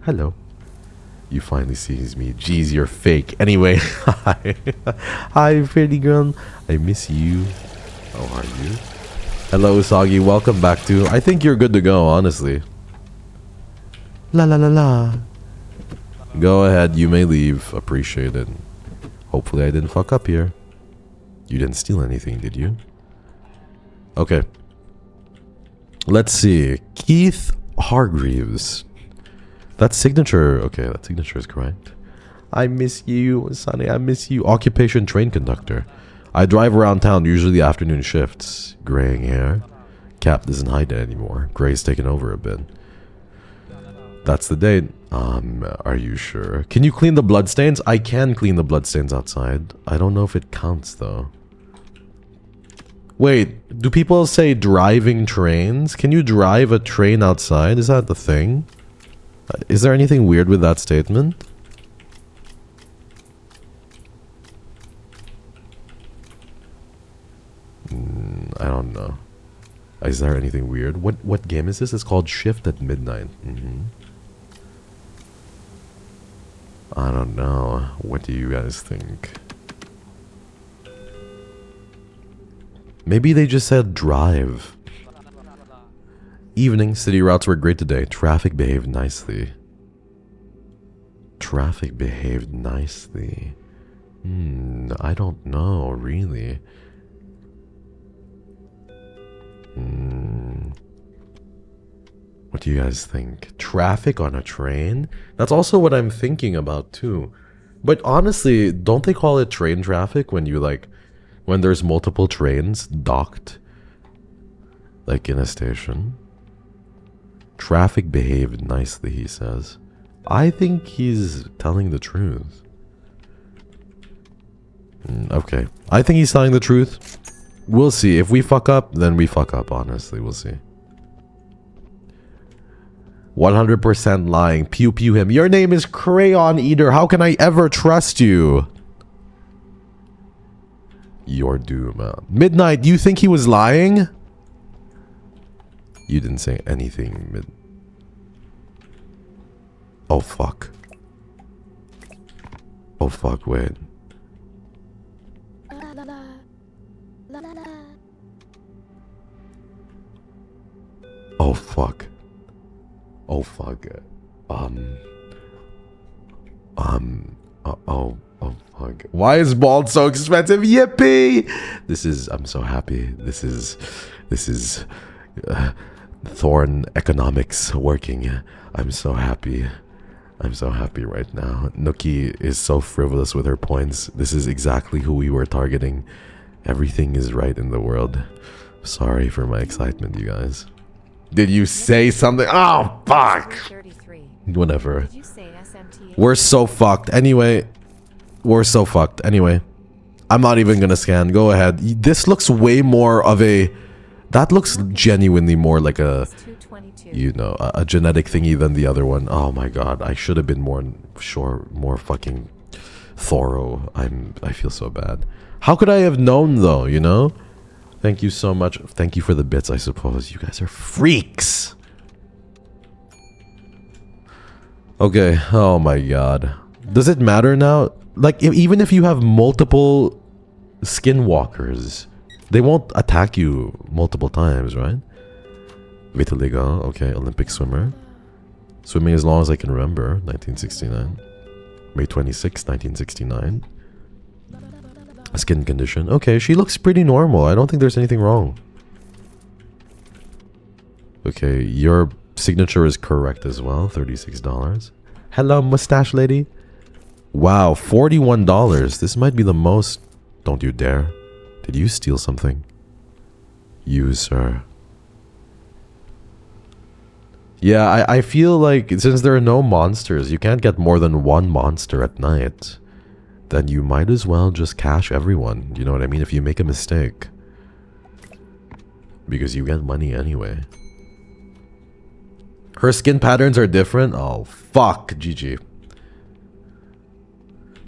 Hello. You finally sees me. Jeez, you're fake. Anyway, hi. Hi, pretty girl. I miss you. How are you? Hello, Usagi. Welcome back to... I think you're good to go, honestly. La la la la. Go ahead. You may leave. Appreciate it. Hopefully I didn't fuck up here. You didn't steal anything, did you? Okay. Let's see. Keith Hargreaves. That signature... Okay, that signature is correct. I miss you, Sonny. I miss you. Occupation train conductor. I drive around town, usually afternoon shifts. Graying hair. Cap doesn't hide it anymore. Gray's taken over a bit. That's the date. Are you sure? Can you clean the bloodstains? I can clean the bloodstains outside. I don't know if it counts, though. Wait, do people say driving trains? Can you drive a train outside? Is that the thing? Is there anything weird with that statement? I don't know. Is there anything weird? What game is this? It's called Shift at Midnight. I don't know. What do you guys think? Maybe they just said drive. Evening, city routes were great today. Traffic behaved nicely. Traffic behaved nicely. I don't know, really. What do you guys think? Traffic on a train? That's also what I'm thinking about too. But honestly, don't they call it train traffic when you when there's multiple trains docked? Like in a station? Traffic behaved nicely, he says. I think he's telling the truth. Okay. I think he's telling the truth. We'll see. If we fuck up, then we fuck up, honestly. We'll see. 100% lying. Pew pew him. Your name is Crayon Eater. How can I ever trust you? Your doom. Midnight, do you think he was lying? You didn't say anything, Oh, fuck. Oh, fuck, wait. Oh, fuck. Oh, fuck. Oh, fuck. Why is bald so expensive? Yippee! I'm so happy. This is Thorn economics working. I'm so happy. I'm so happy right now. Nookie is so frivolous with her points. This is exactly who we were targeting. Everything is right in the world. Sorry for my excitement, you guys. Did you say something? Oh, fuck! Whatever. We're so fucked. Anyway. We're so fucked. Anyway. I'm not even gonna scan. Go ahead. This looks way more of a... That looks genuinely more like a... You know, a genetic thingy than the other one. Oh my god. I should have been more fucking thorough. I feel so bad. How could I have known though, you know? Thank you so much. Thank you for the bits, I suppose. You guys are freaks. Okay. Oh my god. Does it matter now? Like, even if you have multiple skinwalkers, they won't attack you multiple times, right? Vitiligo. Okay. Olympic swimmer. Swimming as long as I can remember. 1969. May 26, 1969. Skin condition. Okay, she looks pretty normal. I don't think there's anything wrong. Okay, your signature is correct as well. $36. Hello, mustache lady. Wow, $41. This might be the most. Don't you dare. Did you steal something? You, sir. Yeah, I feel like since there are no monsters, you can't get more than one monster at night. Then you might as well just cash everyone. You know what I mean? If you make a mistake. Because you get money anyway. Her skin patterns are different? Oh, fuck. GG.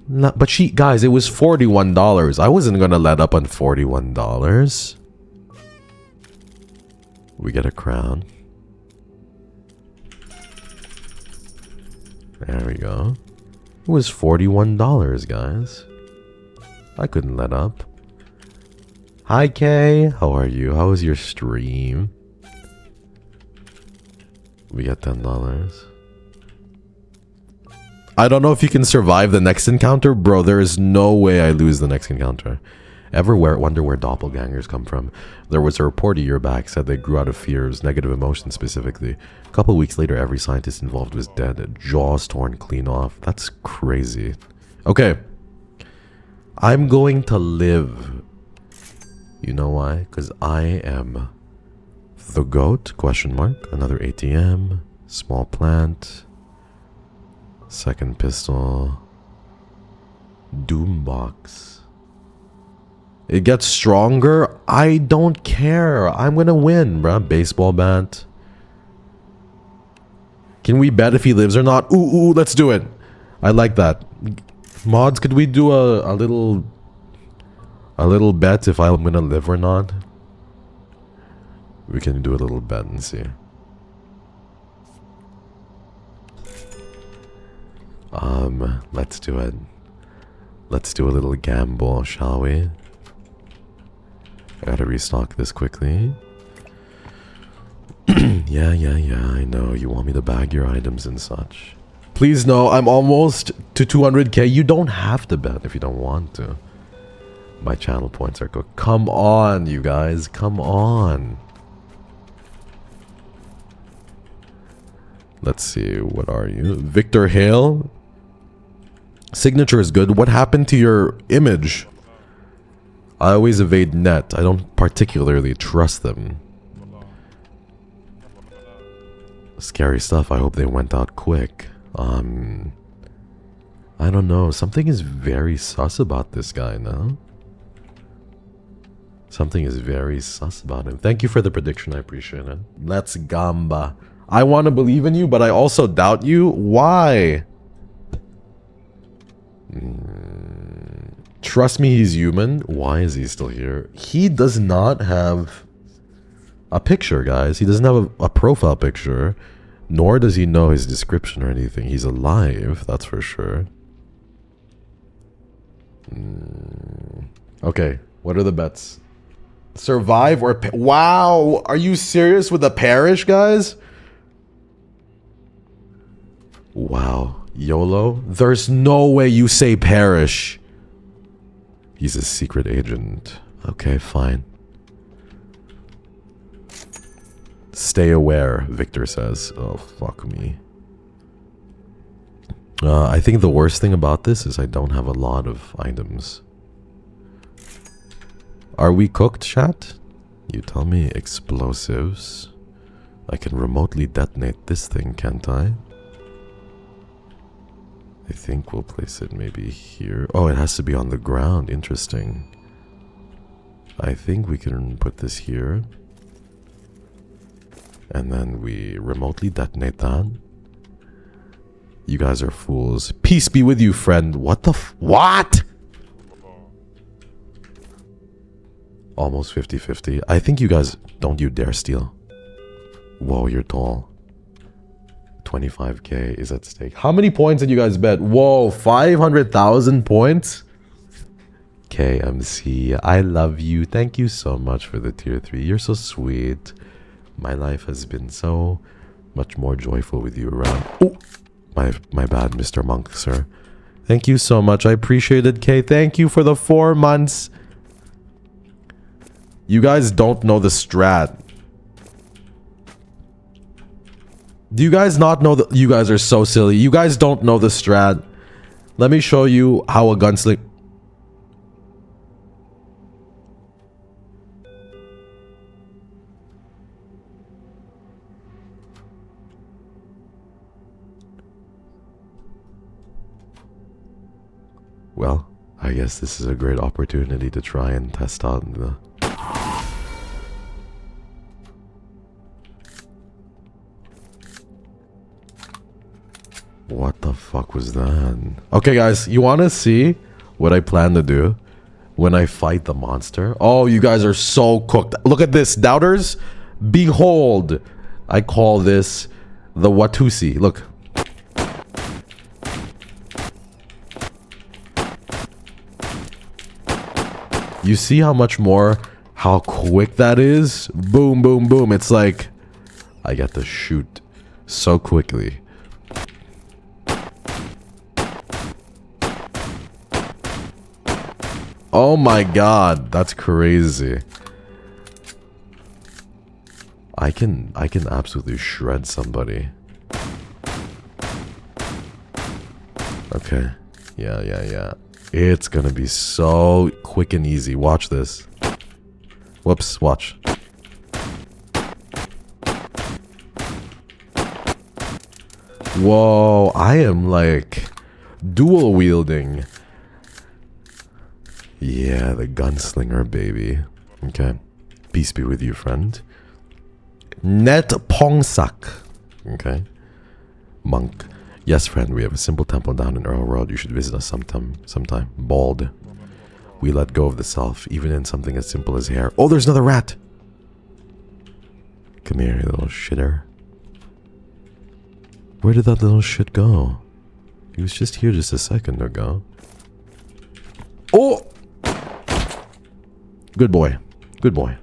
But guys, it was $41. I wasn't gonna let up on $41. We get a crown. There we go. It was $41, guys. I couldn't let up. Hi, Kay. How are you? How was your stream? We got $10. I don't know if you can survive the next encounter. Bro, there is no way I lose the next encounter. Wonder where doppelgangers come from. There was a report a year back said they grew out of fears, negative emotions specifically. A couple weeks later, every scientist involved was dead. Jaws torn clean off. That's crazy. Okay. I'm going to live. You know why? Because I am the GOAT, question mark. Another ATM. Small plant. Second pistol. Doombox. It gets stronger. I don't care. I'm gonna win, bruh. Baseball bat. Can we bet if he lives or not? Ooh, let's do it. I like that. Mods, could we do a little bet if I'm gonna live or not? We can do a little bet and see. Let's do it. Let's do a little gamble, shall we? I gotta restock this quickly. Yeah, I know. You want me to bag your items and such. Please no, I'm almost to 200k. You don't have to bet if you don't want to. My channel points are cooked. Come on, you guys. Come on. Let's see. What are you? Victor Hale? Signature is good. What happened to your image? I always evade net. I don't particularly trust them. Scary stuff. I hope they went out quick. I don't know. Something is very sus about this guy now. Something is very sus about him. Thank you for the prediction. I appreciate it. Let's gamba. I want to believe in you, but I also doubt you. Why? Trust me, he's human. Why is he still here? He does not have a picture, guys. He doesn't have a profile picture. Nor does he know his description or anything. He's alive, that's for sure. Okay, what are the bets? Survive or... Wow! Are you serious with the parish, guys? Wow. YOLO? There's no way you say parish. He's a secret agent. Okay, fine. Stay aware, Victor says. Oh, fuck me. I think the worst thing about this is I don't have a lot of items. Are we cooked, chat? You tell me. Explosives. I can remotely detonate this thing, can't I? I think we'll place it maybe here. Oh, it has to be on the ground. Interesting. I think we can put this here. And then we remotely detonate that. You guys are fools. Peace be with you, friend. What the what? Almost 50-50. I think you guys... Don't you dare steal. Whoa, you're tall. 25k is at stake. How many points did you guys bet? Whoa, 500,000 points? KMC, I love you. Thank you so much for the tier 3. You're so sweet. My life has been so much more joyful with you around. Oh, my bad, Mr. Monk, sir. Thank you so much. I appreciate it, K. Thank you for the 4 months. You guys don't know the strat. Do you guys not know that? You guys are so silly. You guys don't know the strat. Let me show you how a gunslinger... Well, I guess this is a great opportunity to try and test out the... What the fuck was that? Okay, guys, you want to see what I plan to do when I fight the monster? Oh, you guys are so cooked. Look at this, doubters. Behold, I call this the Watusi. Look. You see how much more, how quick that is? Boom, boom, boom. It's like I get to shoot so quickly. Oh my god, that's crazy. I can absolutely shred somebody. Okay. Yeah. It's gonna be so quick and easy. Watch this. Whoops, watch. Whoa, I am like dual wielding. Yeah, the gunslinger, baby. Okay. Peace be with you, friend. Net Pongsak. Okay. Monk. Yes, friend, we have a simple temple down in Earl Road. You should visit us sometime. Bald. We let go of the self, even in something as simple as hair. Oh, there's another rat! Come here, you little shitter. Where did that little shit go? He was just here just a second ago. Oh! Good boy. Good boy.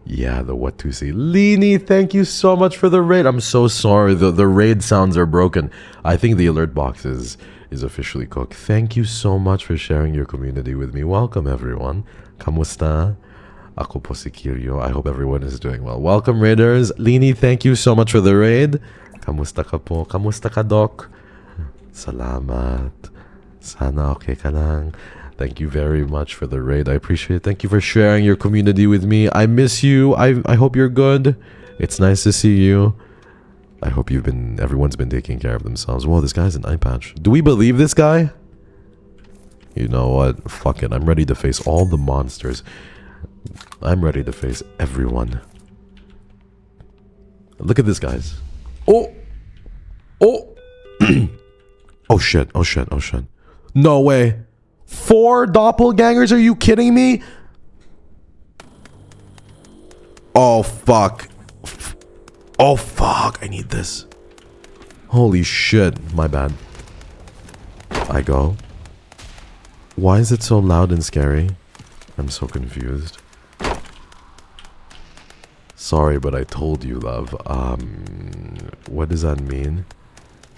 Yeah, the what to see. Leany, thank you so much for the raid. I'm so sorry. The raid sounds are broken. I think the alert box is officially cooked. Thank you so much for sharing your community with me. Welcome, everyone. Kamusta? Ako po si KYRIO. I hope everyone is doing well. Welcome, raiders. Leany, thank you so much for the raid. Kamusta ka po? Kamusta ka, Doc? Salamat. Sana okay ka lang. Thank you very much for the raid. I appreciate it. Thank you for sharing your community with me. I miss you. I hope you're good. It's nice to see you. I hope everyone's been taking care of themselves. Whoa, this guy's an eye patch. Do we believe this guy? You know what? Fuck it. I'm ready to face all the monsters. I'm ready to face everyone. Look at this, guys. Oh! Oh! Oh shit, oh shit, oh shit. No way. 4 doppelgangers? Are you kidding me? Oh fuck. Oh fuck, I need this. Holy shit, my bad. I go. Why is it so loud and scary? I'm so confused. Sorry, but I told you, love. What does that mean?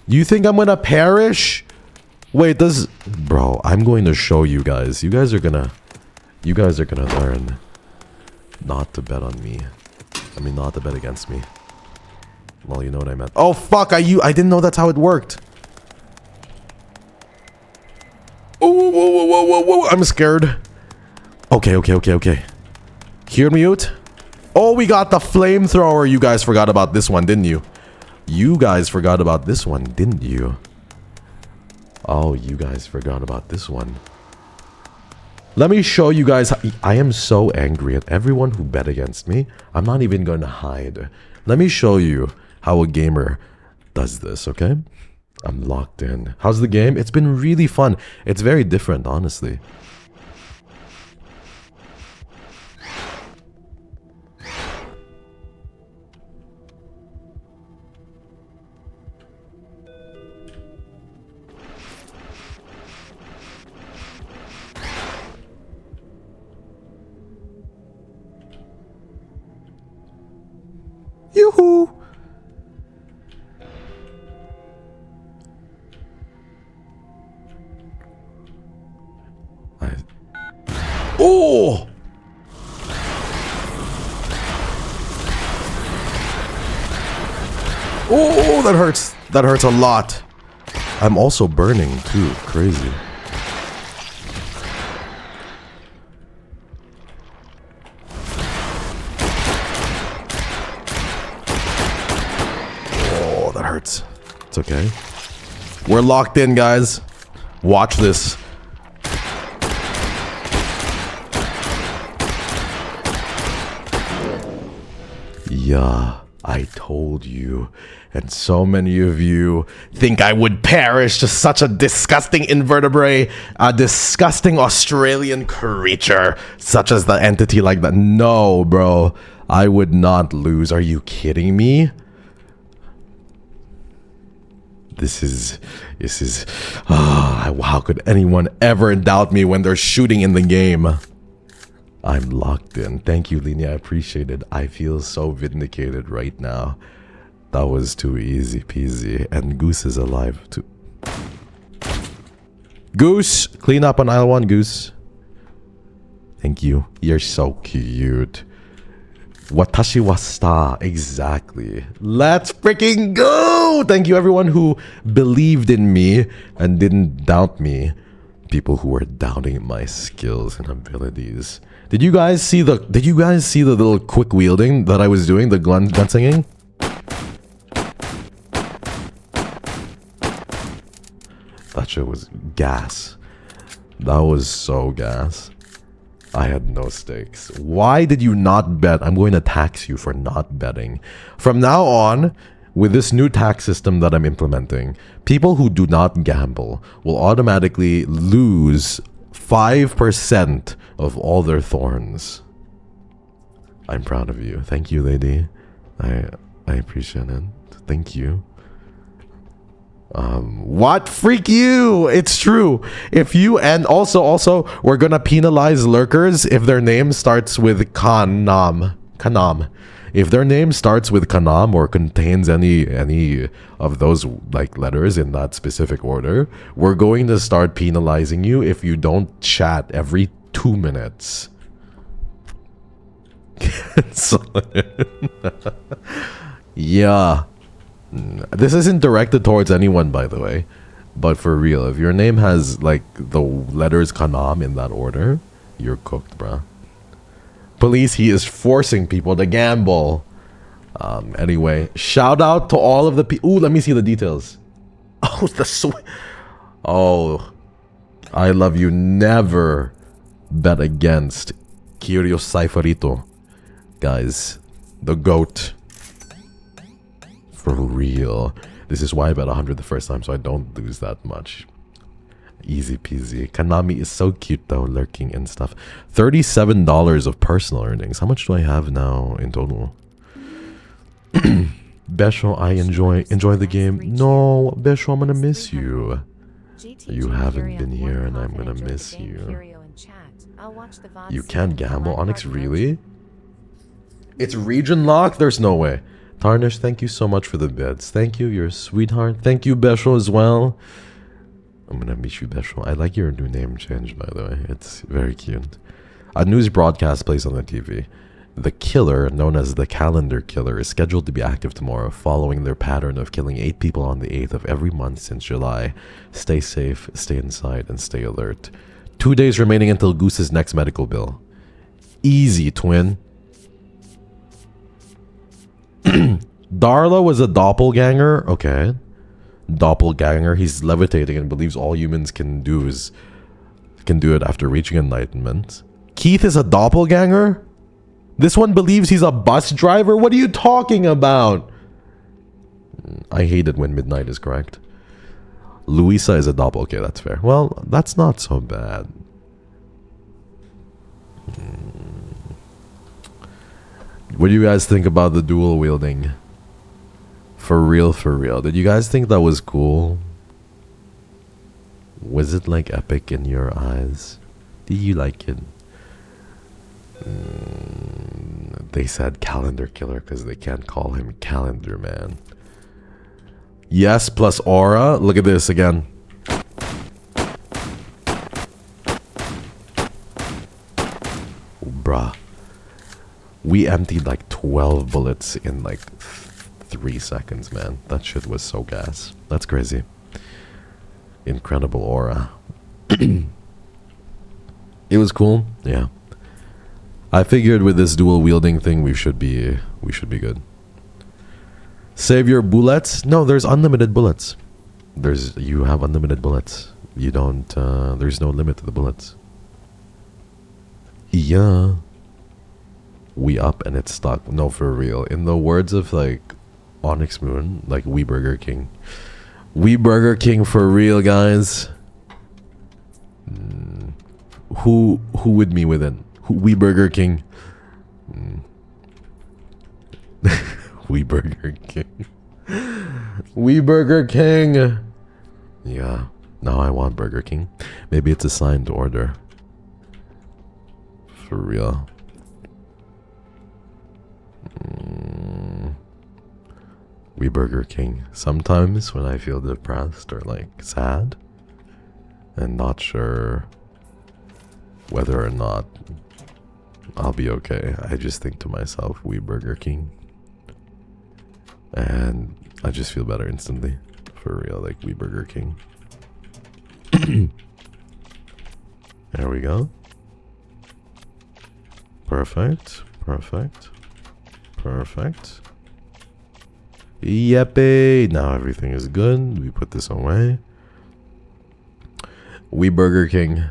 You think I'm gonna perish? Wait, bro, I'm going to show you guys. You guys are gonna learn not to bet on me. I mean, not to bet against me. Well, you know what I meant. Oh, fuck, I didn't know that's how it worked. Oh, whoa, I'm scared. Okay. Hear me out. Oh, we got the flamethrower. You guys forgot about this one, didn't you? You guys forgot about this one, didn't you? Oh, you guys forgot about this one. Let me show you guys. I am so angry at everyone who bet against me. I'm not even going to hide. Let me show you how a gamer does this, okay? I'm locked in. How's the game? It's been really fun. It's very different, honestly. Yoo-hoo! Oh! Oh, that hurts. That hurts a lot. I'm also burning too. Crazy. Oh, that hurts. It's okay. We're locked in, guys. Watch this. Yeah, I told you. And so many of you think I would perish to such a disgusting invertebrate, a disgusting Australian creature, such as the entity like that. No, bro, I would not lose. Are you kidding me? This is, how could anyone ever doubt me when they're shooting in the game? I'm locked in. Thank you, Lini. I appreciate it. I feel so vindicated right now. That was too easy peasy. And Goose is alive too. Goose, clean up on aisle 1, Goose. Thank you. You're so cute. Watashi wa sta. Exactly. Let's freaking go! Thank you everyone who believed in me and didn't doubt me. People who were doubting my skills and abilities. Did you guys see the little quick wielding that I was doing, the gun-singing? That shit was gas. That was so gas. I had no stakes. Why did you not bet? I'm going to tax you for not betting. From now on, with this new tax system that I'm implementing, people who do not gamble will automatically lose 5% of all their thorns. I'm proud of you. Thank you, lady. I appreciate it. Thank you. What? Freak you! It's true. If you, and also, we're gonna penalize lurkers if their name starts with kanam. If their name starts with kanam or contains any of those like letters in that specific order, we're going to start penalizing you if you don't chat every 2 minutes. Yeah. This isn't directed towards anyone, by the way. But for real, if your name has, like, the letters kanam in that order, you're cooked, bruh. Police, he is forcing people to gamble. Anyway, shout out to all of the people. Ooh, let me see the details. Oh, Oh, I love you. Never bet against KYRIO Saifarito. Guys, the GOAT. For real. This is why I bet 100 the first time, so I don't lose that much. Easy peasy. Kanami is so cute though, lurking and stuff. $37 of personal earnings. How much do I have now in total? Besho, I enjoy the game. No, Besho, I'm gonna miss you. You haven't been here and I'm gonna miss you. You can't gamble, Onyx, really? It's region locked? There's no way. Tarnish, thank you so much for the beds. Thank you, you're a sweetheart. Thank you, Besho, as well. I'm gonna miss you, Besho. I like your new name change, by the way. It's very cute. A news broadcast plays on the TV. The killer, known as the Calendar Killer, is scheduled to be active tomorrow, following their pattern of killing 8 people on the 8th of every month since July. Stay safe, stay inside, and stay alert. 2 days remaining until Goose's next medical bill. Easy, twin. Darla was a doppelganger. Okay. Doppelganger. He's levitating and believes all humans can do it after reaching enlightenment. Keith is a doppelganger? This one believes he's a bus driver? What are you talking about? I hate it when midnight is correct. Luisa is a doppel. Okay, that's fair. Well, that's not so bad. What do you guys think about the dual wielding? For real, for real. Did you guys think that was cool? Was it like epic in your eyes? Did you like it? They said Calendar Killer because they can't call him Calendar Man. Yes, plus aura. Look at this again. Bruh. We emptied like 12 bullets in like 3 seconds, man. That shit was so gas. That's crazy. Incredible aura. It was cool. Yeah. I figured with this dual wielding thing we should be good. Save your bullets? No, there's unlimited bullets. You have unlimited bullets. You don't there's no limit to the bullets. Yeah. We up and it's stuck. No, for real. In the words of like Onyx Moon, like We Burger King. We Burger King for real, guys. Who with me with it? We Burger King. We Burger King. We Burger King. Yeah. Now I want Burger King. Maybe it's a signed order. For real. We Burger King. Sometimes when I feel depressed or like sad, and not sure whether or not I'll be okay. I just think to myself, we Burger King. And I just feel better instantly. For real, like we Burger King. There we go. Perfect. Perfect. Perfect. Yeppy. Now everything is good. We put this away. We Burger King.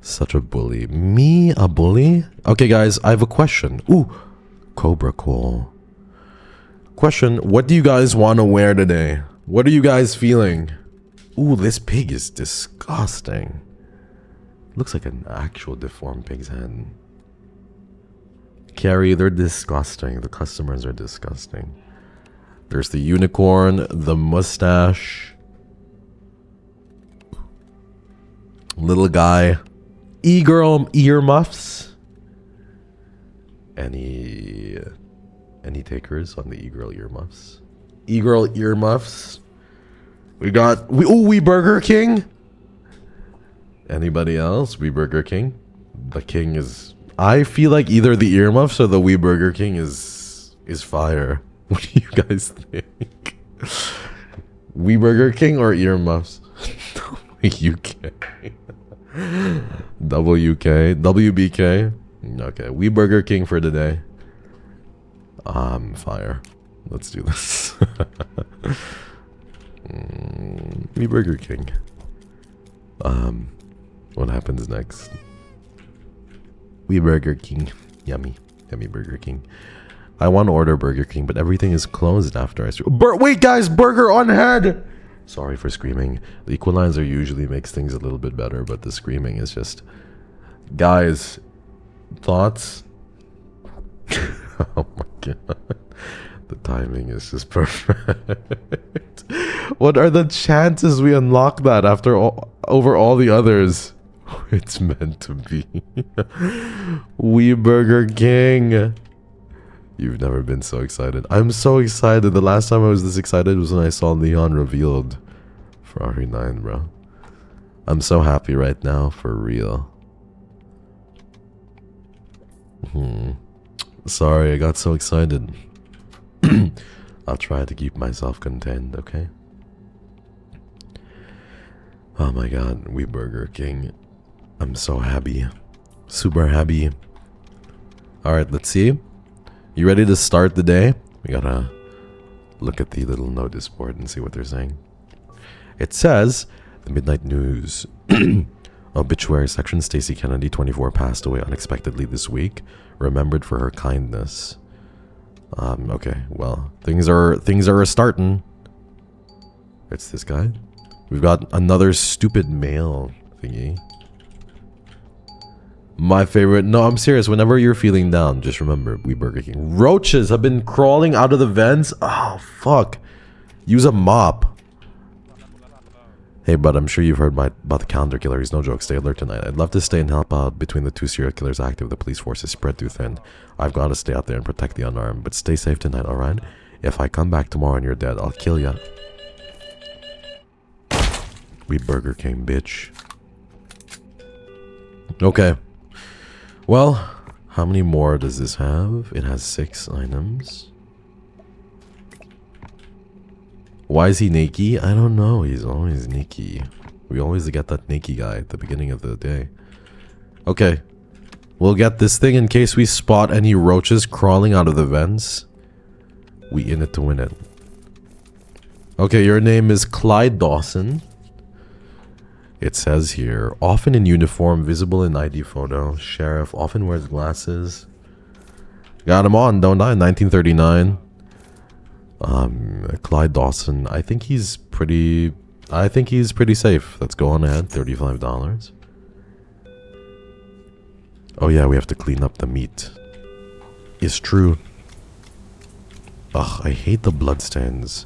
Such a bully. Me, a bully? Okay, guys, I have a question. Ooh, Cobra Cool. Question, what do you guys want to wear today? What are you guys feeling? Ooh, this pig is disgusting. Looks like an actual deformed pig's head. Carrie, they're disgusting. The customers are disgusting. There's the unicorn, the mustache. Little guy. E-girl earmuffs. Any takers on the e-girl earmuffs? E-girl earmuffs. We Burger King. Anybody else? We Burger King. The king is. I feel like either the earmuffs or the We Burger King is fire. What do you guys think? We Burger King or earmuffs? UK. WK. WBK. Okay, We Burger King for today. Fire. Let's do this. We Burger King. What happens next? We Burger King. Yummy. Yummy Burger King. I want to order Burger King, but everything is closed after I... Wait, guys! Burger on head! Sorry for screaming. The equalizer usually makes things a little bit better, but the screaming is just... Guys, thoughts? Oh my god. The timing is just perfect. What are the chances we unlock that after over all the others? It's meant to be. We Burger King. You've never been so excited. I'm so excited. The last time I was this excited was when I saw Leon revealed for RE9, bro. I'm so happy right now, for real. Sorry, I got so excited. I'll try to keep myself contained, okay? Oh my god, we Burger King. I'm so happy. Super happy. Alright, let's see. You ready to start the day? We gotta look at the little notice board and see what they're saying. It says, the Midnight News. Obituary section, Stacey Kennedy, 24, passed away unexpectedly this week. Remembered for her kindness. Okay, well, things are starting. It's this guy. We've got another stupid mail thingy. My favorite. No, I'm serious. Whenever you're feeling down, just remember, we Burger King. Roaches have been crawling out of the vents. Oh, fuck. Use a mop. Hey, bud, I'm sure you've heard about the calendar killer. He's no joke. Stay alert tonight. I'd love to stay and help out between the two serial killers active. The police force is spread too thin. I've got to stay out there and protect the unarmed. But stay safe tonight, alright? If I come back tomorrow and you're dead, I'll kill ya. We Burger King, bitch. Okay. Well, how many more does this have? It has 6 items. Why is he naked? I don't know. He's always naked. We always get that naked guy at the beginning of the day. Okay. We'll get this thing in case we spot any roaches crawling out of the vents. We in it to win it. Okay, your name is Clyde Dawson. It says here, often in uniform, visible in ID photo. Sheriff, often wears glasses. Got him on, don't I? 1939. Clyde Dawson. I think he's pretty safe. Let's go on ahead. $35. Oh yeah, we have to clean up the meat. It's true. Ugh, I hate the bloodstains.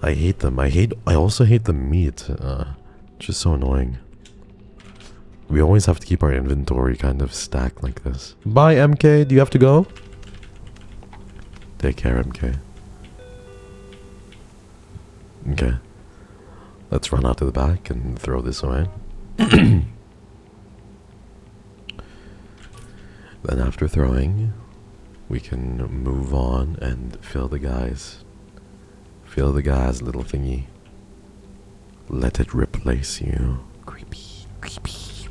I hate them. I also hate the meat. Just so annoying. We always have to keep our inventory kind of stacked like this. Bye, MK. Do you have to go? Take care, MK. Okay. Let's run out to the back and throw this away. Then after throwing, we can move on and fill the guys. Fill the guy's little thingy. Let it replace you. Creepy, creepy.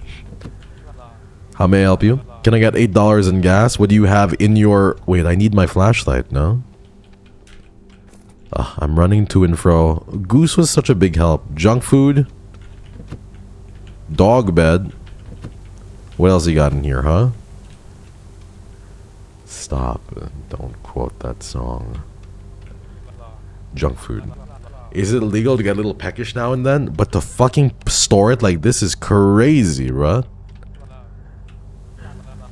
How may I help you? Can I get $8 in gas? What do you have in your... Wait, I need my flashlight, no? I'm running to and fro. Goose was such a big help. Junk food. Dog bed. What else you got in here, huh? Stop. Don't quote that song. Junk food. Is it illegal to get a little peckish now and then? But to fucking store it like this is crazy, bruh.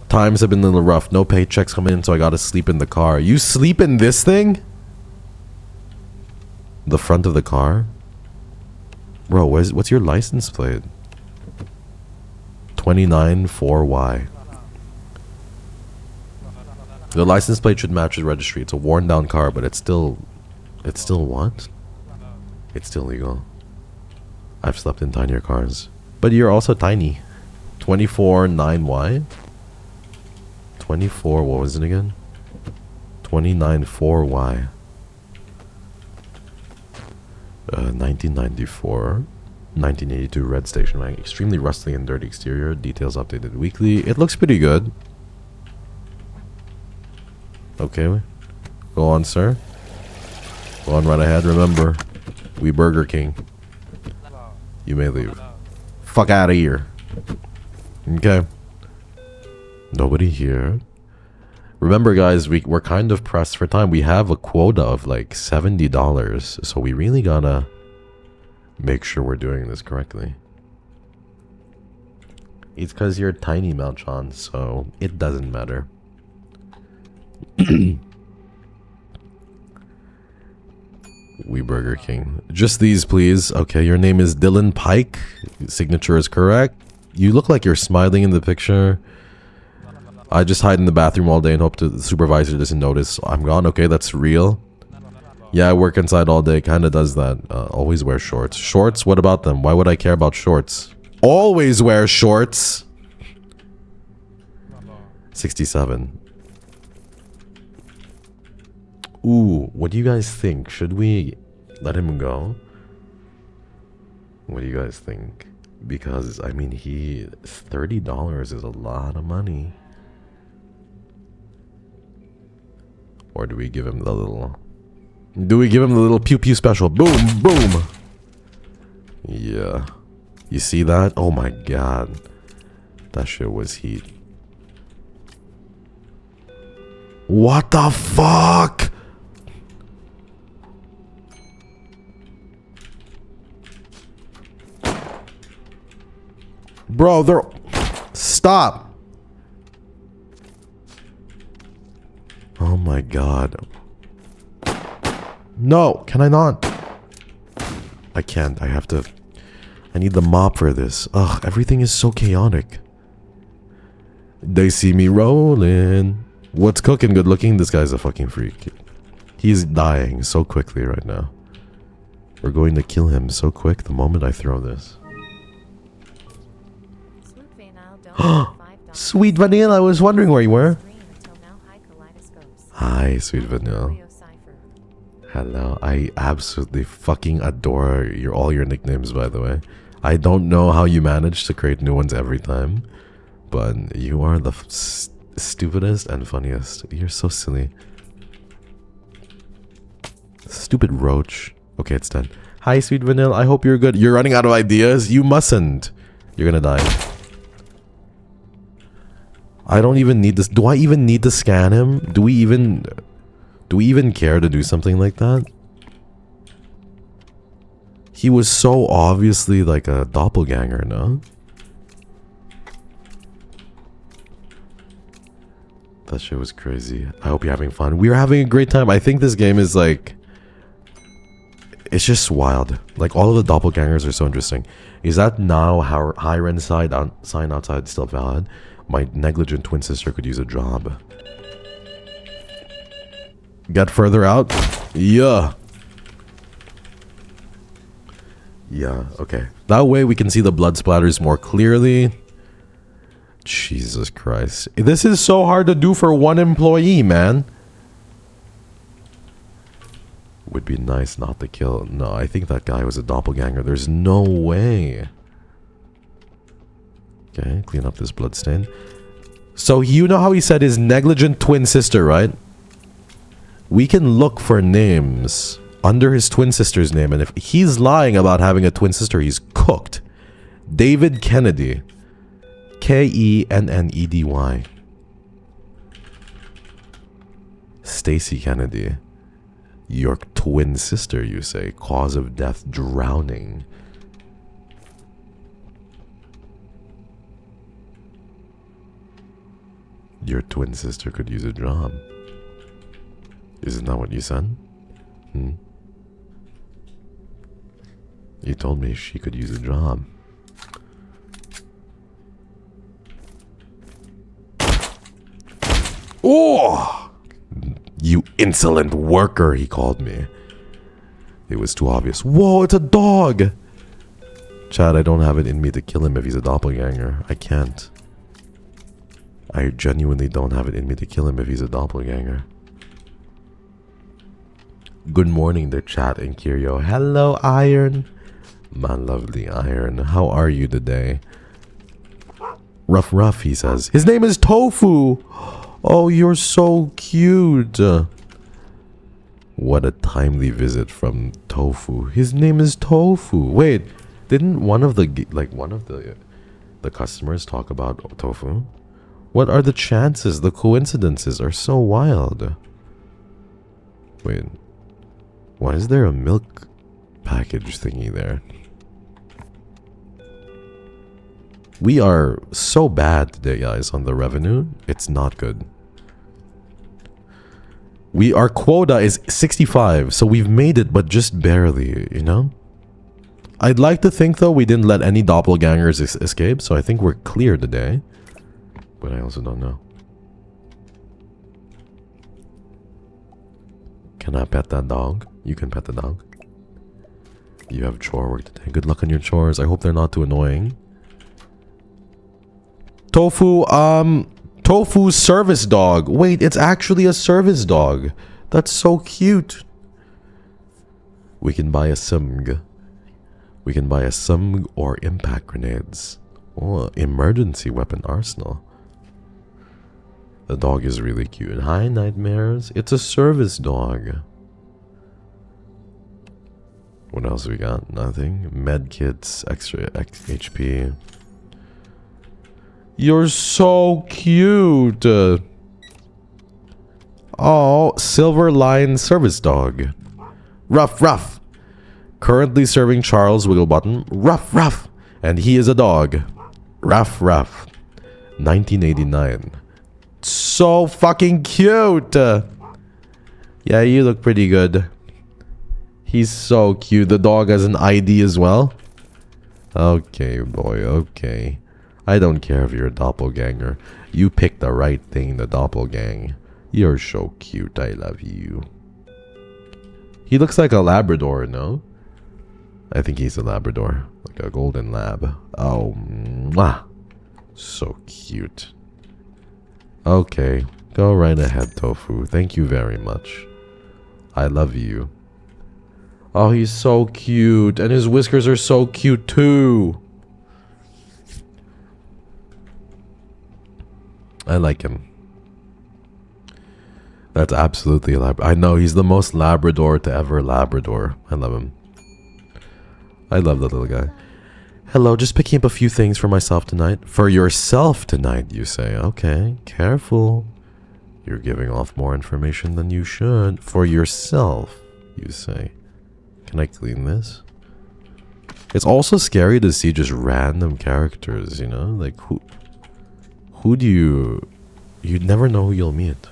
Times have been a little rough. No paychecks coming in, so I gotta sleep in the car. You sleep in this thing? The front of the car? Bro, what's your license plate? 294Y. The license plate should match the registry. It's a worn down car, but it's still what? It's still legal. I've slept in tinier cars. But you're also tiny. 249Y? 24, what was it again? 294Y. 1994. 1982 red station wagon. Extremely rusty and dirty exterior. Details updated weekly. It looks pretty good. Okay. Go on, sir. Go on right ahead. Remember, we Burger King. You may leave. Fuck out of here. Okay. Nobody here. Remember, guys, we're kind of pressed for time. We have a quota of like $70, so we really gotta make sure we're doing this correctly. It's because you're tiny, Melchon, so it doesn't matter. We Burger King. Just these, please. Okay, your name is Dylan Pike. Signature is correct. You look like you're smiling in the picture. I just hide in the bathroom all day and hope the supervisor doesn't notice I'm gone. Okay, that's real. Yeah, I work inside all day. Kinda does that. Always wear shorts. Shorts? What about them? Why would I care about shorts? Always wear shorts! 67. Ooh, what do you guys think? Should we let him go? What do you guys think? Because, I mean, $30 is a lot of money. Or do we give him the little... Do we give him the little pew pew special? Boom, boom! Yeah. You see that? Oh my god. That shit was heat. What the fuck? Bro, they're... Stop! Oh my god. No, can I not? I can't, I have to... I need the mop for this. Ugh, everything is so chaotic. They see me rolling. What's cooking? Good looking? This guy's a fucking freak. He's dying so quickly right now. We're going to kill him so quick the moment I throw this. Sweet Vanilla, I was wondering where you were. Hi, Sweet Vanilla. Hello. I absolutely fucking adore all your nicknames, by the way. I don't know how you manage to create new ones every time, but you are the stupidest and funniest. You're so silly. Stupid roach. Okay, it's done. Hi, Sweet Vanilla. I hope you're good. You're running out of ideas? You mustn't. You're gonna die. I don't even need this. Do I even need to scan him? Do we even care to do something like that? He was so obviously like a doppelganger, no? That shit was crazy. I hope you're having fun. We're having a great time. I think this game is like... It's just wild. Like, all of the doppelgangers are so interesting. Is that now how high-end sign outside still valid? My negligent twin sister could use a job. Get further out? Yeah. Yeah, okay. That way we can see the blood splatters more clearly. Jesus Christ. This is so hard to do for one employee, man. Would be nice not to kill. No, I think that guy was a doppelganger. There's no way. Okay, clean up this bloodstain. So you know how he said his negligent twin sister, right? We can look for names under his twin sister's name, and if he's lying about having a twin sister, he's cooked. David Kennedy. Kennedy. Stacy Kennedy. Your twin sister, you say. Cause of death, drowning. Your twin sister could use a job. Isn't that what you said? Hmm? You told me she could use a job. Oh! You insolent worker, he called me. It was too obvious. Whoa, it's a dog! Chad, I don't have it in me to kill him if he's a doppelganger. I can't. I genuinely don't have it in me to kill him if he's a doppelganger. Good morning there, chat and KYRIO. Hello, Iron. My lovely Iron. How are you today? Rough, he says. His name is Tofu. Oh, you're so cute. What a timely visit from Tofu. His name is Tofu. Wait, didn't one of the customers talk about Tofu? What are the chances? The coincidences are so wild. Wait, why is there a milk package thingy there? We are so bad today, guys, on the revenue. It's not good. Our quota is 65, so we've made it, but just barely, you know? I'd like to think, though, we didn't let any doppelgangers escape, so I think we're clear today. But I also don't know. Can I pet that dog? You can pet the dog. You have chore work today. Good luck on your chores. I hope they're not too annoying. Tofu's service dog. Wait, it's actually a service dog. That's so cute. We can buy a SIMG. We can buy a SIMG or impact grenades. Oh, emergency weapon arsenal. The dog is really cute. Hi, Nightmares. It's a service dog. What else we got? Nothing. Med kits, extra HP. You're so cute. Oh, Silver Line service dog. Rough. Currently serving Charles Wigglebottom. Rough. And he is a dog. Rough. 1989. So fucking cute. Yeah, you look pretty good. He's so cute. The dog has an ID as well. Okay, boy, okay. I don't care if you're a doppelganger. You picked the right thing, the doppelgang. You're so cute. I love you. He looks like a Labrador, no? I think he's a Labrador. Like a golden lab. Oh, mwah. So cute. Okay, go right ahead, Tofu. Thank you very much. I love you. Oh, he's so cute. And his whiskers are so cute too. I like him. That's absolutely a Labrador. I know, he's the most Labrador to ever Labrador. I love him. I love that little guy. Hello, just picking up a few things for myself tonight. For yourself tonight, you say. Okay, careful. You're giving off more information than you should. For yourself, you say. Can I clean this? It's also scary to see just random characters, you know? Like, who do you... You'd never know who you'll meet.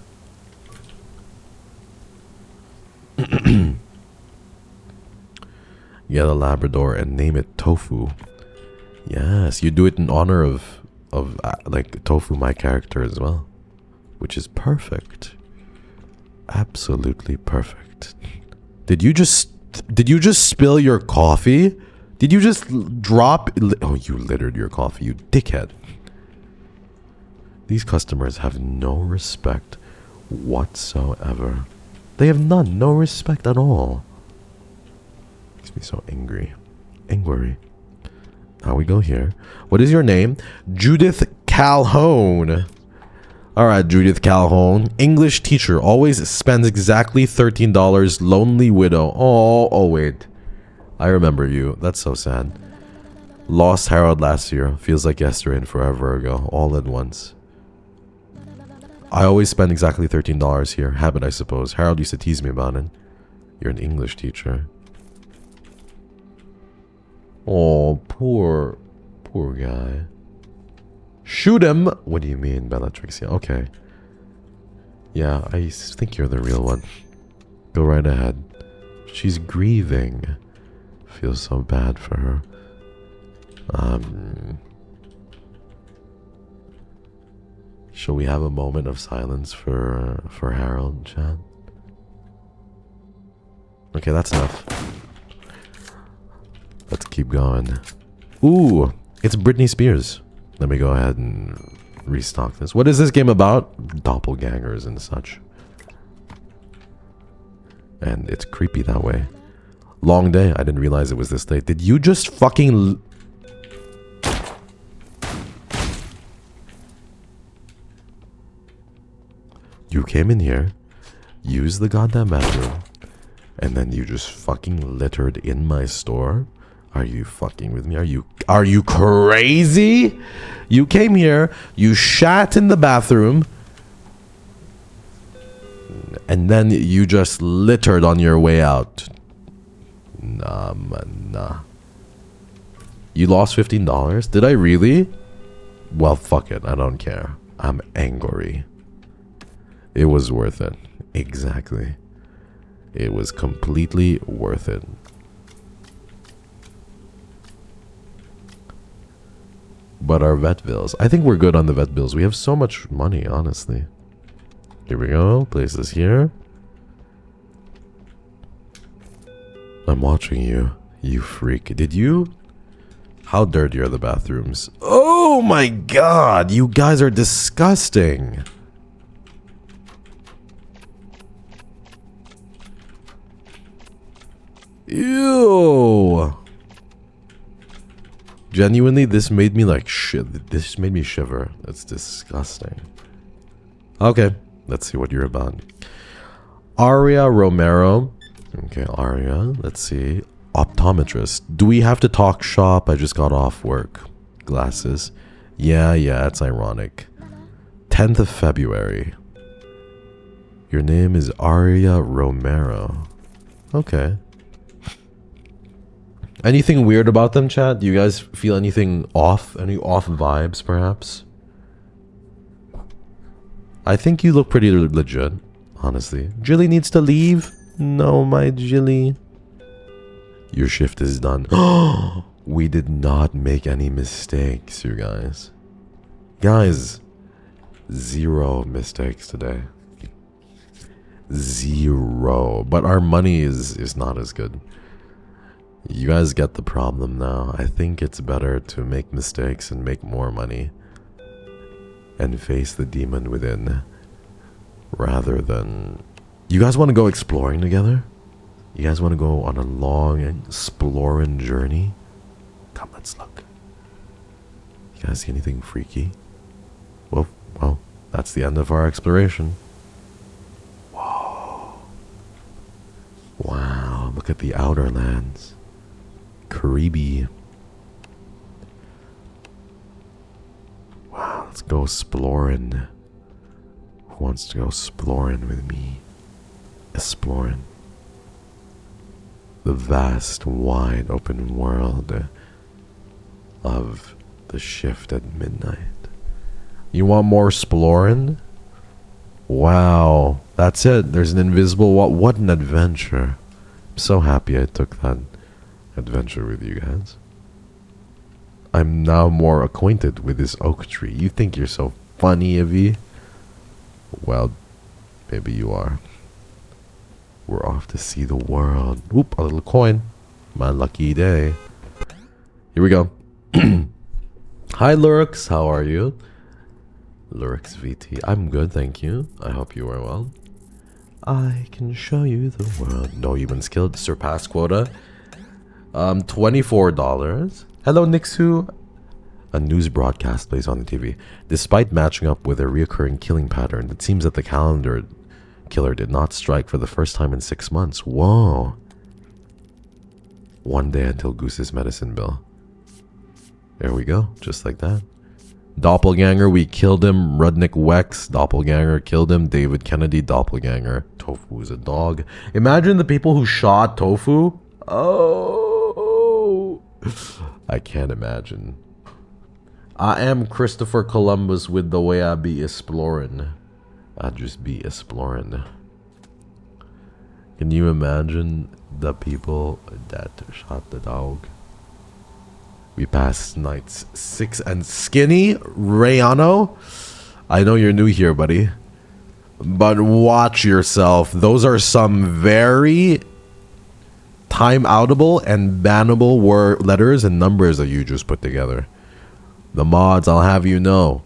Get a Labrador and name it Tofu. Yes, you do it in honor of like Tofu, my character as well, which is perfect. Absolutely perfect. Did you just spill your coffee? Did you just drop? Oh, you littered your coffee, you dickhead. These customers have no respect whatsoever. They have none, no respect at all. Makes me so angry. Angry. Now we go here. What is your name? Judith Calhoun. Alright, Judith Calhoun. English teacher. Always spends exactly $13. Lonely widow. Oh, wait. I remember you. That's so sad. Lost Harold last year. Feels like yesterday and forever ago. All at once. I always spend exactly $13 here. Habit, I suppose. Harold used to tease me about it. You're an English teacher. Oh, poor guy. Shoot him! What do you mean, Bellatrix? Yeah, okay. Yeah, I think you're the real one. Go right ahead. She's grieving. Feels so bad for her. Shall we have a moment of silence for Harold, Chad? Okay, that's enough. Let's keep going. Ooh, it's Britney Spears. Let me go ahead and restock this. What is this game about? Doppelgangers and such. And it's creepy that way. Long day. I didn't realize it was this late. Did you just fucking... You came in here, used the goddamn bathroom, and then you just fucking littered in my store? Are you fucking with me? Are you crazy? You came here, you shat in the bathroom, and then you just littered on your way out. Nah, man, nah. You lost $15? Did I really? Well, fuck it. I don't care. I'm angry. It was worth it. Exactly. It was completely worth it. But our vet bills. I think we're good on the vet bills. We have so much money, honestly. Here we go. Place this here. I'm watching you, you freak. Did you? How dirty are the bathrooms? Oh my god! You guys are disgusting. Ew. Genuinely, this made me like shit. This made me shiver. That's disgusting. Okay, let's see what you're about. Aria Romero. Okay, Aria. Let's see. Optometrist. Do we have to talk shop? I just got off work. Glasses. Yeah, it's ironic. 10th of February. Your name is Aria Romero. Okay. Anything weird about them, chat? Do you guys feel anything off? Any off vibes, perhaps? I think you look pretty legit, honestly. Jilly needs to leave? No, my Jilly. Your shift is done. We did not make any mistakes, you guys. Guys, 0 mistakes today. 0. But our money is not as good. You guys get the problem now. I think it's better to make mistakes and make more money and face the demon within rather than... You guys want to go exploring together? You guys want to go on a long exploring journey? Come, let's look. You guys see anything freaky? Well, that's the end of our exploration. Whoa. Wow, look at the outer lands. Creepy. Wow, let's go exploring. Who wants to go exploring with me? Exploring. The vast, wide open world of the shift at midnight. You want more exploring? Wow, that's it. There's an invisible wall. What an adventure. I'm so happy I took that adventure with you guys. I'm now more acquainted with this oak tree. You think you're so funny, Evie? Well, maybe you are. We're off to see the world. Whoop, a little coin. My lucky day. Here we go. Hi, Lurix. How are you? Lurix VT. I'm good, thank you. I hope you are well. I can show you the world. No human skill. Surpass quota. $24. Hello, Nixu. A news broadcast plays on the TV. Despite matching up with a reoccurring killing pattern, it seems that the calendar killer did not strike for the first time in 6 months. Whoa. One day until Goose's medicine bill. There we go. Just like that. Doppelganger, we killed him. Rudnick Wex, doppelganger, killed him. David Kennedy, doppelganger. Tofu is a dog. Imagine the people who shot Tofu. Oh. I can't imagine. I am Christopher Columbus with the way I be exploring. I just be exploring. Can you imagine the people that shot the dog? We passed nights 6 and Skinny Rayano. I know you're new here, buddy, but watch yourself. Those are some very time-outable and bannable letters and numbers that you just put together. The mods, I'll have you know,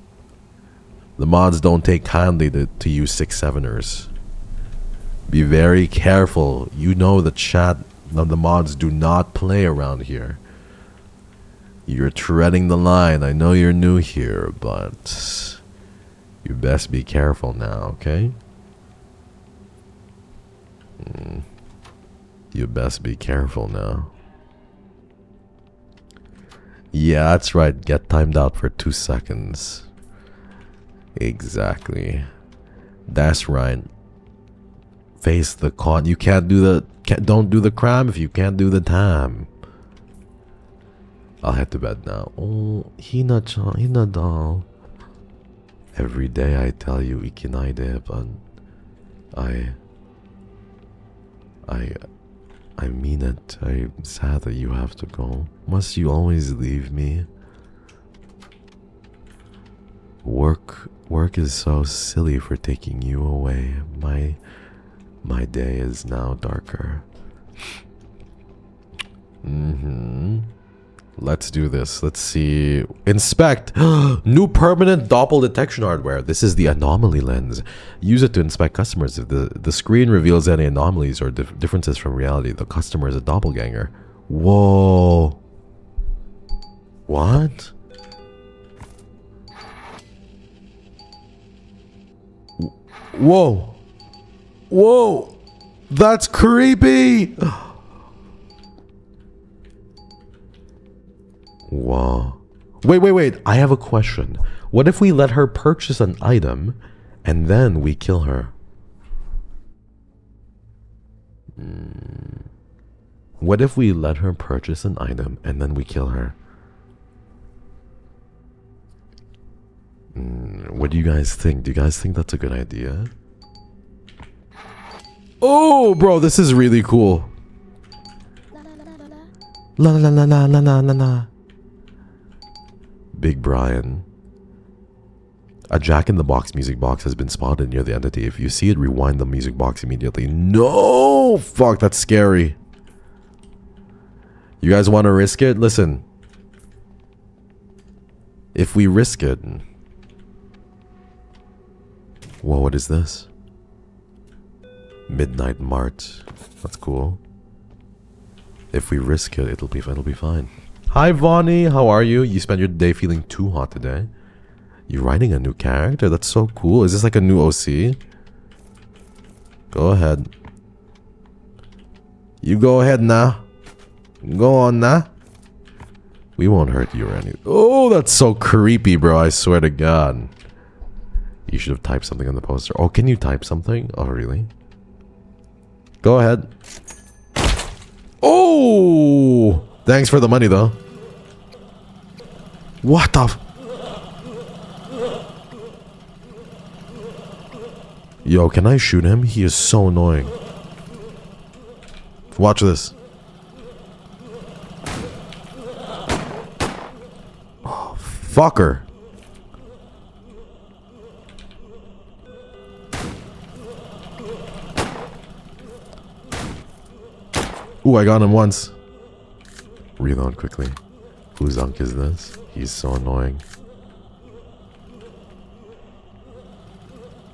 the mods don't take kindly to you 6-7ers. Be very careful. You know the chat, the mods do not play around here. You're treading the line. I know you're new here, but you best be careful now, okay? You best be careful now. Yeah, that's right. Get timed out for 2 seconds. Exactly. That's right. Face the con. You can't do the... don't do the crime if you can't do the time. I'll head to bed now. Oh, Hina doll. Every day I tell you ikinaide, but I mean it. I'm sad that you have to go. Must you always leave me? Work is so silly for taking you away. My day is now darker. Let's do this. Let's see. Inspect. New permanent Doppel detection hardware. This is the anomaly lens. Use it to inspect customers. If the screen reveals any anomalies or differences from reality, the customer is a doppelganger. Whoa. What? Whoa. Whoa. That's creepy. Wow. Wait. I have a question. What if we let her purchase an item and then we kill her? What if we let her purchase an item and then we kill her? What do you guys think? Do you guys think that's a good idea? Oh, bro, this is really cool. La la la la la la la la. Big Brian. A Jack-in-the-Box music box has been spotted near the entity. If you see it, rewind the music box immediately. No! Fuck, that's scary. You guys want to risk it? Listen. If we risk it... Whoa, what is this? Midnight Mart. That's cool. If we risk it, it'll be fine. Hi, Vonnie. How are you? You spent your day feeling too hot today. You writing a new character? That's so cool. Is this like a new OC? Go ahead. You go ahead now. Go on now. We won't hurt you or anything. Oh, that's so creepy, bro. I swear to God. You should have typed something on the poster. Oh, can you type something? Oh, really? Go ahead. Oh! Thanks for the money, though. What the... Yo, can I shoot him? He is so annoying. Watch this. Oh, fucker. Ooh, I got him once. Reload quickly. Whose unk is this? He's so annoying.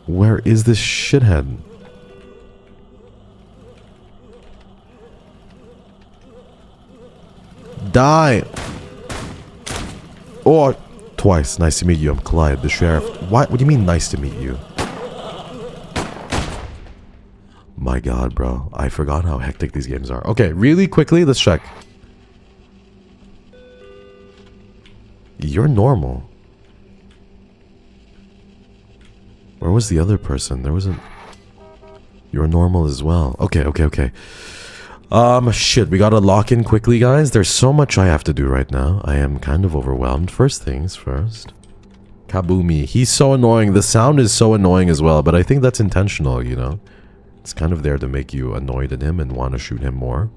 Where is this shithead? Die! Oh, twice. Nice to meet you. I'm Clyde, the sheriff. What do you mean nice to meet you? My god, bro. I forgot how hectic these games are. Okay, really quickly, let's check. You're normal. Where was the other person? There wasn't... You're normal as well. Okay. Shit, we gotta lock in quickly, guys. There's so much I have to do right now. I am kind of overwhelmed. First things first. Kabumi. He's so annoying. The sound is so annoying as well, but I think that's intentional, you know? It's kind of there to make you annoyed at him and want to shoot him more.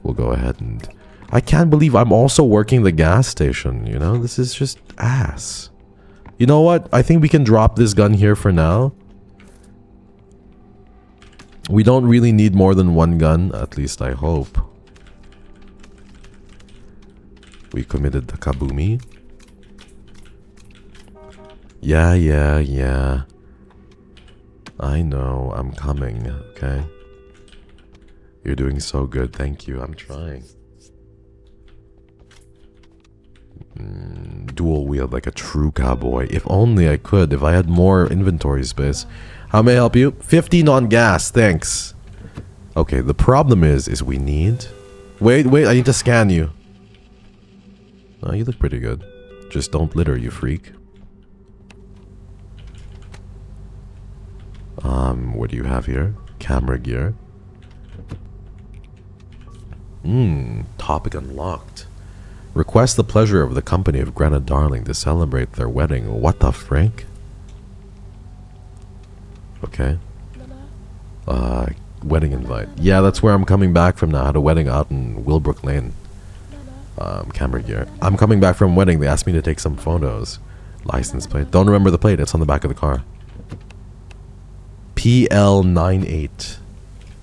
We'll go ahead and... I can't believe I'm also working the gas station, you know? This is just ass. You know what? I think we can drop this gun here for now. We don't really need more than one gun, at least I hope. We committed the Kabumi. Yeah. I know, I'm coming, okay? You're doing so good, thank you, I'm trying. Dual wield like a true cowboy. If only I could, if I had more inventory space. How may I help you? 15 on gas, thanks. Okay, the problem is we need... Wait, I need to scan you. Oh, you look pretty good. Just don't litter, you freak. What do you have here? Camera gear. Topic unlocked. Request the pleasure of the company of Greta Darling to celebrate their wedding. What the frank? Okay. Wedding invite. Yeah, that's where I'm coming back from now. I had a wedding out in Willbrook Lane. Camera gear. I'm coming back from a wedding. They asked me to take some photos. License plate. Don't remember the plate. It's on the back of the car. PL98.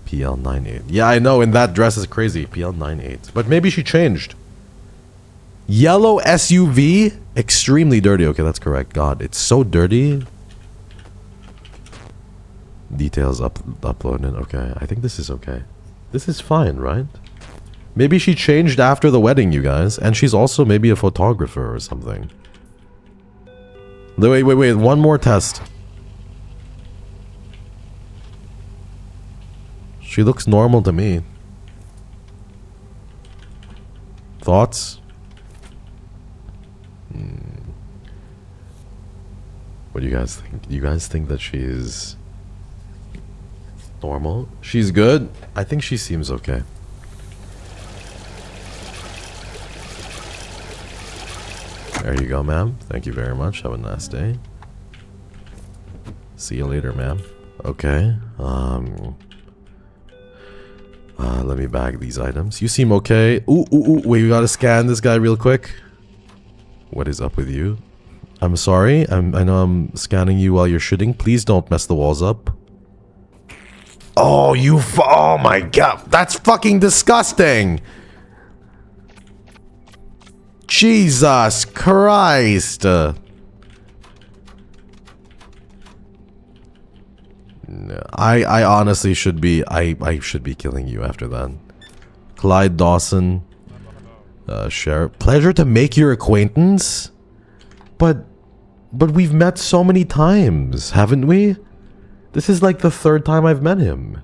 PL98. Yeah, I know. And that dress is crazy. PL98. But maybe she changed. Yellow SUV? Extremely dirty. Okay, that's correct. God, it's so dirty. Details uploaded. Okay, I think this is okay. This is fine, right? Maybe she changed after the wedding, you guys. And she's also maybe a photographer or something. Wait. One more test. She looks normal to me. Thoughts? What do you guys think? Do you guys think that she's normal? She's good? I think she seems okay. There you go, ma'am. Thank you very much. Have a nice day. See you later, ma'am. Okay. Let me bag these items. You seem okay. Ooh. Wait, we gotta scan this guy real quick. What is up with you? I'm sorry. I know I'm scanning you while you're shitting. Please don't mess the walls up. Oh, oh my god. That's fucking disgusting. Jesus Christ. I honestly should be... I should be killing you after that. Clyde Dawson. Sheriff. Pleasure to make your acquaintance? But we've met so many times, haven't we? This is like the third time I've met him.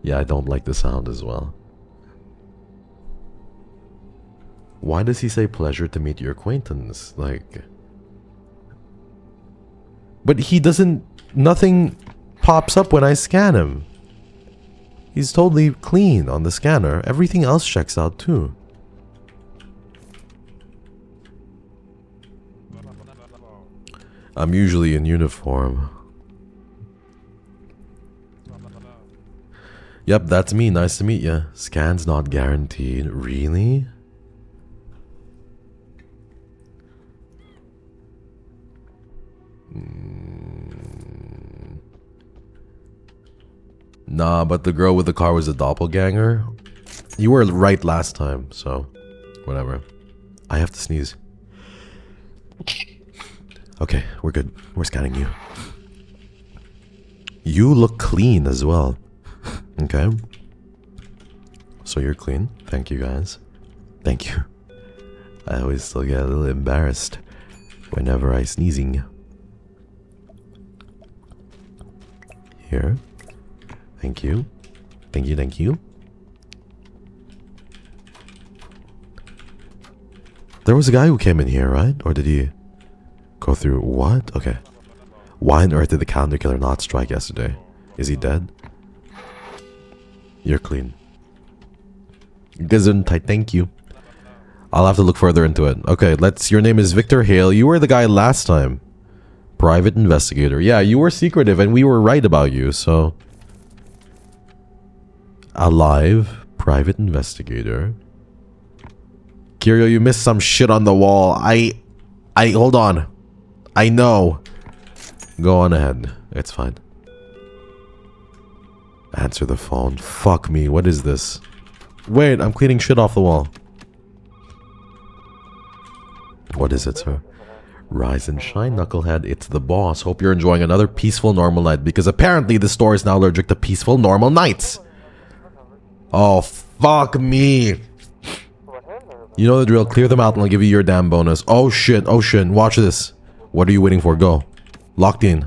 Yeah, I don't like the sound as well. Why does he say pleasure to meet your acquaintance? Like... But he doesn't... Nothing pops up when I scan him. He's totally clean on the scanner. Everything else checks out too. I'm usually in uniform. Yep, that's me. Nice to meet you. Scan's not guaranteed. Really? Nah, but the girl with the car was a doppelganger. You were right last time, so whatever. I have to sneeze. Okay, we're good. We're scanning you. You look clean as well. Okay. So you're clean. Thank you, guys. Thank you. I always still get a little embarrassed whenever I sneezing. Here. Thank you. Thank you, thank you. There was a guy who came in here, right? Or did he go through what? Okay. Why on earth did the calendar killer not strike yesterday? Is he dead? You're clean. Gesundheit, thank you. I'll have to look further into it. Okay, your name is Victor Hale. You were the guy last time. Private investigator. Yeah, you were secretive and we were right about you, so. Alive, private investigator. KYRIO, you missed some shit on the wall. Hold on. I know. Go on ahead. It's fine. Answer the phone. Fuck me, what is this? Wait, I'm cleaning shit off the wall. What is it, sir? Rise and shine, knucklehead. It's the boss. Hope you're enjoying another peaceful, normal night, because apparently the store is now allergic to peaceful, normal nights. Oh, fuck me. You know the drill. Clear them out and I'll give you your damn bonus. Oh shit, oh shit. Watch this. What are you waiting for? Go. Locked in.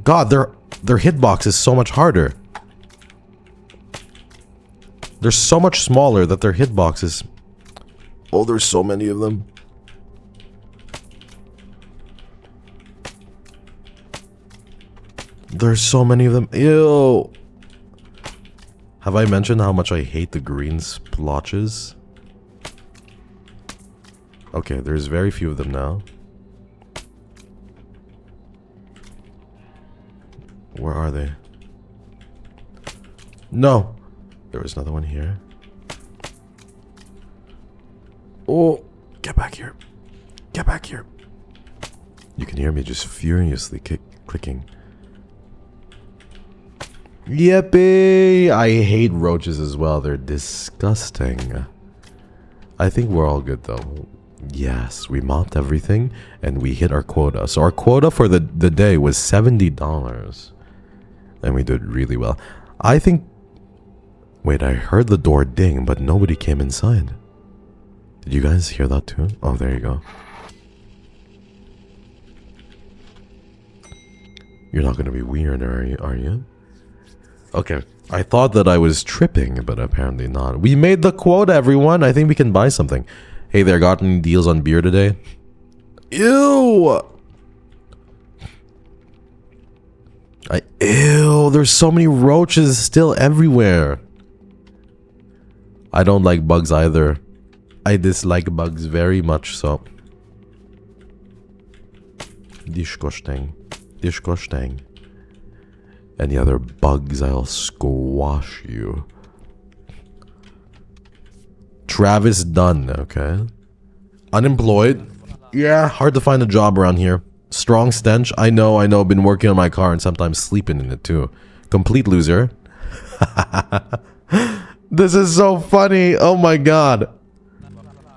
God, their hitbox is so much harder. They're so much smaller that their hitbox is... Oh, there's so many of them. There's so many of them. Ew. Have I mentioned how much I hate the green splotches? Okay, there's very few of them now. Where are they? No! There was another one here. Oh! Get back here. Get back here. You can hear me just furiously clicking. Yippee! I hate roaches as well. They're disgusting. I think we're all good though. Yes, we mopped everything and we hit our quota. So our quota for the day was $70. And we did really well. I think... Wait, I heard the door ding, but nobody came inside. Did you guys hear that too? Oh, there you go. You're not going to be weird, are you? Okay, I thought that I was tripping, but apparently not. We made the quota, everyone. I think we can buy something. Hey there, got any deals on beer today? Ew! Ew, there's so many roaches still everywhere. I don't like bugs either. I dislike bugs very much so. Disgusting. Disgusting. Any other bugs, I'll squash you. Travis Dunn, okay. Unemployed. Yeah, hard to find a job around here. Strong stench. I know. Been working on my car and sometimes sleeping in it too. Complete loser. This is so funny. Oh my god.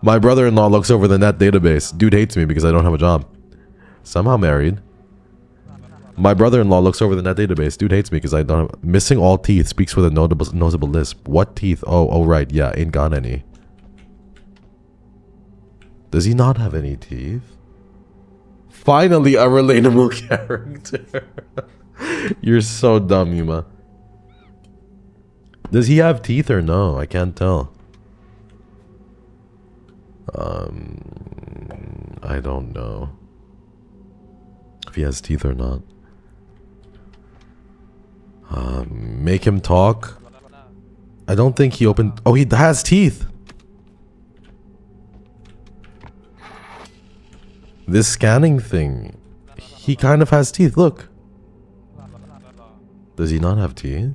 My brother-in-law looks over the net database. Dude hates me because I don't have a job. Somehow married. My brother-in-law looks over the net database. Dude hates me because I don't have... Missing all teeth. Speaks with a noticeable lisp. What teeth? Oh, right. Yeah, ain't got any. Does he not have any teeth? Finally, a relatable character. You're so dumb, Yuma. Does he have teeth or no? I can't tell. I don't know if he has teeth or not. Make him talk. I don't think he opened... Oh, he has teeth. This scanning thing. He kind of has teeth. Look. Does he not have teeth?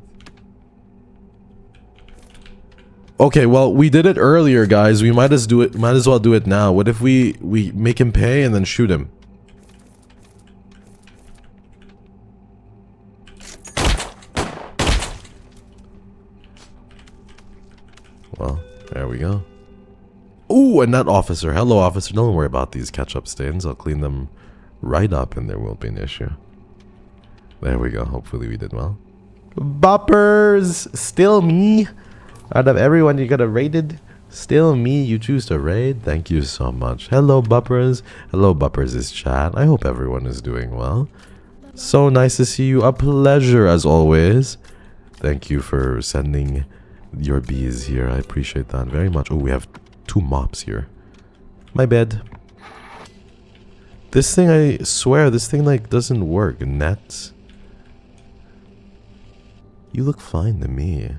Okay, well, we did it earlier, guys. We might as well do it now. What if we make him pay and then shoot him? Well, there we go. Ooh, and that officer. Hello, officer. Don't worry about these ketchup stains. I'll clean them right up and there won't be an issue. There we go. Hopefully we did well. Boppers! Still me. Out of everyone you got rated, still me you choose to raid. Thank you so much. Hello, Buppers. Hello, Buppers' chat. I hope everyone is doing well. So nice to see you. A pleasure as always. Thank you for sending your bees here. I appreciate that very much. Oh, we have 2 mops here. My bad. This thing, I swear, this thing like doesn't work. Nets. You look fine to me.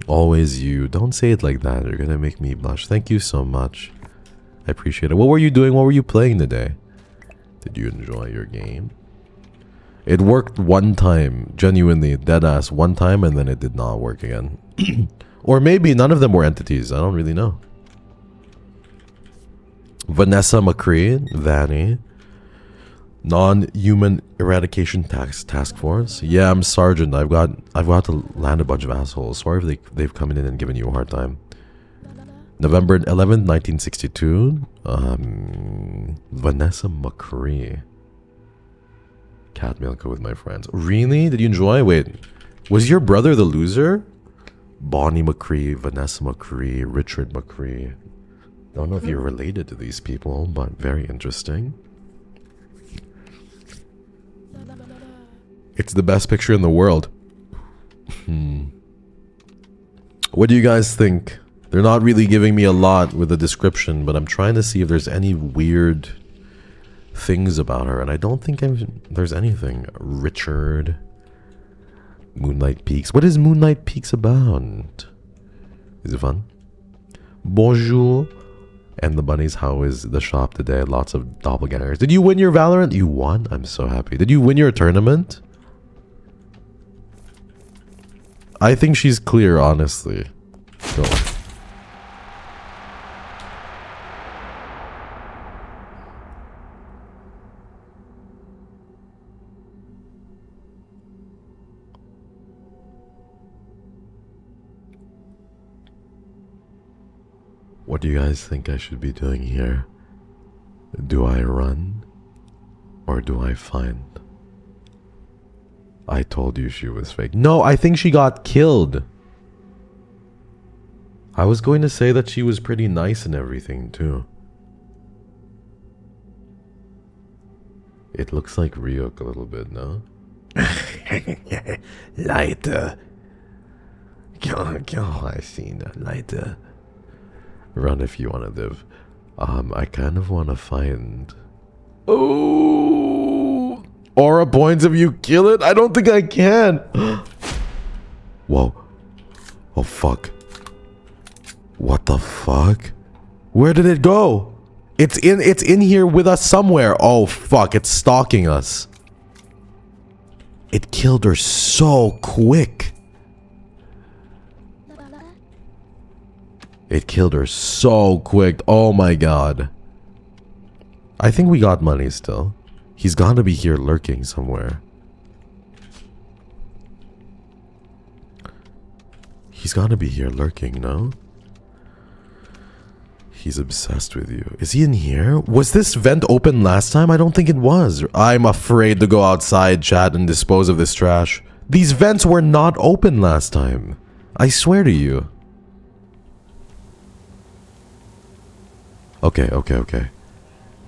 Always you. Don't say it like that. You're gonna make me blush. Thank you so much. I appreciate it. What were you doing? What were you playing today? Did you enjoy your game? It worked one time. Genuinely, deadass. One time and then it did not work again. Or maybe none of them were entities. I don't really know. Vanessa McCree. Vanny. Non-human eradication task force. Yeah, I'm sergeant. I've got to land a bunch of assholes. Sorry if they've come in and given you a hard time. November 11th, 1962. Vanessa McCree. Cat Milka with my friends. Really? Did you enjoy? Wait, was your brother the loser? Bonnie McCree, Vanessa McCree, Richard McCree. Don't know if you're related to these people, but very interesting. It's the best picture in the world. What do you guys think? They're not really giving me a lot with the description, but I'm trying to see if there's any weird things about her, and I don't think there's anything. Richard. Moonlight Peaks. What is Moonlight Peaks about? Is it fun? Bonjour. And the bunnies, how is the shop today? Lots of doppelgangers. Did you win your Valorant? You won? I'm so happy. Did you win your tournament? I think she's clear, honestly. Go. What do you guys think I should be doing here? Do I run? Or do I find? I told you she was fake. No, I think she got killed. I was going to say that she was pretty nice and everything too. It looks like Ryuk a little bit, no? Lighter. I seen lighter. Run if you want to live. I kind of want to find... Oh! Aura points if you kill it? I don't think I can. Whoa. Oh, fuck. What the fuck? Where did it go? It's in here with us somewhere. Oh, fuck. It's stalking us. It killed her so quick. It killed her so quick. Oh my god. I think we got money still. He's got to be here lurking somewhere. He's got to be here lurking, no? He's obsessed with you. Is he in here? Was this vent open last time? I don't think it was. I'm afraid to go outside, chat, and dispose of this trash. These vents were not open last time. I swear to you. Okay.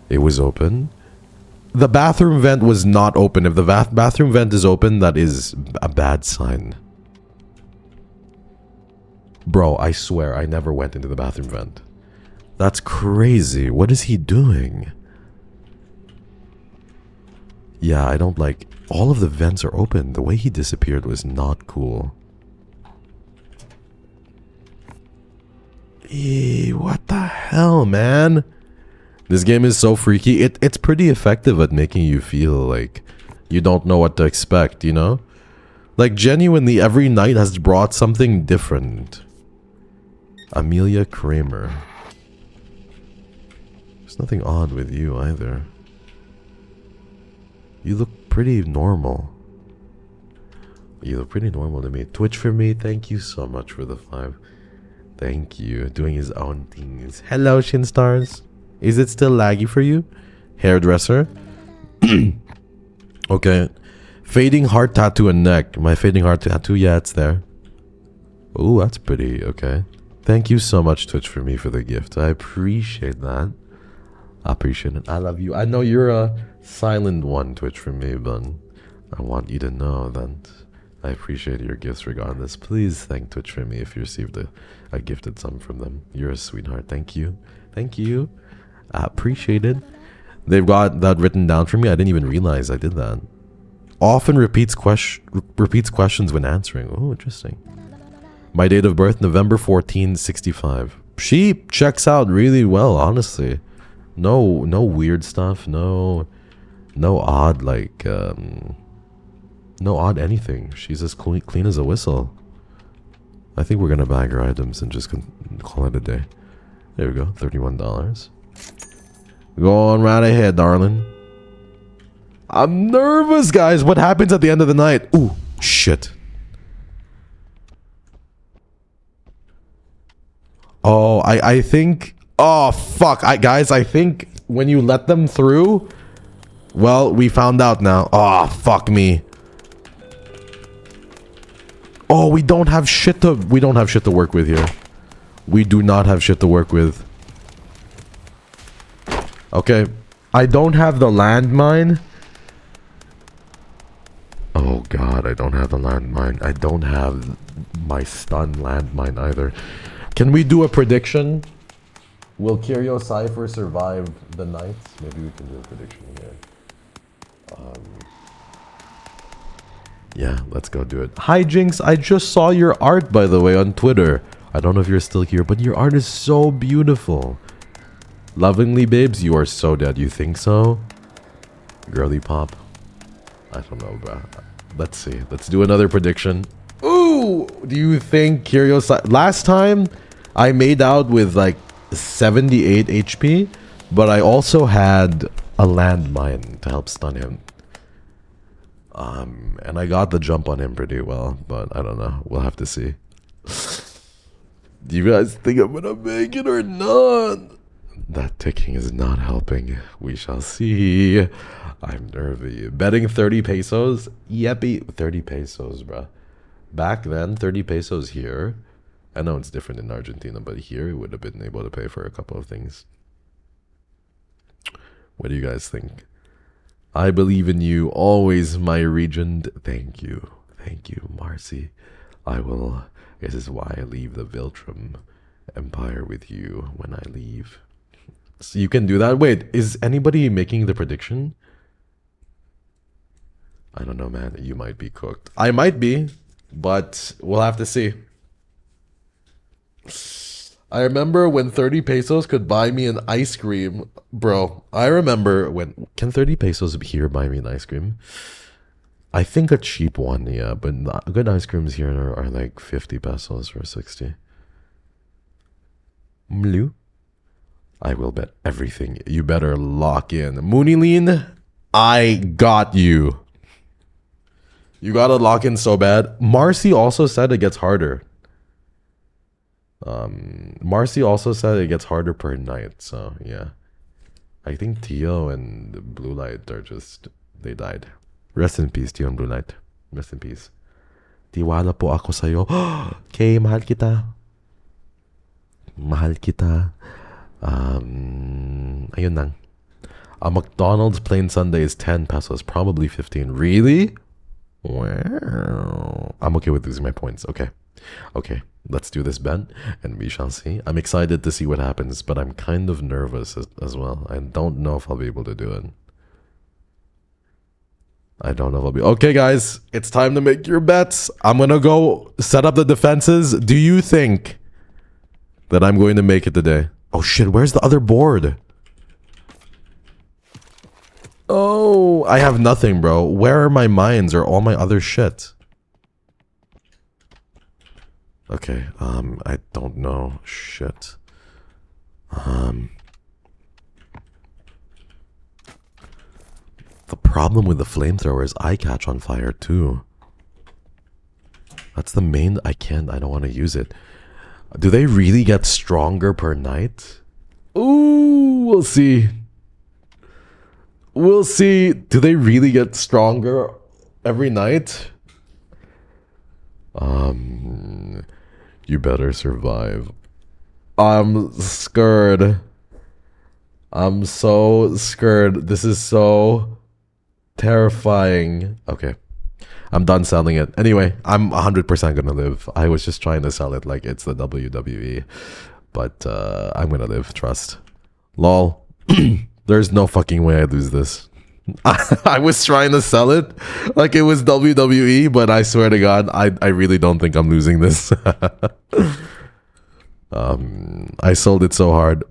It was open. The bathroom vent was not open. If the bathroom vent is open, that is a bad sign. Bro, I swear I never went into the bathroom vent. That's crazy. What is he doing? Yeah, I don't like... All of the vents are open. The way he disappeared was not cool. Eee, what the hell, man? This game is so freaky. It's pretty effective at making you feel like you don't know what to expect, you know? Like, genuinely, every night has brought something different. Amelia Kramer. There's nothing odd with you either. You look pretty normal. You look pretty normal to me. Twitch for me, thank you so much for the 5. Thank you. Doing his own things. Hello, Shin Stars. Is it still laggy for you? Hairdresser. Okay. Fading heart tattoo and neck. My fading heart tattoo. Yeah, it's there. Oh, that's pretty. Okay. Thank you so much, Twitch, for me for the gift. I appreciate that. I appreciate it. I love you. I know you're a silent one, Twitch, for me, but I want you to know that I appreciate your gifts regardless. Please thank Twitch for me if you received a gifted some from them. You're a sweetheart. Thank you. Thank you. I appreciate it. They've got that written down for me. I didn't even realize I did that. Often repeats questions when answering. Oh, interesting. My date of birth, November 14, 65. She checks out really well, honestly. No weird stuff. No odd, like, no odd anything. She's as clean as a whistle. I think we're gonna bag her items and just call it a day. There we go, $31. Go on right ahead, darling. I'm nervous, guys. What happens at the end of the night? Ooh, shit. Oh, I think... Oh, fuck. Guys, I think when you let them through... Well, we found out now. Oh, fuck me. Oh, we don't have shit to... We don't have shit to work with here. We do not have shit to work with. Okay. I don't have the landmine. Oh, God. I don't have the landmine. I don't have my stun landmine either. Can we do a prediction? Will KYRIO Cypher survive the night? Maybe we can do a prediction here. Yeah, let's go do it. Hi, Jinx. I just saw your art, by the way, on Twitter. I don't know if you're still here, but your art is so beautiful. Lovingly, babes, you are so dead. You think so? Girly pop. I don't know, bro. Let's see. Let's do another prediction. Ooh! Do you think KYRIO... Last time, I made out with like 78 HP, but I also had a landmine to help stun him. And I got the jump on him pretty well, but I don't know. We'll have to see. Do you guys think I'm gonna make it or not? That ticking is not helping. We shall see. I'm nervy. Betting 30 pesos? Yeppy. 30 pesos, bruh. Back then, 30 pesos here. I know it's different in Argentina, but here we would have been able to pay for a couple of things. What do you guys think? I believe in you, always, my regent. Thank you. Thank you, Marcy. I will... This is why I leave the Viltrum Empire with you when I leave. So you can do that? Wait, is anybody making the prediction? I don't know, man. You might be cooked. I might be, but we'll have to see. I remember when 30 pesos could buy me an ice cream. Bro, I remember when... Can 30 pesos here buy me an ice cream? I think a cheap one, yeah. But good ice creams here are like 50 pesos or 60. Mlu? I will bet everything. You better lock in. Mooneyleen, I got you. You gotta lock in so bad. Marcy also said it gets harder. Marcy also said it gets harder per night, so yeah. I think Tio and Blue Light are just... They died. Rest in peace, Tio and Blue Light. Rest in peace. Tiwala po ako sa'yo. Kay, mahal kita. Mahal kita. Ayun lang. A McDonald's plain Sunday is 10 pesos, probably 15. Really? Wow. I'm okay with losing my points. Okay. Okay. Let's do this bet, and we shall see. I'm excited to see what happens, but I'm kind of nervous as well. I don't know if I'll be able to do it. I don't know if I'll be... Okay, guys. It's time to make your bets. I'm gonna go set up the defenses. Do you think that I'm going to make it today? Oh, shit. Where's the other board? Oh, I have nothing, bro. Where are my mines or all my other shit? Okay, I don't know. Shit. The problem with the flamethrower is I catch on fire too. That's the main... I don't want to use it. Do they really get stronger per night? Ooh, we'll see. We'll see. Do they really get stronger every night? You better survive. I'm scared. I'm so scared. This is so terrifying. Okay. I'm done selling it. Anyway, I'm 100% gonna live. I was just trying to sell it like it's the WWE. But I'm gonna live, trust. Lol. There's no fucking way I lose this. I was trying to sell it like it was WWE, but I swear to God, I really don't think I'm losing this. I sold it so hard.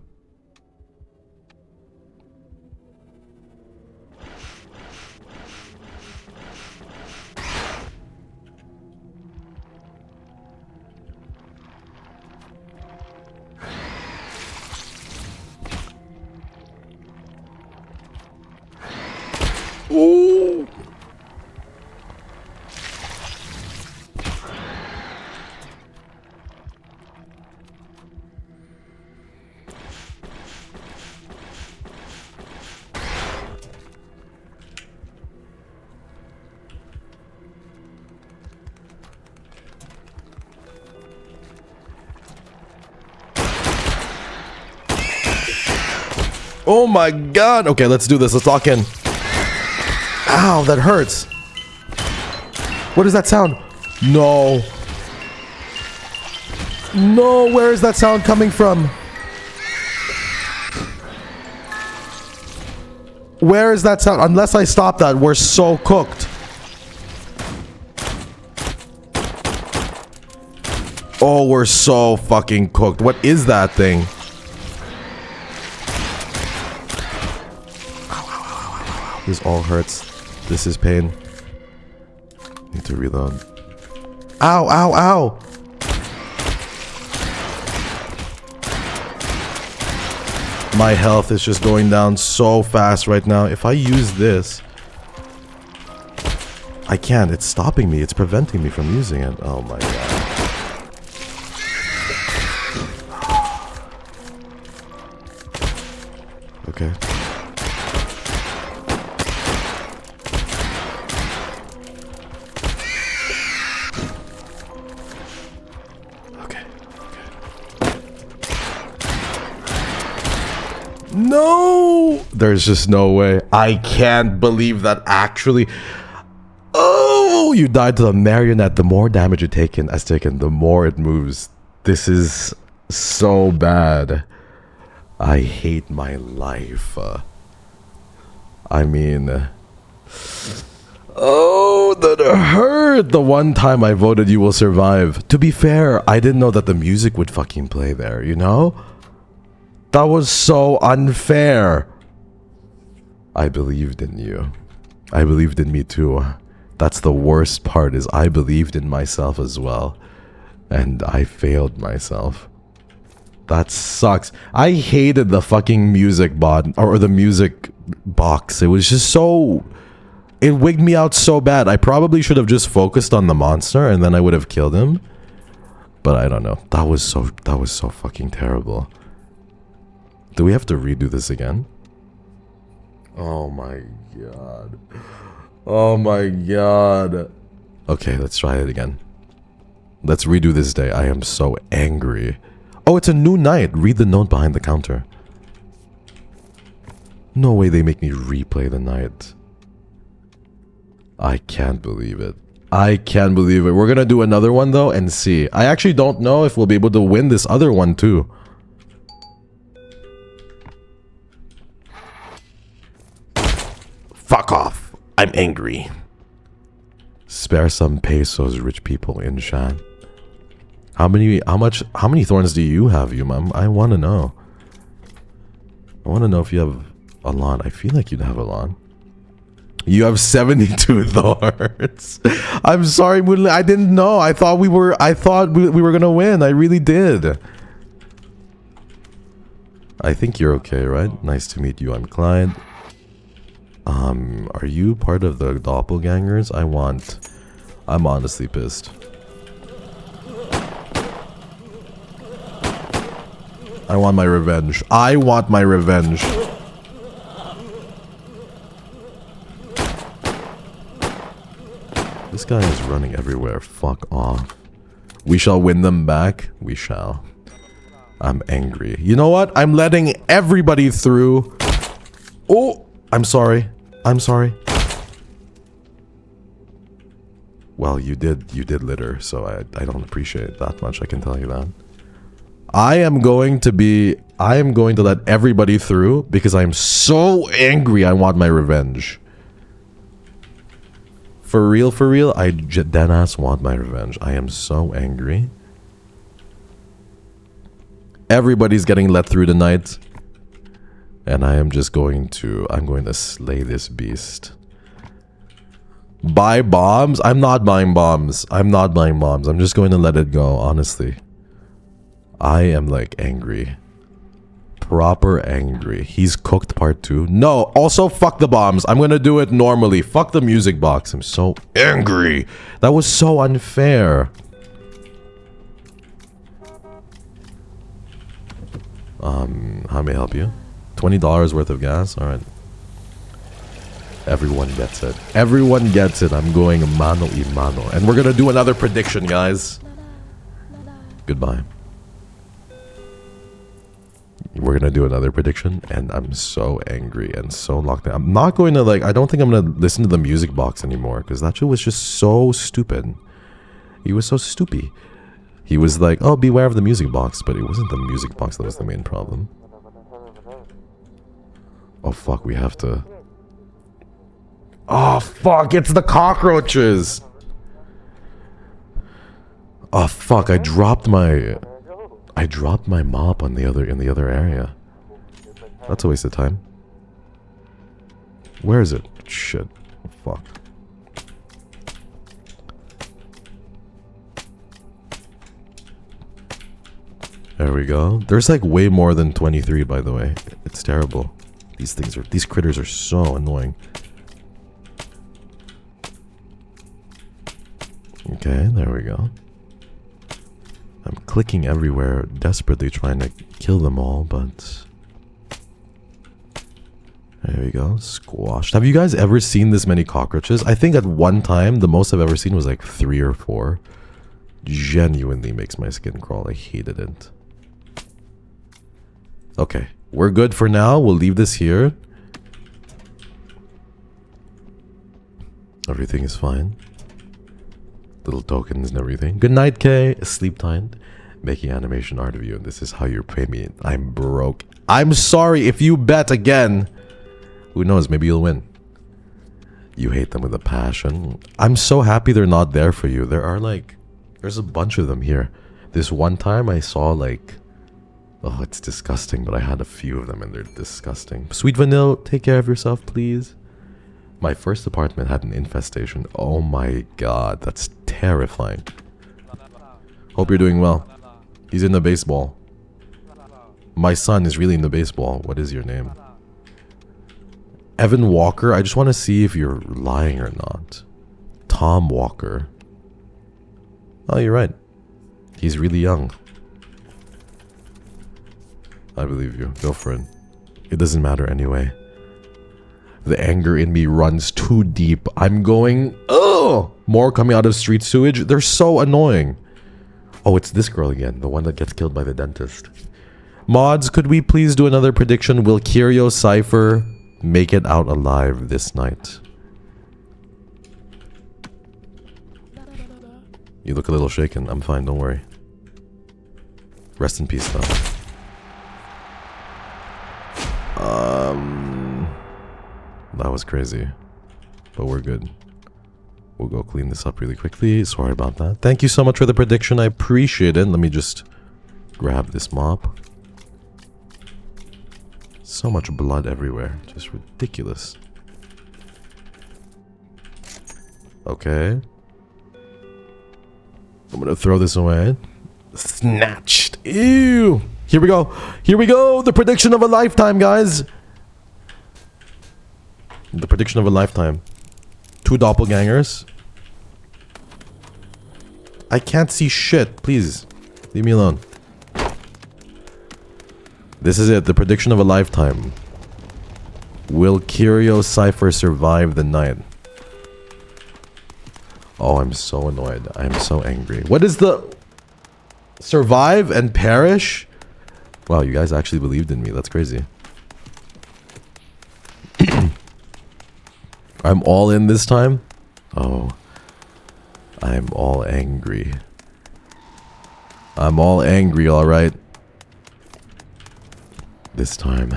Ooh. Oh my God. Okay, let's do this. Let's lock in. Ow, that hurts. What is that sound? No. No, where is that sound coming from? Where is that sound? Unless I stop that, we're so cooked. Oh, we're so fucking cooked. What is that thing? This all hurts. This is pain. Need to reload. Ow, ow, ow! My health is just going down so fast right now. If I use this... I can't. It's stopping me. It's preventing me from using it. Oh my God. Okay. No! There's just no way. I can't believe that actually... Oh! You died to the marionette. The more damage it has taken, the more it moves. This is so bad. I hate my life. I mean... Oh, that hurt! The one time I voted you will survive. To be fair, I didn't know that the music would fucking play there, you know? That was so unfair. I believed in you. I believed in me too. That's the worst part, is I believed in myself as well. And I failed myself. That sucks. I hated the fucking music bot, or the music box. It was just so... It wigged me out so bad. I probably should have just focused on the monster and then I would have killed him. But I don't know. That was so fucking terrible. Do we have to redo this again? Oh my God. Oh my God. Okay, let's try it again. Let's redo this day. I am so angry. Oh, it's a new night. Read the note behind the counter. No way they make me replay the night. I can't believe it. I can't believe it. We're gonna do another one though and see. I actually don't know if we'll be able to win this other one too. Fuck off. I'm angry. Spare some pesos, rich people in chat. How many thorns do you have, you mom? I want to know. I want to know if you have a lawn. I feel like you'd have a lawn. You have 72 thorns. I'm sorry, Moonlight. I didn't know. I thought we were gonna win. I really did. I think you're okay, right? Nice to meet you. I'm Clyde. Are you part of the doppelgangers? I'm honestly pissed. I want my revenge. I want my revenge. This guy is running everywhere. Fuck off. We shall win them back. We shall. I'm angry. You know what? I'm letting everybody through. Oh, I'm sorry. I'm sorry. Well, you did litter, so I don't appreciate it that much, I can tell you that. I am going to let everybody through because I'm so angry. I want my revenge. For real, I deadass want my revenge. I am so angry. Everybody's getting let through tonight. And I am just going to slay this beast. Buy bombs? I'm not buying bombs. I'm just going to let it go, honestly. I am like angry. Proper angry. He's cooked part 2. No, also fuck the bombs. I'm gonna do it normally. Fuck the music box. I'm so angry. That was so unfair. How may I help you? $20 worth of gas? Alright. Everyone gets it. Everyone gets it. I'm going mano y mano. And we're gonna do another prediction, guys. Goodbye. We're gonna do another prediction, and I'm so angry and so locked in. I'm not going to I don't think I'm gonna listen to the music box anymore, because that shit was just so stupid. He was so stupid. He was like, oh, beware of the music box, but it wasn't the music box that was the main problem. Oh fuck, we have to... Oh fuck, it's the cockroaches! Oh fuck, I dropped my mop on in the other area. That's a waste of time. Where is it? Shit. Oh, fuck. There we go. There's like way more than 23, by the way. It's terrible. These critters are so annoying. Okay, there we go. I'm clicking everywhere, desperately trying to kill them all, but... There we go, squashed. Have you guys ever seen this many cockroaches? I think at one time, the most I've ever seen was like 3 or 4. Genuinely makes my skin crawl, I hated it. Okay, we're good for now, we'll leave this here. Everything is fine. Little tokens and everything. Good night, Kay. Sleep timed. Making animation art of you, and this is how you pay me. I'm broke. I'm sorry if you bet again. Who knows? Maybe you'll win. You hate them with a passion. I'm so happy they're not there for you. There's a bunch of them here. This one time I saw oh, it's disgusting, but I had a few of them and they're disgusting. Sweet Vanilla, take care of yourself, please. My first apartment had an infestation. Oh my god, that's terrifying. Hope you're doing well. He's in the baseball. My son is really in the baseball. What is your name? Evan Walker. I just want to see if you're lying or not. Tom Walker. Oh, you're right. He's really young. I believe you. Go for it. It doesn't matter anyway. The anger in me runs too deep. I'm going... Ugh! More coming out of street sewage. They're so annoying. Oh, it's this girl again. The one that gets killed by the dentist. Mods, could we please do another prediction? Will KYRIO Cypher make it out alive this night? You look a little shaken. I'm fine, don't worry. Rest in peace, though. That was crazy. But we're good. We'll go clean this up really quickly. Sorry about that. Thank you so much for the prediction. I appreciate it. Let me just grab this mop. So much blood everywhere. Just ridiculous. Okay. I'm gonna throw this away. Snatched. Ew. Here we go. Here we go. The prediction of a lifetime, guys. The prediction of a lifetime. 2 doppelgangers. I can't see shit. Please. Leave me alone. This is it. The prediction of a lifetime. Will KYRIO Cypher survive the night? Oh, I'm so annoyed. I'm so angry. What is the... Survive and perish? Wow, you guys actually believed in me. That's crazy. I'm all in this time? Oh. I'm all angry. I'm all angry, alright? This time.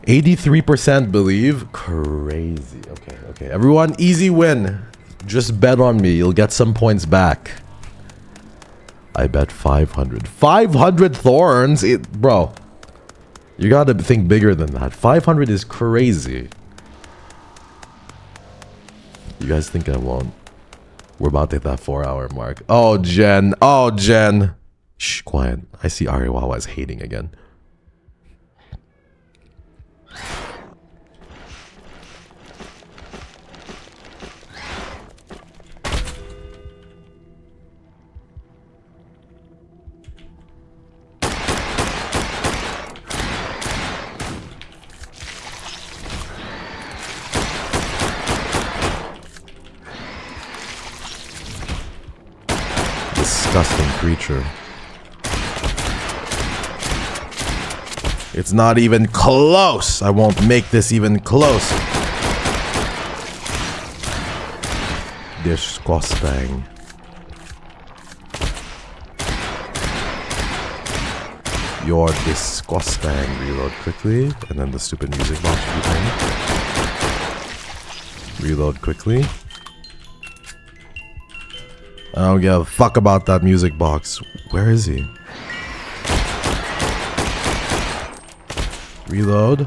83% believe. Crazy. Okay, okay. Everyone, easy win. Just bet on me. You'll get some points back. I bet 500. 500 thorns? Bro. You gotta think bigger than that. 500 is crazy. You guys think I won't? We're about to hit that 4-hour mark. Oh, Jen. Oh, Jen. Shh, quiet. I see Ariwawa is hating again. Disgusting creature. It's not even close. I won't make this even close. Disgusting. You're disgusting. Reload quickly, and then the stupid music box behind. Reload quickly. I don't give a fuck about that music box. Where is he? Reload.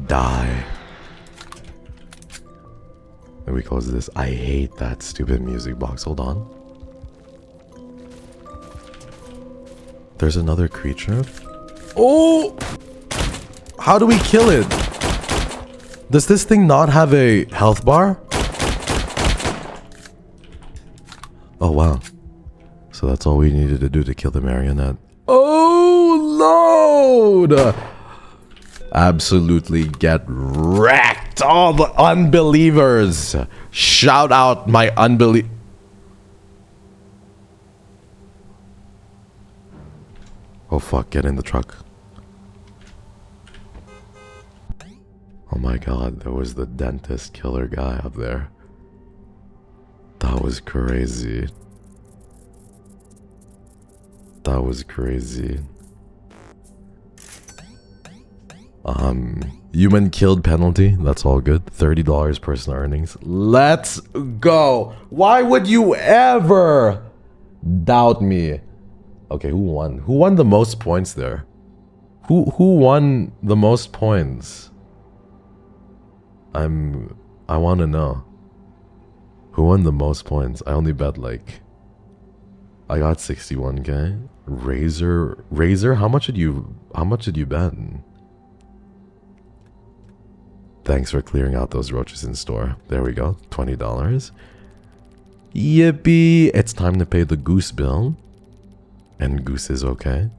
Die. Let me close this. I hate that stupid music box. Hold on. There's another creature. Oh! How do we kill it? Does this thing not have a health bar? Oh, wow. So that's all we needed to do to kill the marionette. Oh, load! Absolutely get wrecked! All the unbelievers! Shout out my unbelief... Oh, fuck. Get in the truck. Oh my god, there was the dentist killer guy up there. That was crazy. That was crazy. Human killed penalty. That's all good. $30 personal earnings. Let's go. Why would you ever doubt me? Okay, who won? Who won the most points there? Who won the most points? I want to know. Who won the most points? I only bet like... I got 61k. Razor, how much did you bet? Thanks for clearing out those roaches in store. There we go. $20. Yippee! It's time to pay the goose bill. And Goose is okay.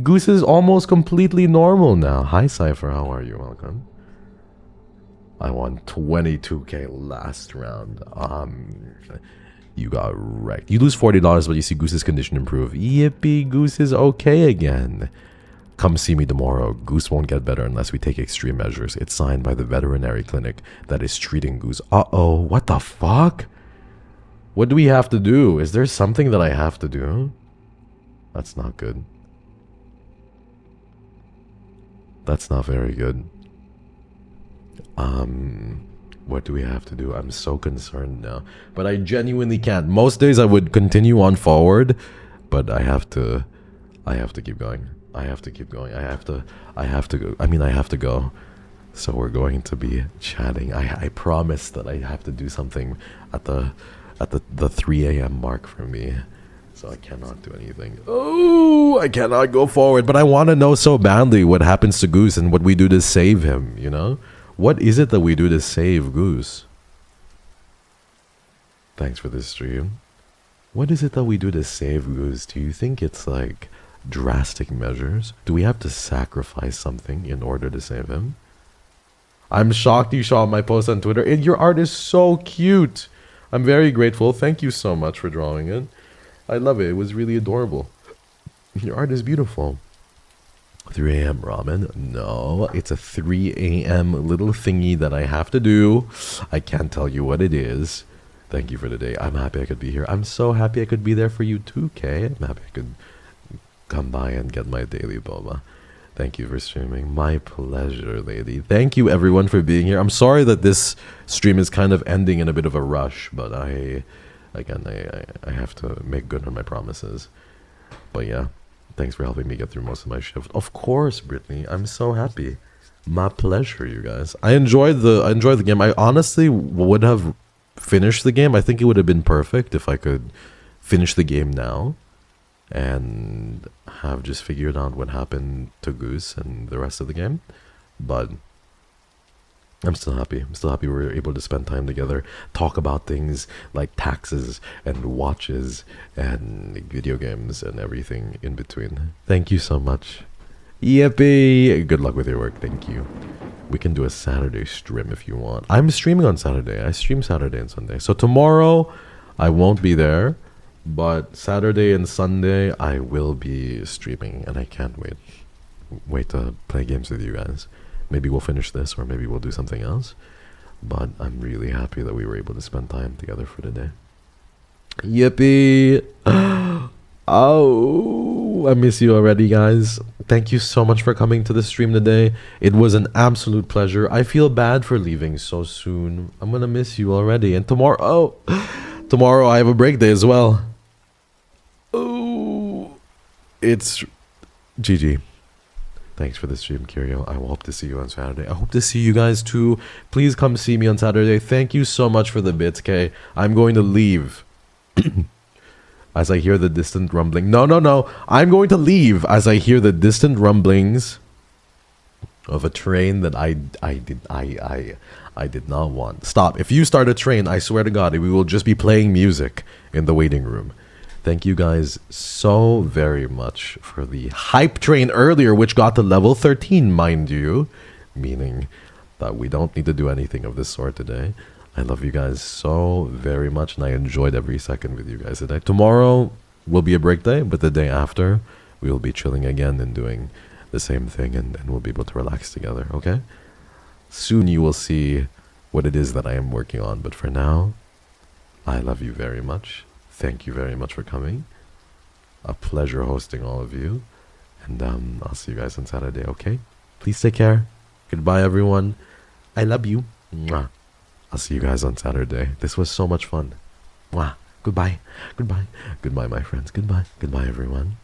Goose is almost completely normal now. Hi Cypher, how are you? Welcome. I won 22k last round. You got wrecked. You lose $40, but you see Goose's condition improve. Yippee, Goose is okay again. Come see me tomorrow. Goose won't get better unless we take extreme measures. It's signed by the veterinary clinic that is treating Goose. Uh-oh, what the fuck? What do we have to do? Is there something that I have to do? That's not good. That's not very good. What do we have to do? I'm so concerned now. But I genuinely can't. Most days I would continue on forward, but I have to keep going. I have to keep going. I have to go. I mean, I have to go. So we're going to be chatting. I promise that I have to do something at the 3 a.m. mark for me. So I cannot do anything. Oh, I cannot go forward. But I want to know so badly what happens to Goose and what we do to save him, you know? What is it that we do to save Goose? Thanks for this stream. What is it that we do to save Goose? Do you think it's like drastic measures? Do we have to sacrifice something in order to save him? I'm shocked you saw my post on Twitter. Your art is so cute. I'm very grateful. Thank you so much for drawing it. I love it. It was really adorable. Your art is beautiful. 3 a.m. ramen? No, it's a 3 a.m. little thingy that I have to do. I can't tell you what it is. Thank you for today. I'm happy I could be here. I'm so happy I could be there for you too, Kay. I'm happy I could come by and get my daily boba. Thank you for streaming. My pleasure, lady. Thank you, everyone, for being here. I'm sorry that this stream is kind of ending in a bit of a rush, but I have to make good on my promises. But yeah, thanks for helping me get through most of my shift. Of course, Brittany. I'm so happy. My pleasure, you guys. I enjoyed the game. I honestly would have finished the game. I think it would have been perfect if I could finish the game now and have just figured out what happened to Goose and the rest of the game. But I'm still happy. I'm still happy we were able to spend time together, talk about things like taxes and watches and video games and everything in between. Thank you so much. Yippee! Good luck with your work. Thank you. We can do a Saturday stream if you want. I'm streaming on Saturday. I stream Saturday and Sunday. So tomorrow I won't be there, but Saturday and Sunday I will be streaming, and I can't wait to play games with you guys. Maybe we'll finish this, or maybe we'll do something else. But I'm really happy that we were able to spend time together for today. Yippee! Oh, I miss you already, guys. Thank you so much for coming to the stream today. It was an absolute pleasure. I feel bad for leaving so soon. I'm gonna miss you already. And tomorrow I have a break day as well. Oh, it's GG. Thanks for the stream, KYRIO. I will hope to see you on Saturday. I hope to see you guys too. Please come see me on Saturday. Thank you so much for the bits, Kay. I'm going to leave as I hear the distant rumbling. No. I'm going to leave as I hear the distant rumblings of a train that I did not want. Stop. If you start a train, I swear to God, we will just be playing music in the waiting room. Thank you guys so very much for the hype train earlier, which got to level 13, mind you. Meaning that we don't need to do anything of this sort today. I love you guys so very much, and I enjoyed every second with you guys today. Tomorrow will be a break day, but the day after, we will be chilling again and doing the same thing, and we'll be able to relax together, okay? Soon you will see what it is that I am working on, but for now, I love you very much. Thank you very much for coming. A pleasure hosting all of you. And I'll see you guys on Saturday, okay? Please take care. Goodbye, everyone. I love you. Mwah. I'll see you guys on Saturday. This was so much fun. Mwah. Goodbye. Goodbye. Goodbye, my friends. Goodbye. Goodbye, everyone.